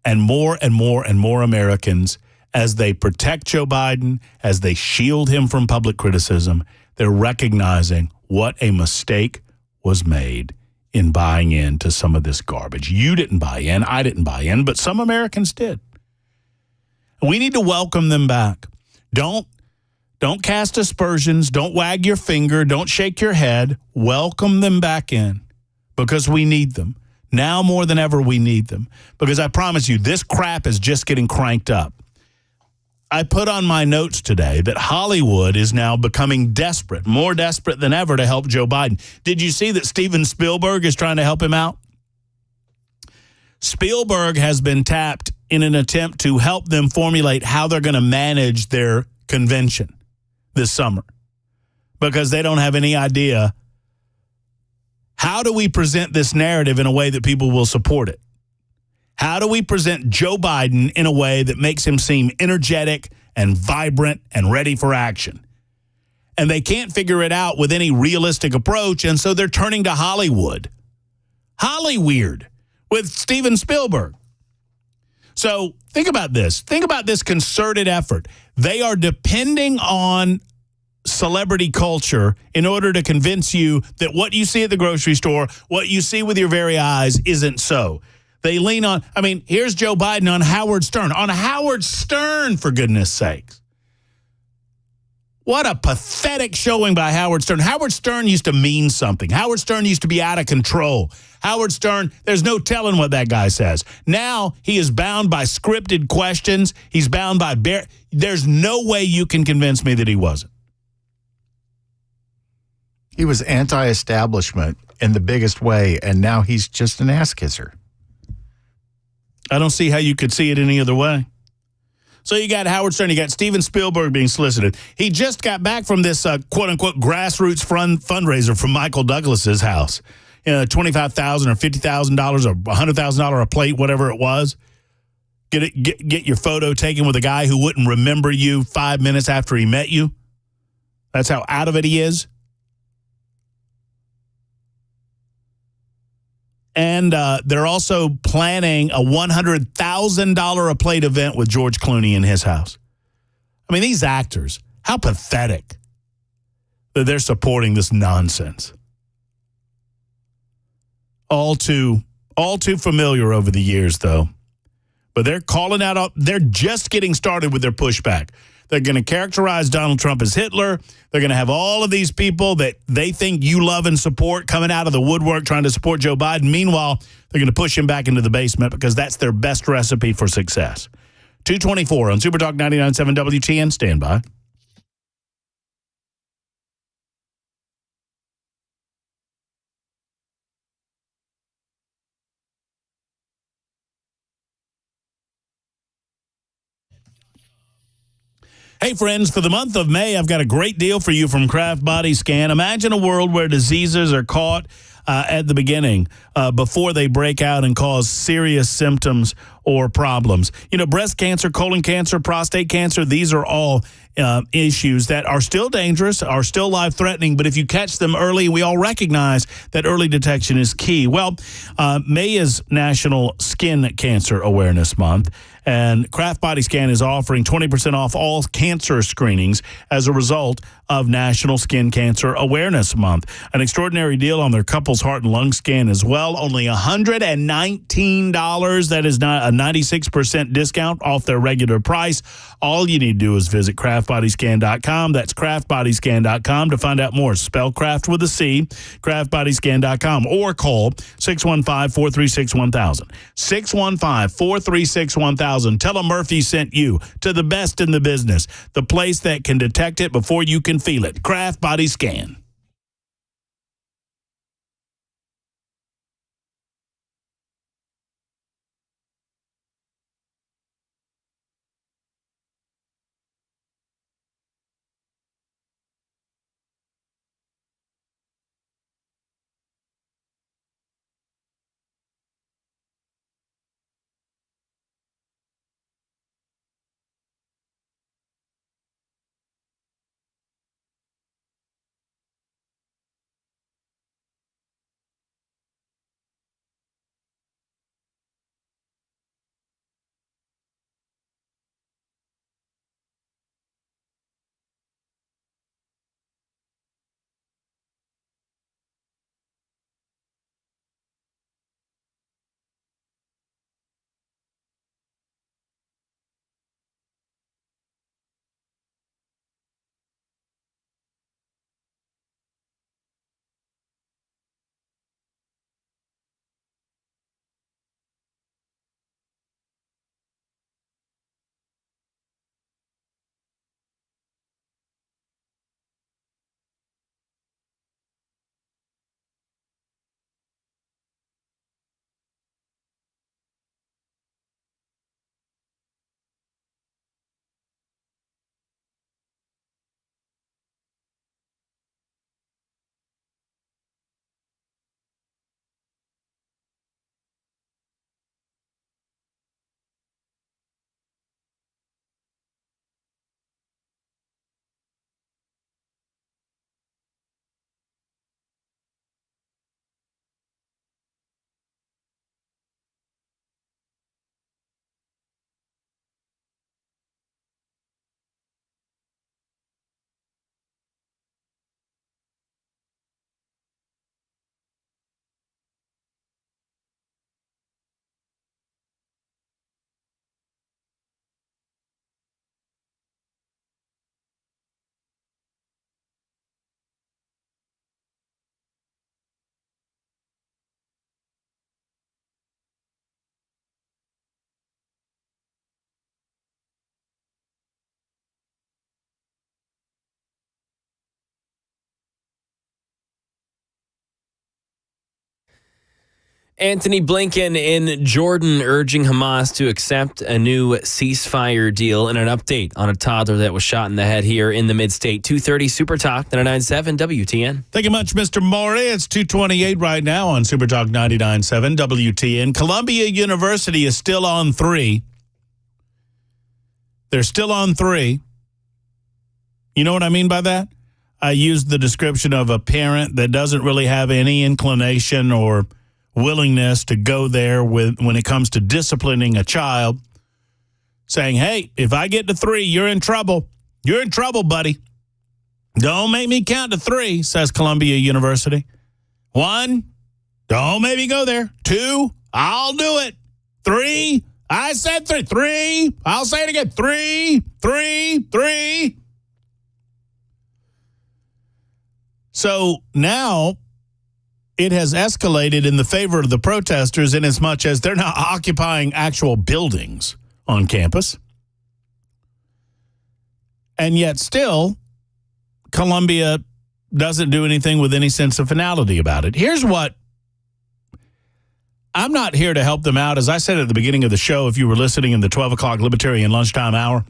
And more and more and more Americans, as they protect Joe Biden, as they shield him from public criticism, they're recognizing what a mistake was made in buying into some of this garbage. You didn't buy in, I didn't buy in, but some Americans did. We need to welcome them back. Don't cast aspersions. Don't wag your finger. Don't shake your head. Welcome them back in because we need them. Now more than ever, we need them. Because I promise you, this crap is just getting cranked up. I put on my notes today that Hollywood is now becoming desperate, more desperate than ever to help Joe Biden. Did you see that Steven Spielberg is trying to help him out? Spielberg has been tapped in an attempt to help them formulate how they're going to manage their convention this summer because they don't have any idea. How do we present this narrative in a way that people will support it? How do we present Joe Biden in a way that makes him seem energetic and vibrant and ready for action? and they can't figure it out with any realistic approach, and so they're turning to Hollywood. Hollyweird with Steven Spielberg. So think about this. Think about this concerted effort. They are depending on celebrity culture in order to convince you that what you see at the grocery store, what you see with your very eyes, isn't so. They lean on, here's Joe Biden on Howard Stern. On Howard Stern, for goodness sakes. What a pathetic showing by Howard Stern. Howard Stern used to mean something. Howard Stern used to be out of control. Howard Stern, there's no telling what that guy says. Now he is bound by scripted questions. He's bound by there's no way you can convince me that he wasn't. He was anti-establishment in the biggest way, and now he's just an ass kisser. I don't see how you could see it any other way. So you got Howard Stern, you got Steven Spielberg being solicited. He just got back from this quote-unquote grassroots fundraiser from Michael Douglas's house. $25,000 or $50,000 or $100,000 a plate, whatever it was. Get your photo taken with a guy who wouldn't remember you 5 minutes after he met you. That's how out of it he is. And they're also planning a $100,000 a plate event with George Clooney in his house. These actors, how pathetic that they're supporting this nonsense. All too familiar over the years, though. But they're calling out, they're just getting started with their pushback. They're going to characterize Donald Trump as Hitler. They're going to have all of these people that they think you love and support coming out of the woodwork trying to support Joe Biden. Meanwhile, they're going to push him back into the basement because that's their best recipe for success. 224 on Super Talk 99.7 WTN. Stand by. Hey, friends, for the month of May, I've got a great deal for you from Kraft Body Scan. Imagine a world where diseases are caught at the beginning before they break out and cause serious symptoms or problems. Breast cancer, colon cancer, prostate cancer, these are all issues that are still dangerous, are still life-threatening, but if you catch them early, we all recognize that early detection is key. Well, May is National Skin Cancer Awareness Month, and Kraft Body Scan is offering 20% off all cancer screenings as a result of National Skin Cancer Awareness Month. An extraordinary deal on their couples heart and lung scan as well. Only $119. That is not a 96% discount off their regular price. All you need to do is visit craftbodyscan.com. That's craftbodyscan.com to find out more. Spell Kraft with a C, craftbodyscan.com, or call 615-436-1000. 615-436-1000. Tell them Murphy sent you to the best in the business, the place that can detect it before you can feel it. Kraft Body Scan. Antony Blinken in Jordan urging Hamas to accept a new ceasefire deal, and an update on a toddler that was shot in the head here in the mid-state. 2:30 Super Talk 99.7 WTN. Thank you much, Mr. Maury. It's 2:28 right now on Super Talk 99.7 WTN. Columbia University is still on 3. They're still on 3. You know what I mean by that? I used the description of a parent that doesn't really have any inclination or willingness to go there when it comes to disciplining a child, saying, hey, if I get to 3, you're in trouble. You're in trouble, buddy. Don't make me count to 3, says Columbia University. 1, don't make me go there. 2, I'll do it. 3, I said 3. 3, I'll say it again. 3, 3, 3. So now it has escalated in the favor of the protesters in as much as they're now occupying actual buildings on campus. And yet still, Columbia doesn't do anything with any sense of finality about it. Here's what, I'm not here to help them out. As I said at the beginning of the show, if you were listening in the 12 o'clock Libertarian lunchtime hour,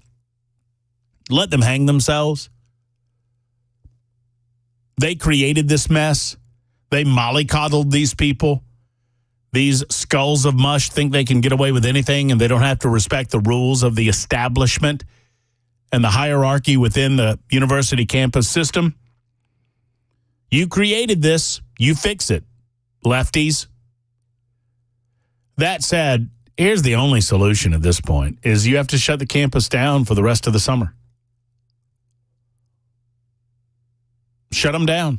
let them hang themselves. They created this mess. They mollycoddled these people. These skulls of mush think they can get away with anything and they don't have to respect the rules of the establishment and the hierarchy within the university campus system. You created this. You fix it, lefties. That said, here's the only solution at this point, is you have to shut the campus down for the rest of the summer. Shut them down.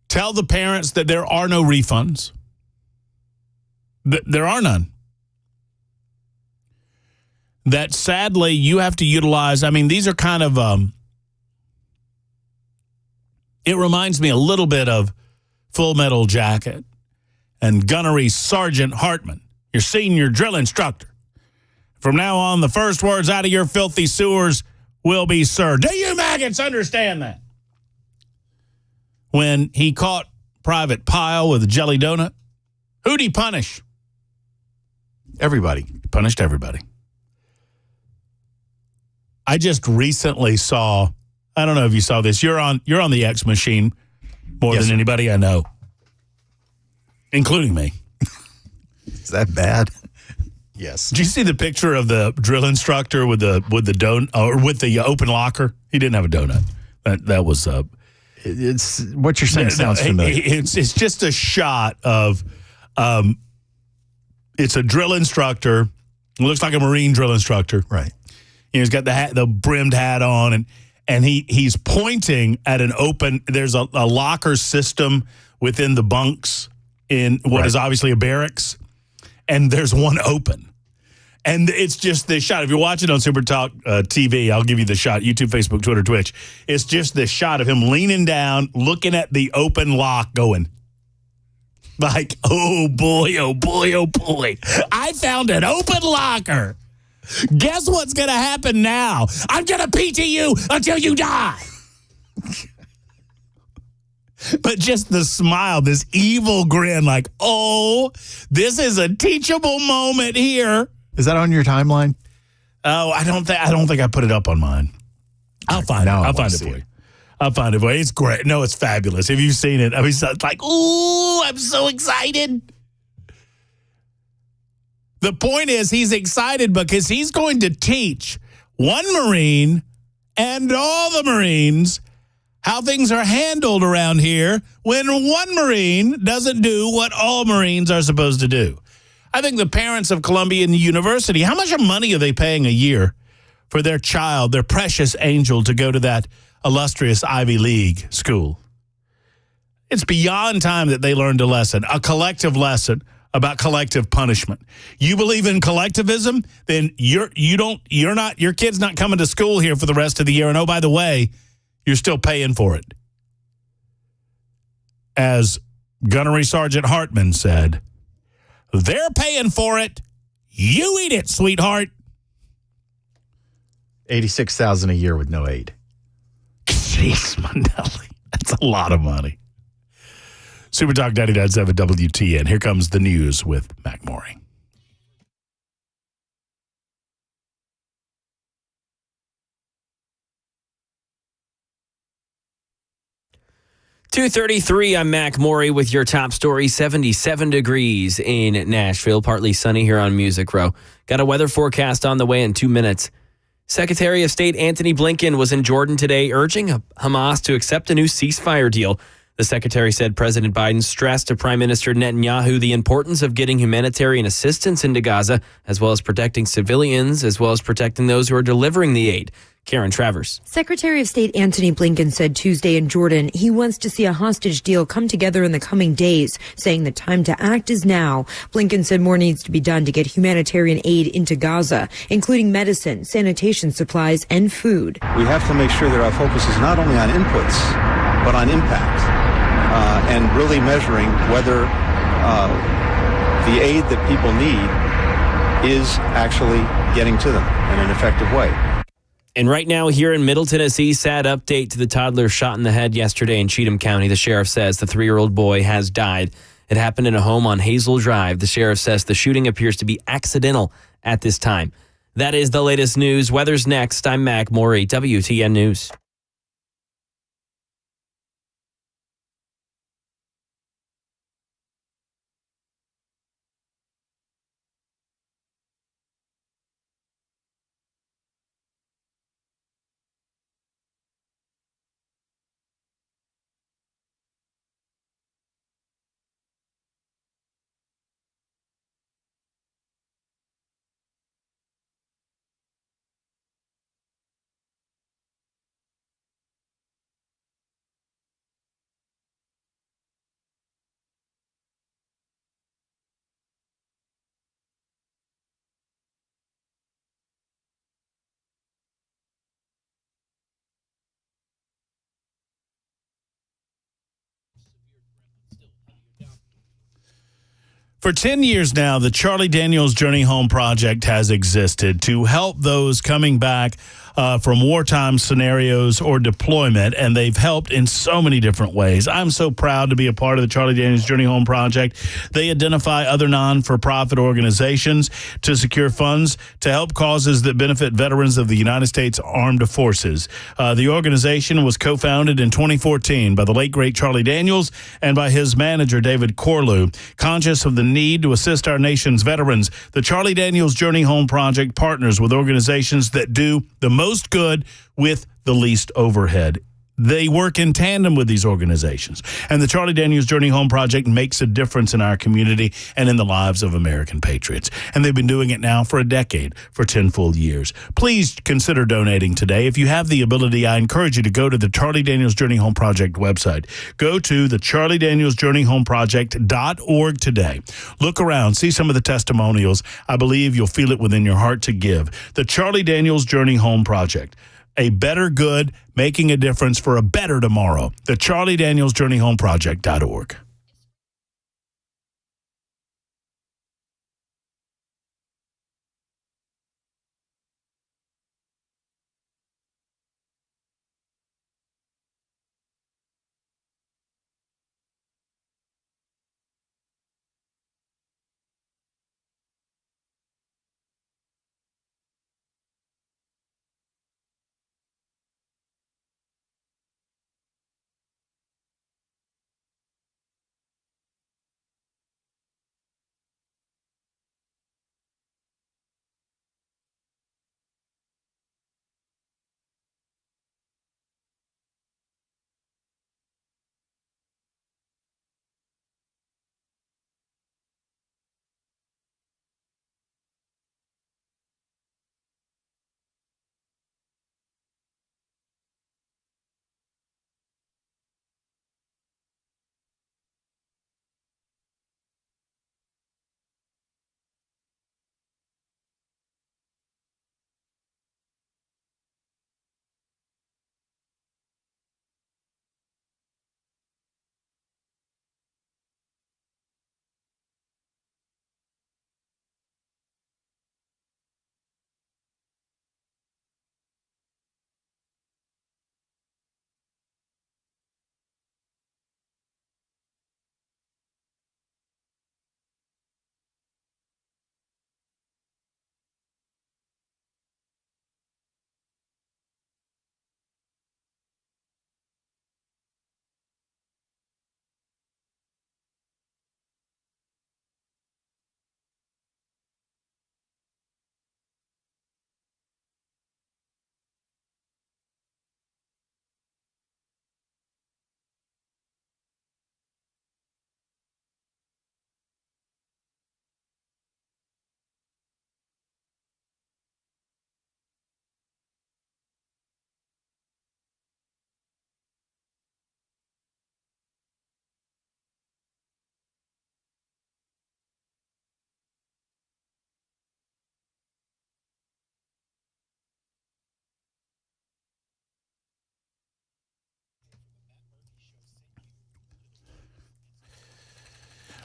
Tell the parents that there are no refunds. There are none. That sadly you have to utilize, I mean, these are kind of, it reminds me a little bit of Full Metal Jacket and Gunnery Sergeant Hartman, your senior drill instructor. From now on, the first words out of your filthy sewers will be, sir. Do you maggots understand that? When he caught Private Pyle with a jelly donut, who'd he punish? Everybody. He punished everybody. I just recently saw, I don't know if you saw this, you're on the X machine more than anybody I know, including me. Is that bad? Yes. Did you see the picture of the drill instructor with the donut or with the open locker? He didn't have a donut. That was it's what you're saying sounds familiar. It's just a shot of it's a drill instructor. It looks like a Marine drill instructor. Right. He's got the brimmed hat on and he's pointing at an open, there's a locker system within the bunks in what is obviously a barracks, and there's one open. And it's just this shot. If you're watching on Super Talk TV, I'll give you the shot. YouTube, Facebook, Twitter, Twitch. It's just this shot of him leaning down, looking at the open lock going, like, oh, boy, oh, boy, oh, boy. I found an open locker. Guess what's going to happen now? I'm going to PT you until you die. But just the smile, this evil grin, like, oh, this is a teachable moment here. Is that on your timeline? Oh, I don't think I put it up on mine. I'll find it. I'll find it for you. I'll find it for you. It's great. No, it's fabulous. Have you seen it? I mean, it's like, ooh, I'm so excited. The point is, he's excited because he's going to teach one Marine and all the Marines how things are handled around here when one Marine doesn't do what all Marines are supposed to do. I think the parents of Columbia University, how much money are they paying a year for their child, their precious angel, to go to that illustrious Ivy League school? It's beyond time that they learned a lesson, a collective lesson about collective punishment. You believe in collectivism, then your kid's not coming to school here for the rest of the year. And oh, by the way, you're still paying for it. As Gunnery Sergeant Hartman said, they're paying for it. You eat it, sweetheart. $86,000 a year with no aid. Jeez, Manelli. That's a lot of money. Super Talk 99.7 WTN. Here comes the news with Mac Maury. .233, I'm Mac Maury with your top story. 77 degrees in Nashville, partly sunny here on Music Row. Got a weather forecast on the way in 2 minutes. Secretary of State Antony Blinken was in Jordan today urging Hamas to accept a new ceasefire deal. The secretary said President Biden stressed to Prime Minister Netanyahu the importance of getting humanitarian assistance into Gaza, as well as protecting civilians, as well as protecting those who are delivering the aid. Karen Travers. Secretary of State Antony Blinken said Tuesday in Jordan he wants to see a hostage deal come together in the coming days, saying the time to act is now. Blinken said more needs to be done to get humanitarian aid into Gaza, including medicine, sanitation supplies, and food. We have to make sure that our focus is not only on inputs, but on impact, and really measuring whether the aid that people need is actually getting to them in an effective way. And right now here in Middle Tennessee, sad update to the toddler shot in the head yesterday in Cheatham County. The sheriff says the 3-year-old boy has died. It happened in a home on Hazel Drive. The sheriff says the shooting appears to be accidental at this time. That is the latest news. Weather's next. I'm Mac Maury, WTN News. For 10 years now, the Charlie Daniels Journey Home Project has existed to help those coming back from wartime scenarios or deployment, and they've helped in so many different ways. I'm so proud to be a part of the Charlie Daniels Journey Home Project. They identify other non-for-profit organizations to secure funds to help causes that benefit veterans of the United States Armed Forces. The organization was co-founded in 2014 by the late, great Charlie Daniels and by his manager, David Corlew. Conscious of the need to assist our nation's veterans, the Charlie Daniels Journey Home Project partners with organizations that do the most good with the least overhead. They work in tandem with these organizations. And the Charlie Daniels Journey Home Project makes a difference in our community and in the lives of American patriots. And they've been doing it now for a decade, for 10 full years. Please consider donating today. If you have the ability, I encourage you to go to the Charlie Daniels Journey Home Project website. Go to the Charlie Daniels Journey Home Project.org today. Look around, see some of the testimonials. I believe you'll feel it within your heart to give. The Charlie Daniels Journey Home Project. A better good, making a difference for a better tomorrow. The Charlie Daniels Journey Home Project.org.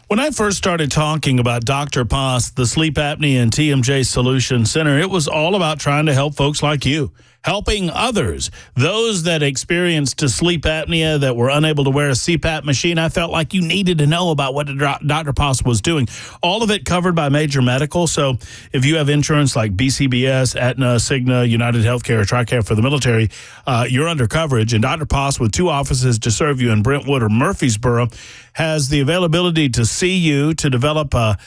When I first started talking about Dr. Pest, the Sleep Apnea and TMJ Solution Center, it was all about trying to help folks like you, helping others, those that experienced sleep apnea that were unable to wear a CPAP machine. I felt like you needed to know about what Dr. Pest was doing. All of it covered by major medical. So if you have insurance like BCBS, Aetna, Cigna, United Healthcare, or TRICARE for the military, you're under coverage. And Dr. Pest, with 2 offices to serve you in Brentwood or Murfreesboro, has the availability to see you, to develop a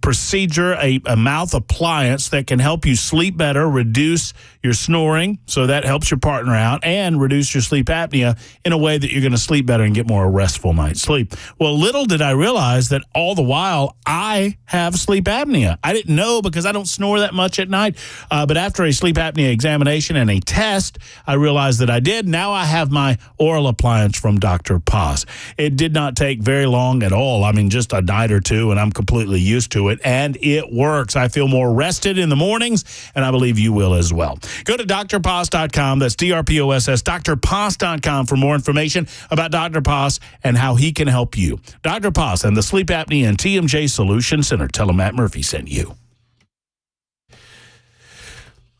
procedure, a mouth appliance that can help you sleep better, reduce your snoring, so that helps your partner out, and reduce your sleep apnea in a way that you're going to sleep better and get more restful night's sleep. Well, little did I realize that all the while I have sleep apnea. I didn't know because I don't snore that much at night, but after a sleep apnea examination and a test, I realized that I did. Now I have my oral appliance from Dr. Pest. It did not take very long at all. I mean, just a night or two, and I'm completely used to it, and it works. I feel more rested in the mornings, and I believe you will as well. Go to drposs.com. That's DRPOSS, drposs.com for more information about Dr. Pest and how he can help you. Dr. Pest and the Sleep Apnea and TMJ Solution Center. Tell him Matt Murphy sent you.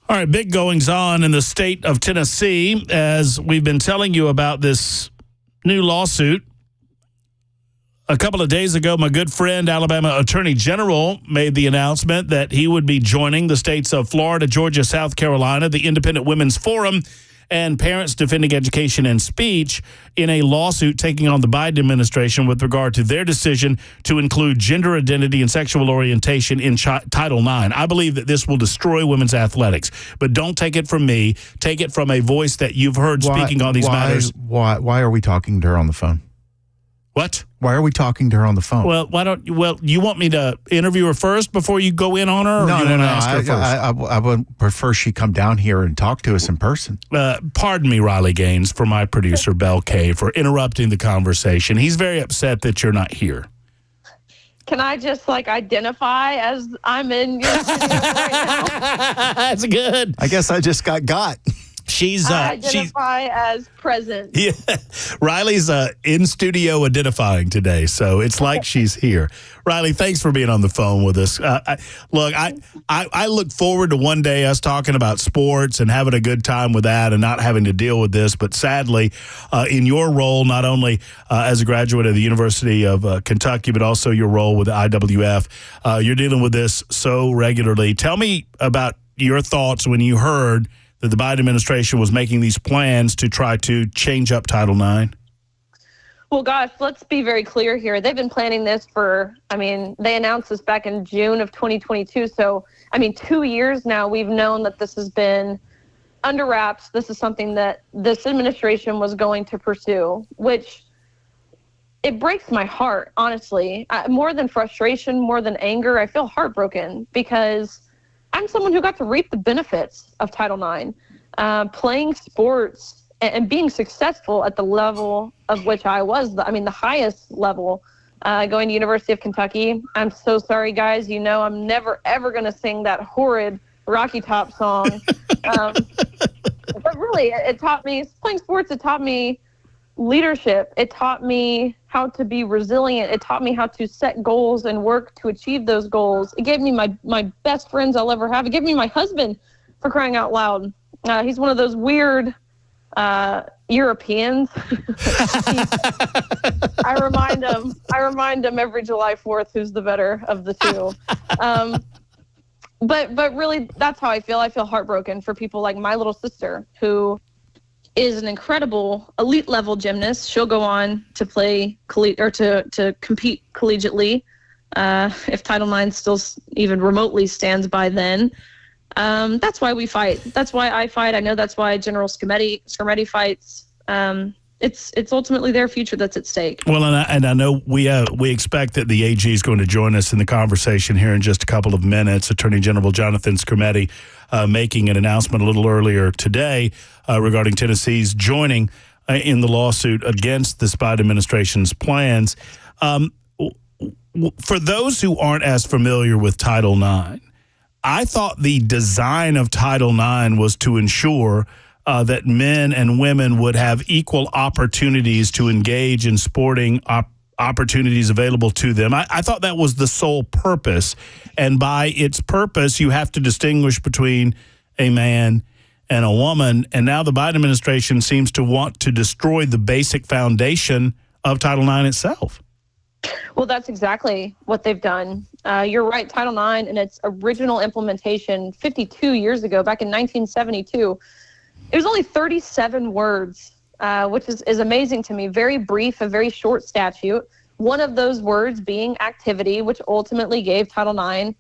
All right, big goings on in the state of Tennessee as we've been telling you about this new lawsuit. A couple of days ago, my good friend, Alabama Attorney General, made the announcement that he would be joining the states of Florida, Georgia, South Carolina, the Independent Women's Forum, and Parents Defending Education and Speech in a lawsuit taking on the Biden administration with regard to their decision to include gender identity and sexual orientation in Title IX. I believe that this will destroy women's athletics, but don't take it from me. Take it from a voice that you've heard speaking on these matters. Why are we talking to her on the phone? What? Why are we talking to her on the phone? Well, you want me to interview her first before you go in on her? Or No. Ask her first? I would prefer she come down here and talk to us in person. Pardon me, Riley Gaines, for my producer, Bell Kay, for interrupting the conversation. He's very upset that you're not here. Can I just identify as I'm in your studio right now? That's good. I guess I just got. She's identify as present. Yeah, Riley's in studio identifying today, so it's like she's here. Riley, thanks for being on the phone with us. I look forward to one day us talking about sports and having a good time with that and not having to deal with this. But sadly, in your role, not only as a graduate of the University of Kentucky, but also your role with the IWF, you're dealing with this so regularly. Tell me about your thoughts when you heard that the Biden administration was making these plans to try to change up Title IX? Well, gosh, let's be very clear here. They've been planning this they announced this back in June of 2022. So, 2 years now, we've known that this has been under wraps. This is something that this administration was going to pursue, which it breaks my heart, honestly. More than frustration, more than anger, I feel heartbroken because I'm someone who got to reap the benefits of Title IX, playing sports and being successful at the level of which I was, the highest level, going to University of Kentucky. I'm so sorry, guys. I'm never, ever going to sing that horrid Rocky Top song. But really, it taught me, playing sports, it taught me leadership. It taught me how to be resilient. It taught me how to set goals and work to achieve those goals. It gave me my best friends I'll ever have. It gave me my husband, for crying out loud. He's one of those weird Europeans. I remind him every July 4th who's the better of the two. But really, that's how I feel. I feel heartbroken for people like my little sister, who is an incredible elite level gymnast. She'll go on to play to compete collegiately if Title IX still even remotely stands by then. That's why we fight. That's why I fight. I know that's why General Scarmetti fights. It's ultimately their future that's at stake. Well, and I know we expect that the AG is going to join us in the conversation here in just a couple of minutes. Attorney General Jonathan Scarmetti making an announcement a little earlier today regarding Tennessee's joining in the lawsuit against this Biden administration's plans. For those who aren't as familiar with Title IX, I thought the design of Title IX was to ensure that men and women would have equal opportunities to engage in sporting opportunities available to them. I thought that was the sole purpose. And by its purpose, you have to distinguish between a man and a woman. And now the Biden administration seems to want to destroy the basic foundation of Title IX itself. Well, that's exactly what they've done. You're right. Title IX in its original implementation 52 years ago, back in 1972, it was only 37 words, which is amazing to me. Very brief, a very short statute. One of those words being activity, which ultimately gave Title IX,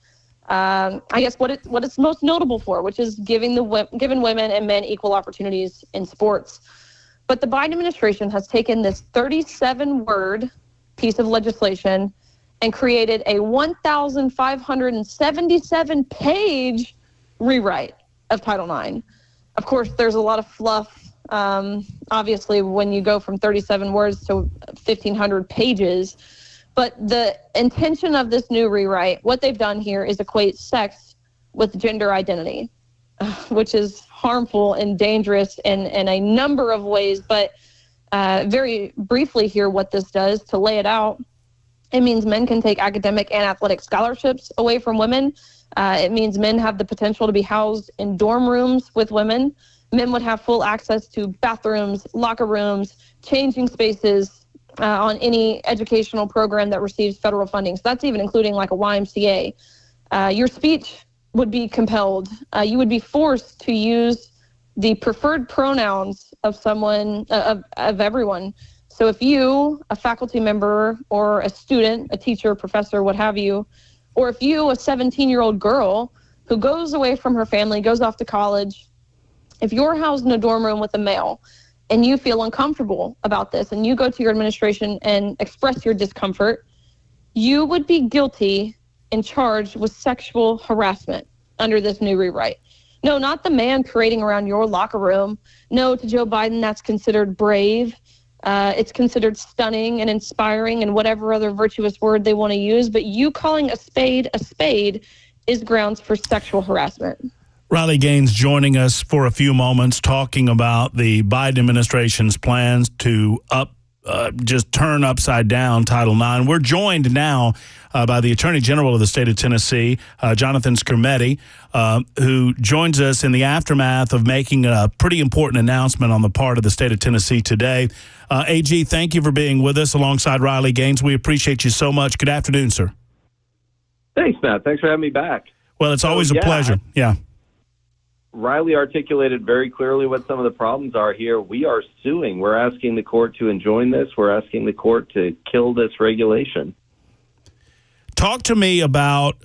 I guess, what it's most notable for, which is giving women and men equal opportunities in sports. But the Biden administration has taken this 37-word piece of legislation and created a 1,577-page rewrite of Title IX. Of course, there's a lot of fluff. Obviously, when you go from 37 words to 1,500 pages. But the intention of this new rewrite, what they've done here is equate sex with gender identity, which is harmful and dangerous in a number of ways. But very briefly here, what this does, to lay it out, it means men can take academic and athletic scholarships away from women. It means men have the potential to be housed in dorm rooms with women. Men would have full access to bathrooms, locker rooms, changing spaces on any educational program that receives federal funding. So that's even including like a YMCA. Your speech would be compelled. You would be forced to use the preferred pronouns of someone, of everyone. So if you, a faculty member or a student, a teacher, professor, what have you, or if you, a 17-year-old girl who goes away from her family, goes off to college, if you're housed in a dorm room with a male and you feel uncomfortable about this and you go to your administration and express your discomfort, you would be guilty and charged with sexual harassment under this new rewrite. No, not the man parading around your locker room. No, to Joe Biden, that's considered brave. It's considered stunning and inspiring and whatever other virtuous word they want to use. But you calling a spade is grounds for sexual harassment. Riley Gaines joining us for a few moments, talking about the Biden administration's plans to just turn upside down Title IX. We're joined now by the Attorney General of the state of Tennessee, Jonathan Skrmetti, who joins us in the aftermath of making a pretty important announcement on the part of the state of Tennessee today. AG, thank you for being with us alongside Riley Gaines. We appreciate you so much. Good afternoon, sir. Thanks, Matt. Thanks for having me back. Well, it's always a pleasure. Yeah. Riley articulated very clearly what some of the problems are here. We are suing. We're asking the court to enjoin this. We're asking the court to kill this regulation. Talk to me about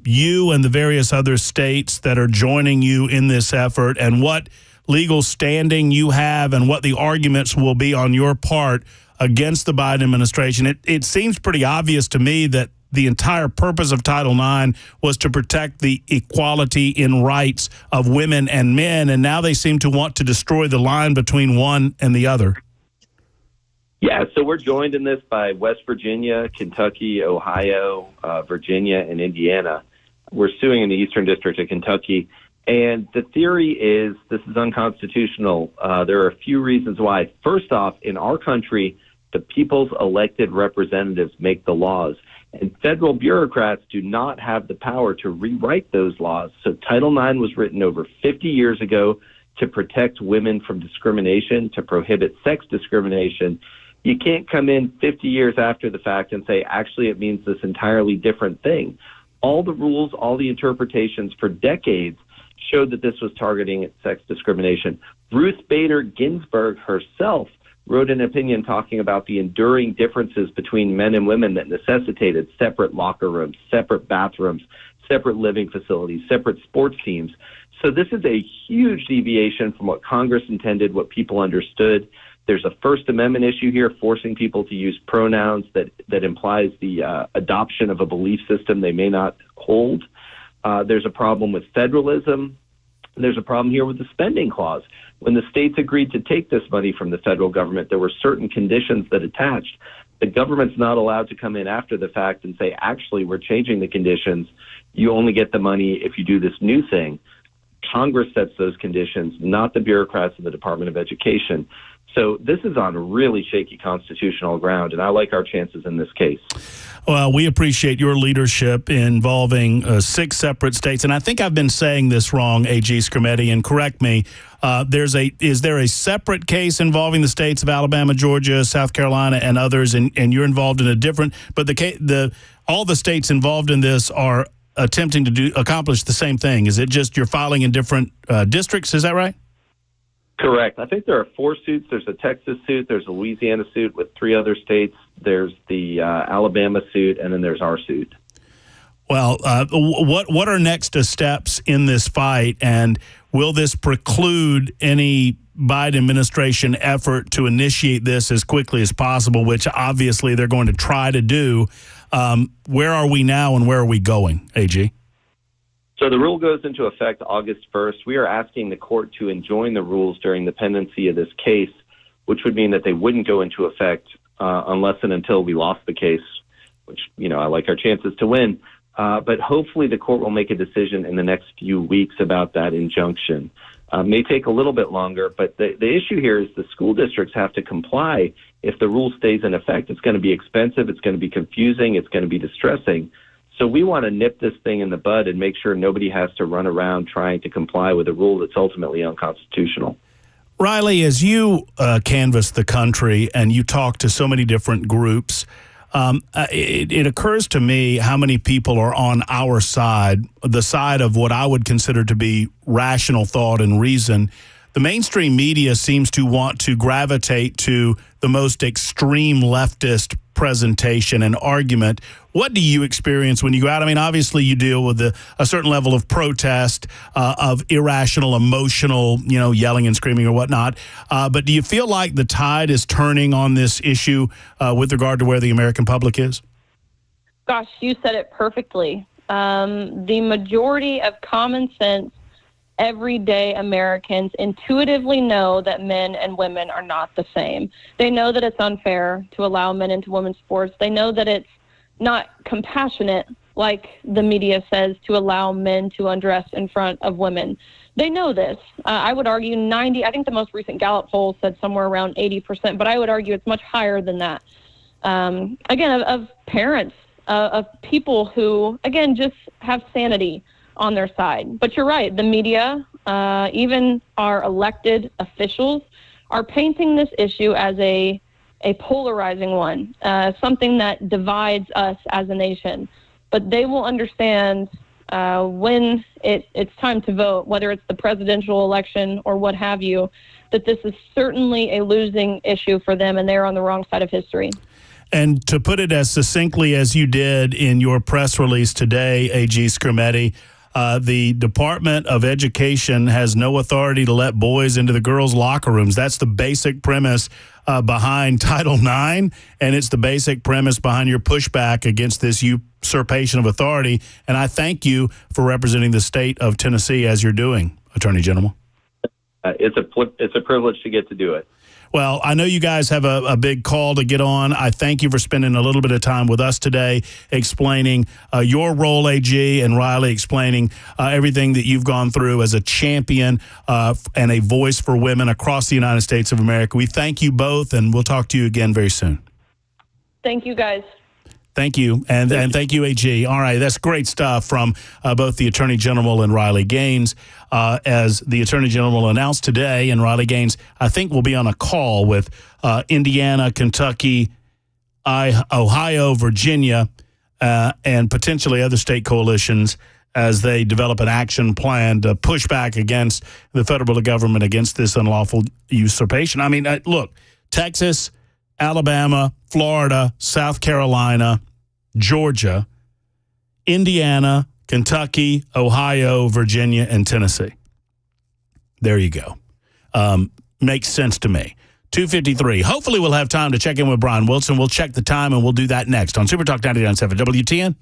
you and the various other states that are joining you in this effort and what legal standing you have and what the arguments will be on your part against the Biden administration. It seems pretty obvious to me that the entire purpose of Title IX was to protect the equality in rights of women and men, and now they seem to want to destroy the line between one and the other. Yeah, so we're joined in this by West Virginia, Kentucky, Ohio, Virginia, and Indiana. We're suing in the Eastern District of Kentucky, and the theory is this is unconstitutional. There are a few reasons why. First off, in our country, the people's elected representatives make the laws. And federal bureaucrats do not have the power to rewrite those laws. So Title IX was written over 50 years ago to protect women from discrimination, to prohibit sex discrimination. You can't come in 50 years after the fact and say, actually, it means this entirely different thing. All the rules, all the interpretations for decades showed that this was targeting at sex discrimination. Ruth Bader Ginsburg herself wrote an opinion talking about the enduring differences between men and women that necessitated separate locker rooms, separate bathrooms, separate living facilities, separate sports teams. So this is a huge deviation from what Congress intended, what people understood. There's a First Amendment issue here, forcing people to use pronouns that implies the adoption of a belief system they may not hold. There's a problem with federalism. There's a problem here with the spending clause. When the states agreed to take this money from the federal government, there were certain conditions that attached. The government's not allowed to come in after the fact and say, actually, we're changing the conditions. You only get the money if you do this new thing. Congress sets those conditions, not the bureaucrats of the Department of Education. So this is on really shaky constitutional ground, and I like our chances in this case. Well, we appreciate your leadership involving 6 separate states. And I think I've been saying this wrong, A.G. Skrmetti, and correct me. Is there a separate case involving the states of Alabama, Georgia, South Carolina, and others, and you're involved in a different, but all the states involved in this are attempting to accomplish the same thing. Is it just you're filing in different districts? Is that right? Correct. I think there are 4 suits. There's a Texas suit, there's a Louisiana suit with 3 other states, there's the Alabama suit, and then there's our suit. Well, what are next steps in this fight, and will this preclude any Biden administration effort to initiate this as quickly as possible, which obviously they're going to try to do? Where are we now, and where are we going, AG? So the rule goes into effect August 1st. We are asking the court to enjoin the rules during the pendency of this case, which would mean that they wouldn't go into effect unless and until we lost the case, which, I like our chances to win. But hopefully the court will make a decision in the next few weeks about that injunction. May take a little bit longer, but the issue here is the school districts have to comply. If the rule stays in effect, it's going to be expensive, it's going to be confusing, it's going to be distressing. So we want to nip this thing in the bud and make sure nobody has to run around trying to comply with a rule that's ultimately unconstitutional. Riley, as you canvass the country and you talk to so many different groups, it occurs to me how many people are on our side, the side of what I would consider to be rational thought and reason. The mainstream media seems to want to gravitate to the most extreme leftist presentation and argument. What do you experience when you go out? I mean, obviously you deal with a certain level of protest, of irrational, emotional, yelling and screaming or whatnot. But do you feel like the tide is turning on this issue with regard to where the American public is? Gosh, you said it perfectly. The majority of common sense, everyday Americans intuitively know that men and women are not the same. They know that it's unfair to allow men into women's sports. They know that it's not compassionate, like the media says, to allow men to undress in front of women. They know this. I would argue I think the most recent Gallup poll said somewhere around 80%, but I would argue it's much higher than that. Again, of parents, of people who, again, just have sanity on their side. But you're right, the media, even our elected officials, are painting this issue as a polarizing one, something that divides us as a nation. But they will understand when it's time to vote, whether it's the presidential election or what have you, that this is certainly a losing issue for them, and they're on the wrong side of history. And to put it as succinctly as you did in your press release today, A.G. Skrmetti, the Department of Education has no authority to let boys into the girls' locker rooms. That's the basic premise behind Title IX, and it's the basic premise behind your pushback against this usurpation of authority. And I thank you for representing the state of Tennessee as you're doing, Attorney General. It's a privilege to get to do it. Well, I know you guys have a big call to get on. I thank you for spending a little bit of time with us today, explaining your role, AG, and Riley explaining everything that you've gone through as a champion and a voice for women across the United States of America. We thank you both, and we'll talk to you again very soon. Thank you, guys. Thank you, and thank you, AG. All right, that's great stuff from both the Attorney General and Riley Gaines. As the Attorney General announced today, and Riley Gaines, I think, will be on a call with Indiana, Kentucky, Ohio, Virginia, and potentially other state coalitions as they develop an action plan to push back against the federal government against this unlawful usurpation. I mean, look, Texas, Alabama, Florida, South Carolina, Georgia, Indiana, Kentucky, Ohio, Virginia, and Tennessee. There you go. Makes sense to me. 2:53. Hopefully we'll have time to check in with Brian Wilson. We'll check the time, and we'll do that next on Super Talk 99.7 WTN.